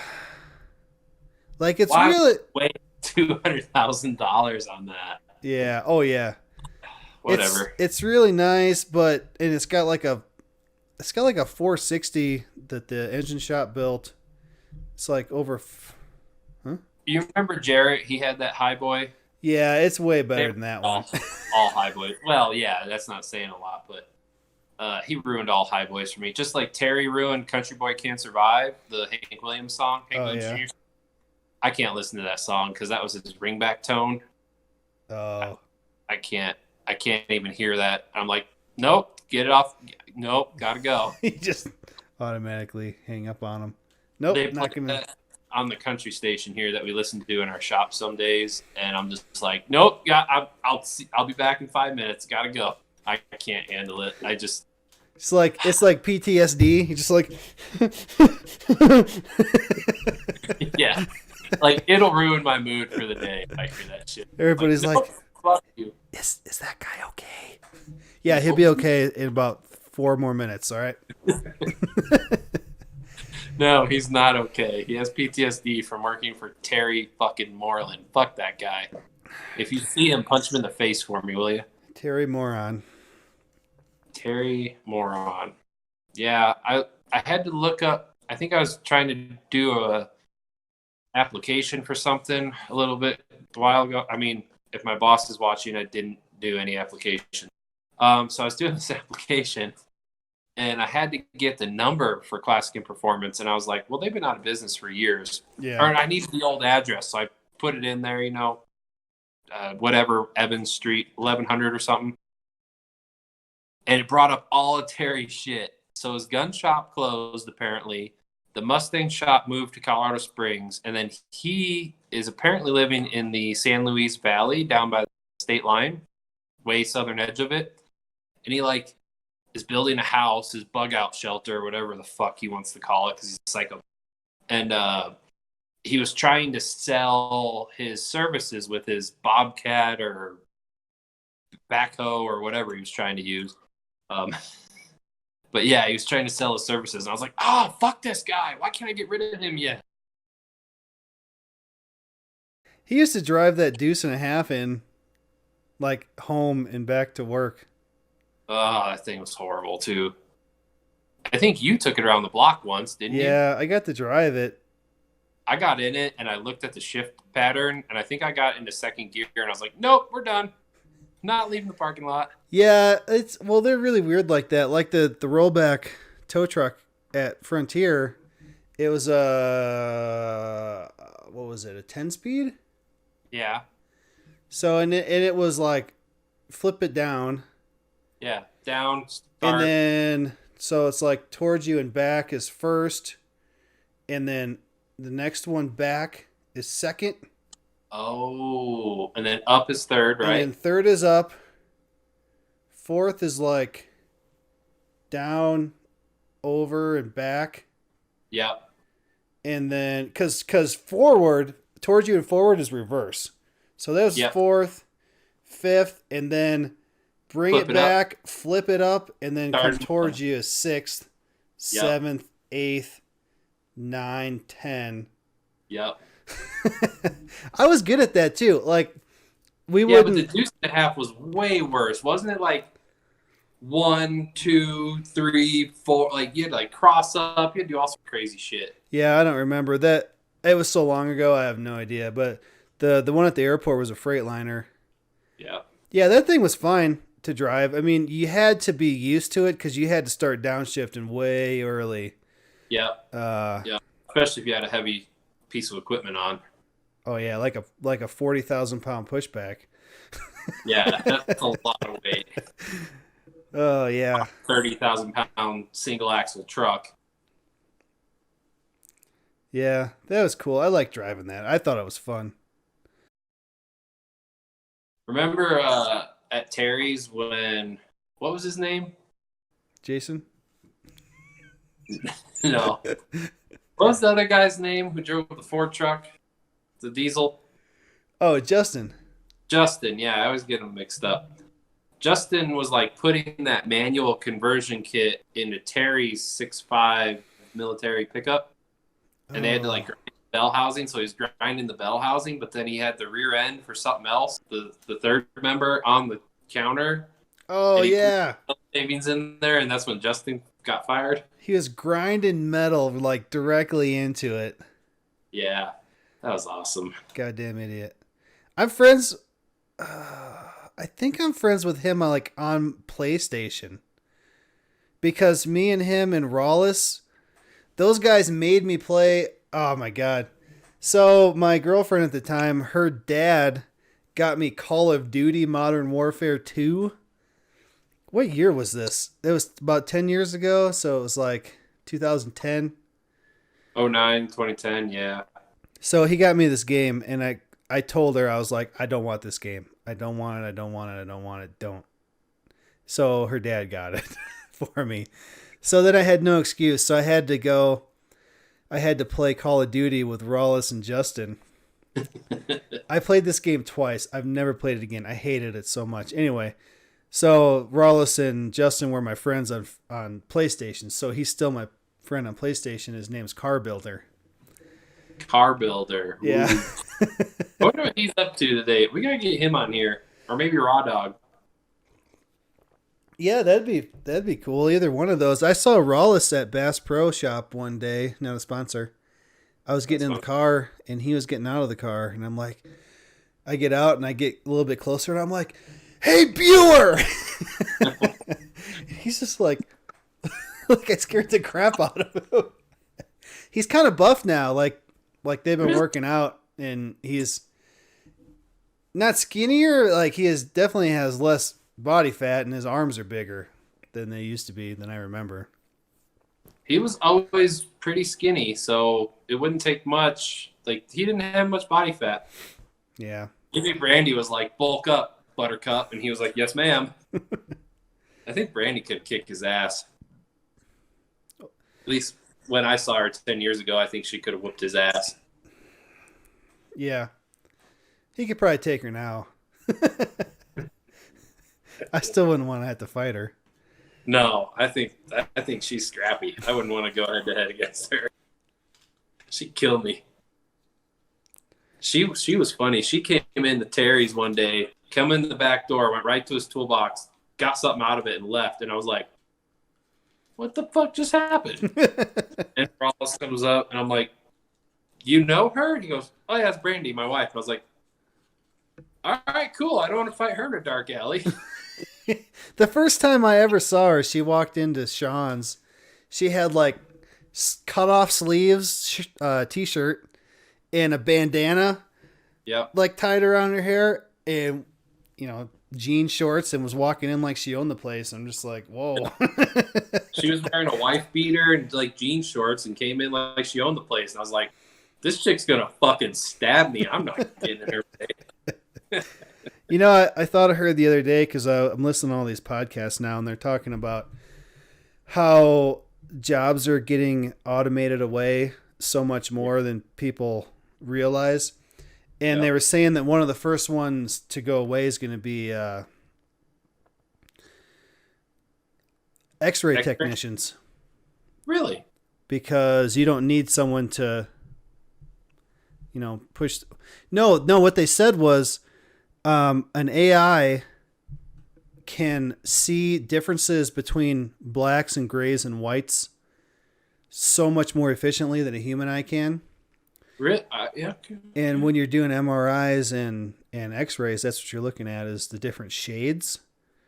it's really way $200,000 on that. Yeah. Oh yeah. Whatever. It's really nice, but it's got like a 460 that the engine shop built. It's like over. You remember Jarrett? He had that Highboy. Yeah, it's way better than that one. All Highboy. Well, yeah, that's not saying a lot, but he ruined all Highboys for me. Just like Terry ruined "Country Boy Can't Survive," the Hank Williams song. Jr. I can't listen to that song because that was his ringback tone. Oh. I can't even hear that. I'm like, nope, get it off. Nope, gotta go. You just automatically hang up on him. Nope, They not play gonna. that on the country station here that we listen to in our shop some days, and I'm just like, nope, I'll be back in 5 minutes. Gotta go. I can't handle it. It's like PTSD. You just like. Yeah, like it'll ruin my mood for the day if I hear that shit. Everybody's like, fuck you. Is that guy okay? Yeah, he'll be okay in about 4 more minutes. All right. No, he's not okay. He has PTSD from working for Terry fucking Moreland. Fuck that guy. If you see him, punch him in the face for me, will you? Terry Moron. Terry Moron. Yeah, I had to look up. I think I was trying to do a application for something a while ago. I mean, if my boss is watching, I didn't do any application. So I was doing this application, and I had to get the number for Classic and Performance, and I was like, well, they've been out of business for years. Yeah. Or I needed the old address, so I put it in there, whatever, Evans Street, 1100 or something. And it brought up all of Terry's shit. So his gun shop closed, apparently. The Mustang shop moved to Colorado Springs, and then he is apparently living in the San Luis Valley down by the state line, way southern edge of it. And he is building a house, his bug out shelter, whatever the fuck he wants to call it, because he's a psycho. And he was trying to sell his services with his Bobcat or backhoe or whatever he was trying to use. But yeah, he was trying to sell his services, and I was like, oh, fuck this guy. Why can't I get rid of him yet? He used to drive that Deuce and a Half in, home and back to work. Oh, that thing was horrible, too. I think you took it around the block once, didn't you? Yeah, I got to drive it. I got in it, and I looked at the shift pattern, and I think I got into second gear, and I was like, nope, we're done. Not leaving the parking lot. Yeah, they're really weird like that. Like the rollback tow truck at Frontier It was a what was it? A 10 speed. Yeah. So and it was like flip it down, Yeah. Down, and start. then so it's like towards you and back is first, and then the next one back is second, Oh, and then up is third, and then right? third is up, fourth is like down, over and back, Yep. and then because forward towards you and forward is reverse. So that was Yep. fourth, fifth, and then bring Flip it it up. back, flip it up, and then come Start. towards you is sixth, Yep. seventh, eighth, nine, 10. Yep. I was good at that too. Like we Yeah, but the wouldn't. deuce and a half was way worse, wasn't it? Like 1, 2, 3, 4. Like you had to like cross up. You had to do all some crazy shit. Yeah, I don't remember that. It was so long ago. I have no idea. But the one at the airport was a Freightliner. Yeah. Yeah, that thing was fine to drive. I mean, you had to be used to it because you had to start downshifting way early. Yep. Uh, Yeah. Especially if you had a heavy piece of equipment on. oh yeah, like a 40,000 pound pushback. Yeah, that's a lot of weight. Oh yeah, 30,000 pound single axle truck. yeah, that was cool. I like driving that. I thought it was fun. Remember at Terry's when what was his name? Jason. No. What was the other guy's name who drove the Ford truck? The diesel? Oh, Justin. Justin. Yeah, I always get them mixed up. Justin was like putting that manual conversion kit into Terry's 6.5 military pickup. And they had to like grind the bell housing, so he was grinding the bell housing, but then he had the rear end for something else, the third member on the counter. Oh And he yeah, put savings in there, and that's when Justin got fired. he was grinding metal like directly into it. Yeah, that was awesome. Goddamn idiot. I'm friends. I think I'm friends with him like on PlayStation because me and him and Rawless, those guys made me play. Oh my god! So my girlfriend at the time, her dad got me Call of Duty Modern Warfare 2. What year was this? It was about 10 years ago, so it was like 2010. 09, 2010, yeah. So he got me this game, and I told her, I was like, I don't want this game. I don't want it. I don't want it. I don't want it. Don't. So her dad got it for me. So then I had no excuse. So I had to go. I had to play Call of Duty with Rawless and Justin. I played this game twice. I've never played it again. I hated it so much. Anyway, so Rawless and Justin were my friends on PlayStation. So he's still my friend on PlayStation. His name's Car Builder. Car builder. Ooh. Yeah. I wonder what he's up to today. We gotta get him on here, or maybe Raw Dog. Yeah, that'd be cool. Either one of those. I saw Rawless at Bass Pro Shop one day. Not a sponsor. I was getting in the car and he was getting out of the car, and I'm like, I get out and I get a little bit closer and I'm like, "Hey, Bueller!" He's just like I scared the crap out of him. He's kind of buff now, like they've been working out, and he's not skinnier. Like he is definitely has less body fat, and his arms are bigger than they used to be than I remember. He was always pretty skinny, so it wouldn't take much. Like he didn't have much body fat. Yeah. Maybe Brandy was like, "Bulk up, Buttercup," and he was like, "Yes, ma'am." I think Brandy could kick his ass. At least when I saw her 10 years ago, I think she could have whooped his ass. Yeah. He could probably take her now. I still wouldn't want to have to fight her. No, I think she's scrappy. I wouldn't want to go head to head against her. She'd kill me. She was funny. She came into Terry's one day, come in the back door, went right to his toolbox, got something out of it, and left. And I was like, "What the fuck just happened?" And Ross comes up, and I'm like, "You know her?" And he goes, "Oh yeah, it's Brandy, my wife." And I was like, "All right, cool. I don't want to fight her in a dark alley." The first time I ever saw her, she walked into Sean's. She had like cut off sleeves t-shirt and a bandana Yep. like tied around her hair, and jean shorts, and was walking in like she owned the place. I'm just like, whoa. She was wearing a wife beater and like jean shorts and came in like she owned the place. And I was like, this chick's gonna fucking stab me. I'm not getting in her way. I thought of her the other day because I'm listening to all these podcasts now, and they're talking about how jobs are getting automated away so much more than people realize. And they were saying that one of the first ones to go away is going to be X-ray technicians. Really? Because you don't need someone to, push. No, what they said was an AI can see differences between blacks and grays and whites so much more efficiently than a human eye can. Really? Yeah. And when you're doing MRIs and X-rays, that's what you're looking at, is the different shades.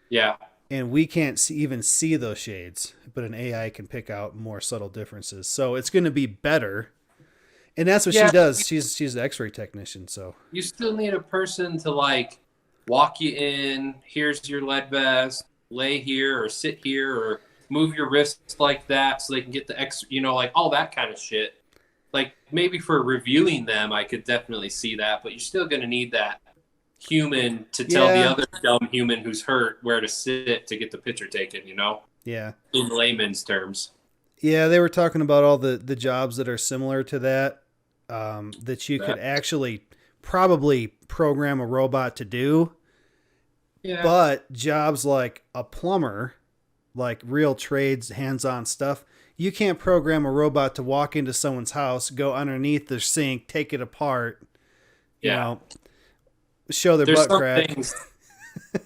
Yeah. And we can't even see those shades, but an AI can pick out more subtle differences. So it's going to be better. And that's what she does. She's the X-ray technician. So you still need a person to like walk you in. Here's your lead vest. Lay here or sit here or move your wrists like that so they can get the X. Like all that kind of shit. Like maybe for reviewing them, I could definitely see that, but you're still going to need that human to tell the other dumb human who's hurt where to sit to get the picture taken. Yeah. In layman's terms. Yeah, they were talking about all the jobs that are similar to that. That you could actually probably program a robot to do. Yeah. But jobs like a plumber, like real trades, hands-on stuff, you can't program a robot to walk into someone's house, go underneath the sink, take it apart, show their butt crack. Things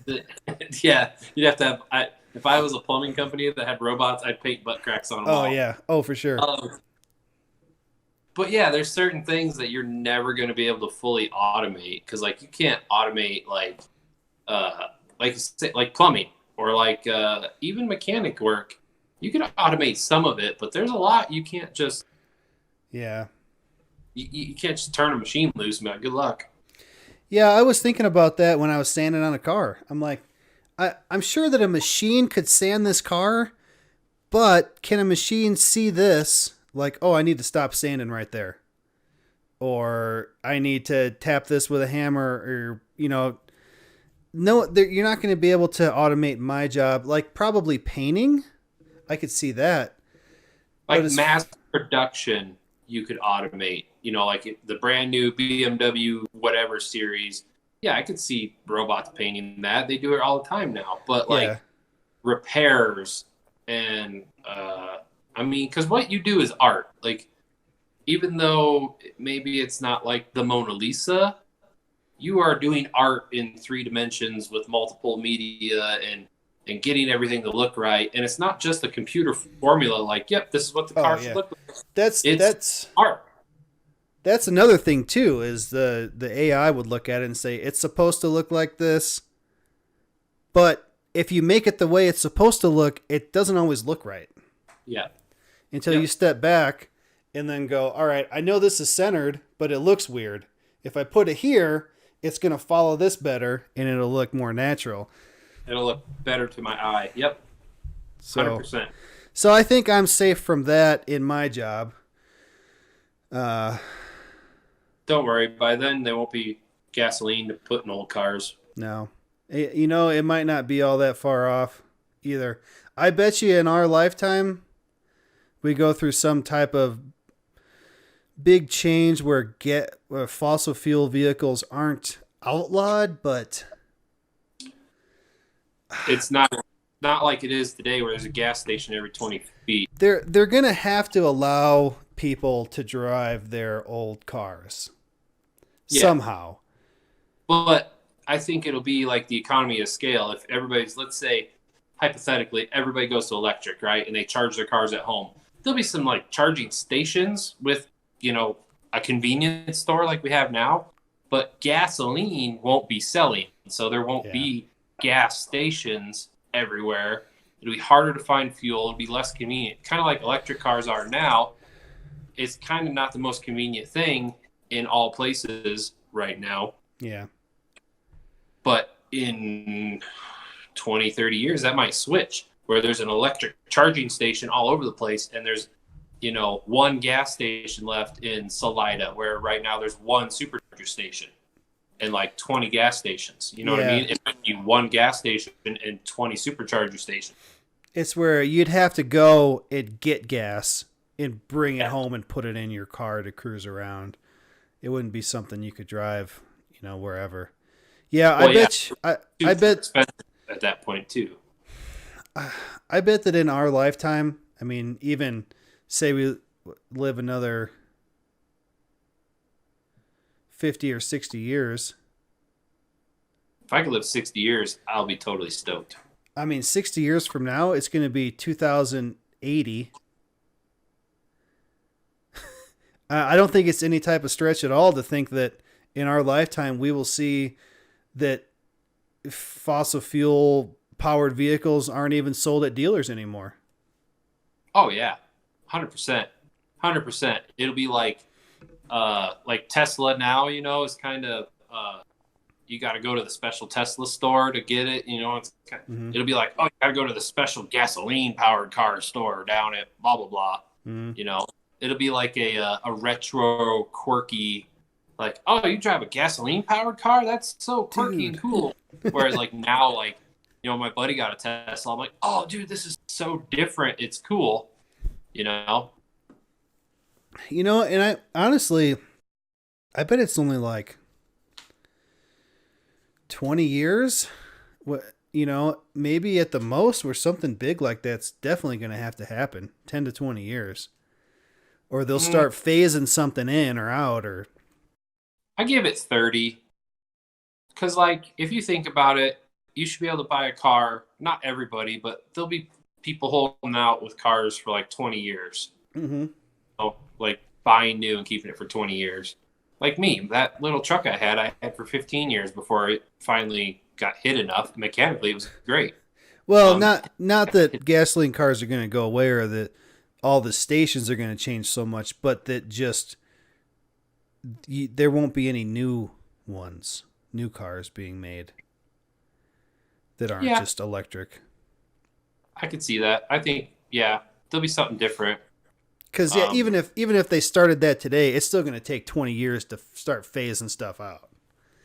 that, you'd have to have. If I was a plumbing company that had robots, I'd paint butt cracks on them. Oh yeah, for sure. But yeah, there's certain things that you're never going to be able to fully automate because, like, you can't automate like plumbing or like even mechanic work. You can automate some of it, but there's a lot you can't just. Yeah. You can't just turn a machine loose, man. Good luck. Yeah, I was thinking about that when I was sanding on a car. I'm like, I'm sure that a machine could sand this car, but can a machine see this? Like, oh, I need to stop sanding right there. Or I need to tap this with a hammer, or, no, you're not going to be able to automate my job. Like probably painting. I could see that. Like mass production, you could automate, like the brand new BMW, whatever series. Yeah, I could see robots painting that. They do it all the time now. But like repairs and, because what you do is art. Like, even though maybe it's not like the Mona Lisa, you are doing art in 3 dimensions with multiple media and getting everything to look right. And it's not just a computer formula like, yep, this is what the car should look like. That's art. That's another thing too, is the AI would look at it and say, it's supposed to look like this. But if you make it the way it's supposed to look, it doesn't always look right. Yeah. Until you step back and then go, all right, I know this is centered, but it looks weird. If I put it here, it's going to follow this better and it'll look more natural. It'll look better to my eye. Yep. 100%. So I think I'm safe from that in my job. Don't worry. By then, there won't be gasoline to put in old cars. No. It might not be all that far off either. I bet you in our lifetime, we go through some type of big change where fossil fuel vehicles aren't outlawed, but it's not like it is today where there's a gas station every 20 feet. They're going to have to allow people to drive their old cars somehow. But I think it'll be like the economy of scale. If everybody's, let's say, hypothetically, everybody goes to electric, right? And they charge their cars at home. There'll be some like charging stations with, a convenience store like we have now, but gasoline won't be selling. So there won't be gas stations everywhere. It'll be harder to find fuel. It'll be less convenient. Kind of like electric cars are now. It's kind of not the most convenient thing in all places right now. Yeah. But in 20, 30 years, that might switch, where there's an electric charging station all over the place, and there's, one gas station left in Salida, where right now there's one supercharger station and like 20 gas stations. You know what I mean? It might be one gas station and 20 supercharger stations. It's where you'd have to go and get gas and bring it home and put it in your car to cruise around. It wouldn't be something you could drive, wherever. Yeah, I bet expensive at that point too. I bet that in our lifetime, I mean, even say we live another 50 or 60 years. If I could live 60 years, I'll be totally stoked. I mean, 60 years from now, it's going to be 2080. I don't think it's any type of stretch at all to think that in our lifetime we will see that fossil fuel powered vehicles aren't even sold at dealers anymore. Oh yeah, 100%, 100%. It'll be like Tesla now. Is kind of you got to go to the special Tesla store to get it. It'll be like, oh, you got to go to the special gasoline powered car store down at blah blah blah. It'll be like a retro quirky, like, oh, you drive a gasoline powered car? That's so quirky and cool. Whereas like now, like, my buddy got a Tesla. I'm like, oh, dude, this is so different. It's cool. And I honestly, I bet it's only like 20 years. Maybe at the most where something big like that's definitely going to have to happen. 10 to 20 years. Or they'll start phasing something in or out, or I give it 30. Because, like, if you think about it, you should be able to buy a car. Not everybody, but there'll be people holding out with cars for like 20 years. Mm-hmm. Like buying new and keeping it for 20 years. Like me, that little truck I had for 15 years before it finally got hit enough. Mechanically, it was great. Well, not that gasoline cars are going to go away or that all the stations are going to change so much, but that just there won't be any new cars being made that aren't just electric. I could see that. I think, there'll be something different. Because even if they started that today, it's still going to take 20 years to start phasing stuff out.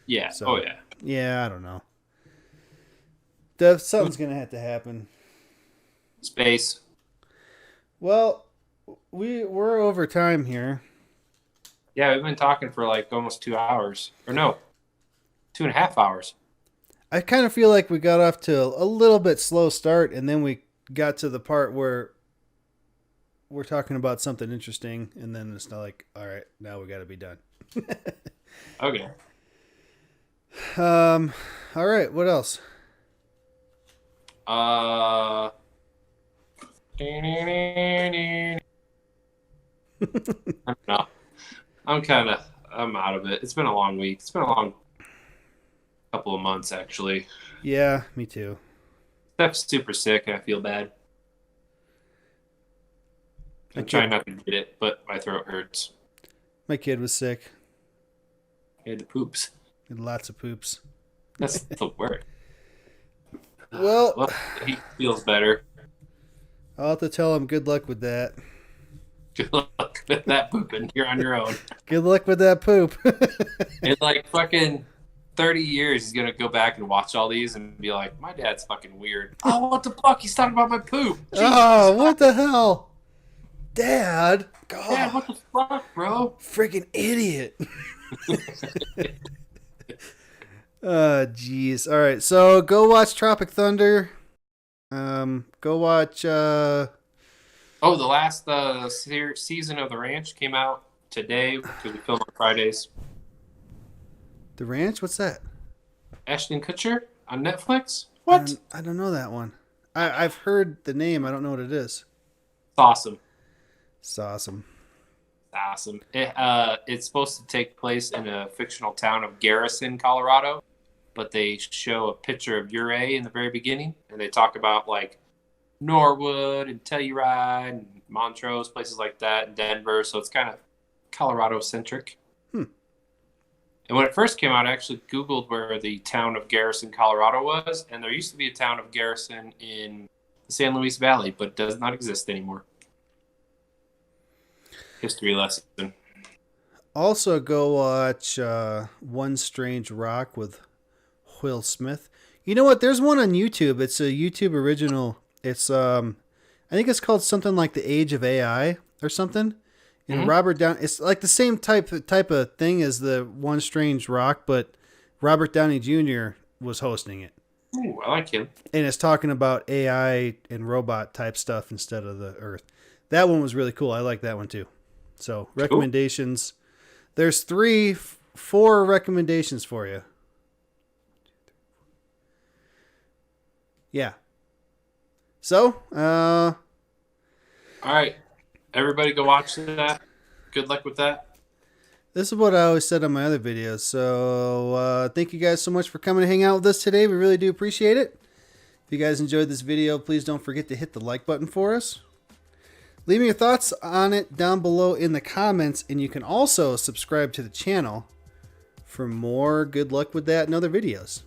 Yeah. So, yeah, I don't know. Something's going to have to happen. Space. Well, we're over time here. Yeah, we've been talking for like almost 2 hours. Or no, 2.5 hours. I kind of feel like we got off to a little bit slow start, and then we got to the part where we're talking about something interesting, and then it's not like, all right, now we got to be done. Okay. All right, what else? I don't know. I'm out of it. It's been a long week. It's been a long couple of months, actually. Yeah, me too. Steph's super sick, and I feel bad. I'm trying not to get it, but my throat hurts. My kid was sick. He had the poops. Had lots of poops. That's the word. Well, he feels better. I'll have to tell him good luck with that. Good luck with that pooping. You're on your own. Good luck with that poop. In like fucking 30 years, he's going to go back and watch all these and be like, my dad's fucking weird. Oh, what the fuck? He's talking about my poop. Jesus. Oh, what the hell? Dad. God. Dad, what the fuck, bro? Freaking idiot. Jeez. All right. So go watch Tropic Thunder. Go watch. The last season of The Ranch came out today because we film on Fridays. The Ranch? What's that? Ashton Kutcher on Netflix. What? I don't know that one. I've heard the name. I don't know what it is. It's awesome. It's awesome. Awesome. It's supposed to take place in a fictional town of Garrison, Colorado, but they show a picture of Uray in the very beginning, and they talk about like Norwood and Telluride and Montrose, places like that, and Denver. So it's kind of Colorado centric. And when it first came out, I actually Googled where the town of Garrison, Colorado was, and there used to be a town of Garrison in the San Luis Valley, but it does not exist anymore. History lesson. Also, go watch One Strange Rock with Will Smith. You know what? There's one on YouTube. It's a YouTube original. It's I think it's called something like The Age of AI or something. And Robert Downey, it's like the same type of thing as the One Strange Rock, but Robert Downey Jr. was hosting it. Ooh, I like him. And it's talking about AI and robot type stuff instead of the Earth. That one was really cool. I like that one too. So recommendations. Cool. There's 4 recommendations for you. Yeah. So, all right. Everybody go watch that. Good luck with that. This is what I always said on my other videos. So thank you guys so much for coming to hang out with us today. We really do appreciate it. If you guys enjoyed this video, please don't forget to hit the like button for us. Leave me your thoughts on it down below in the comments. And you can also subscribe to the channel for more good luck with that and other videos.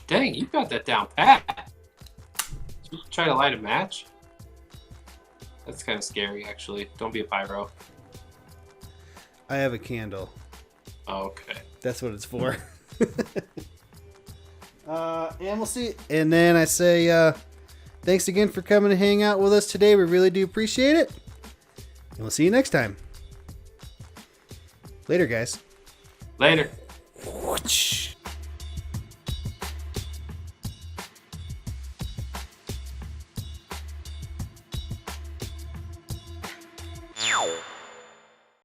Dang, you got that down pat. Did you try to light a match? That's kind of scary, actually. Don't be a pyro. I have a candle. Oh, okay. That's what it's for. And we'll see. And then I say thanks again for coming to hang out with us today. We really do appreciate it. And we'll see you next time. Later, guys. Later. Whoosh.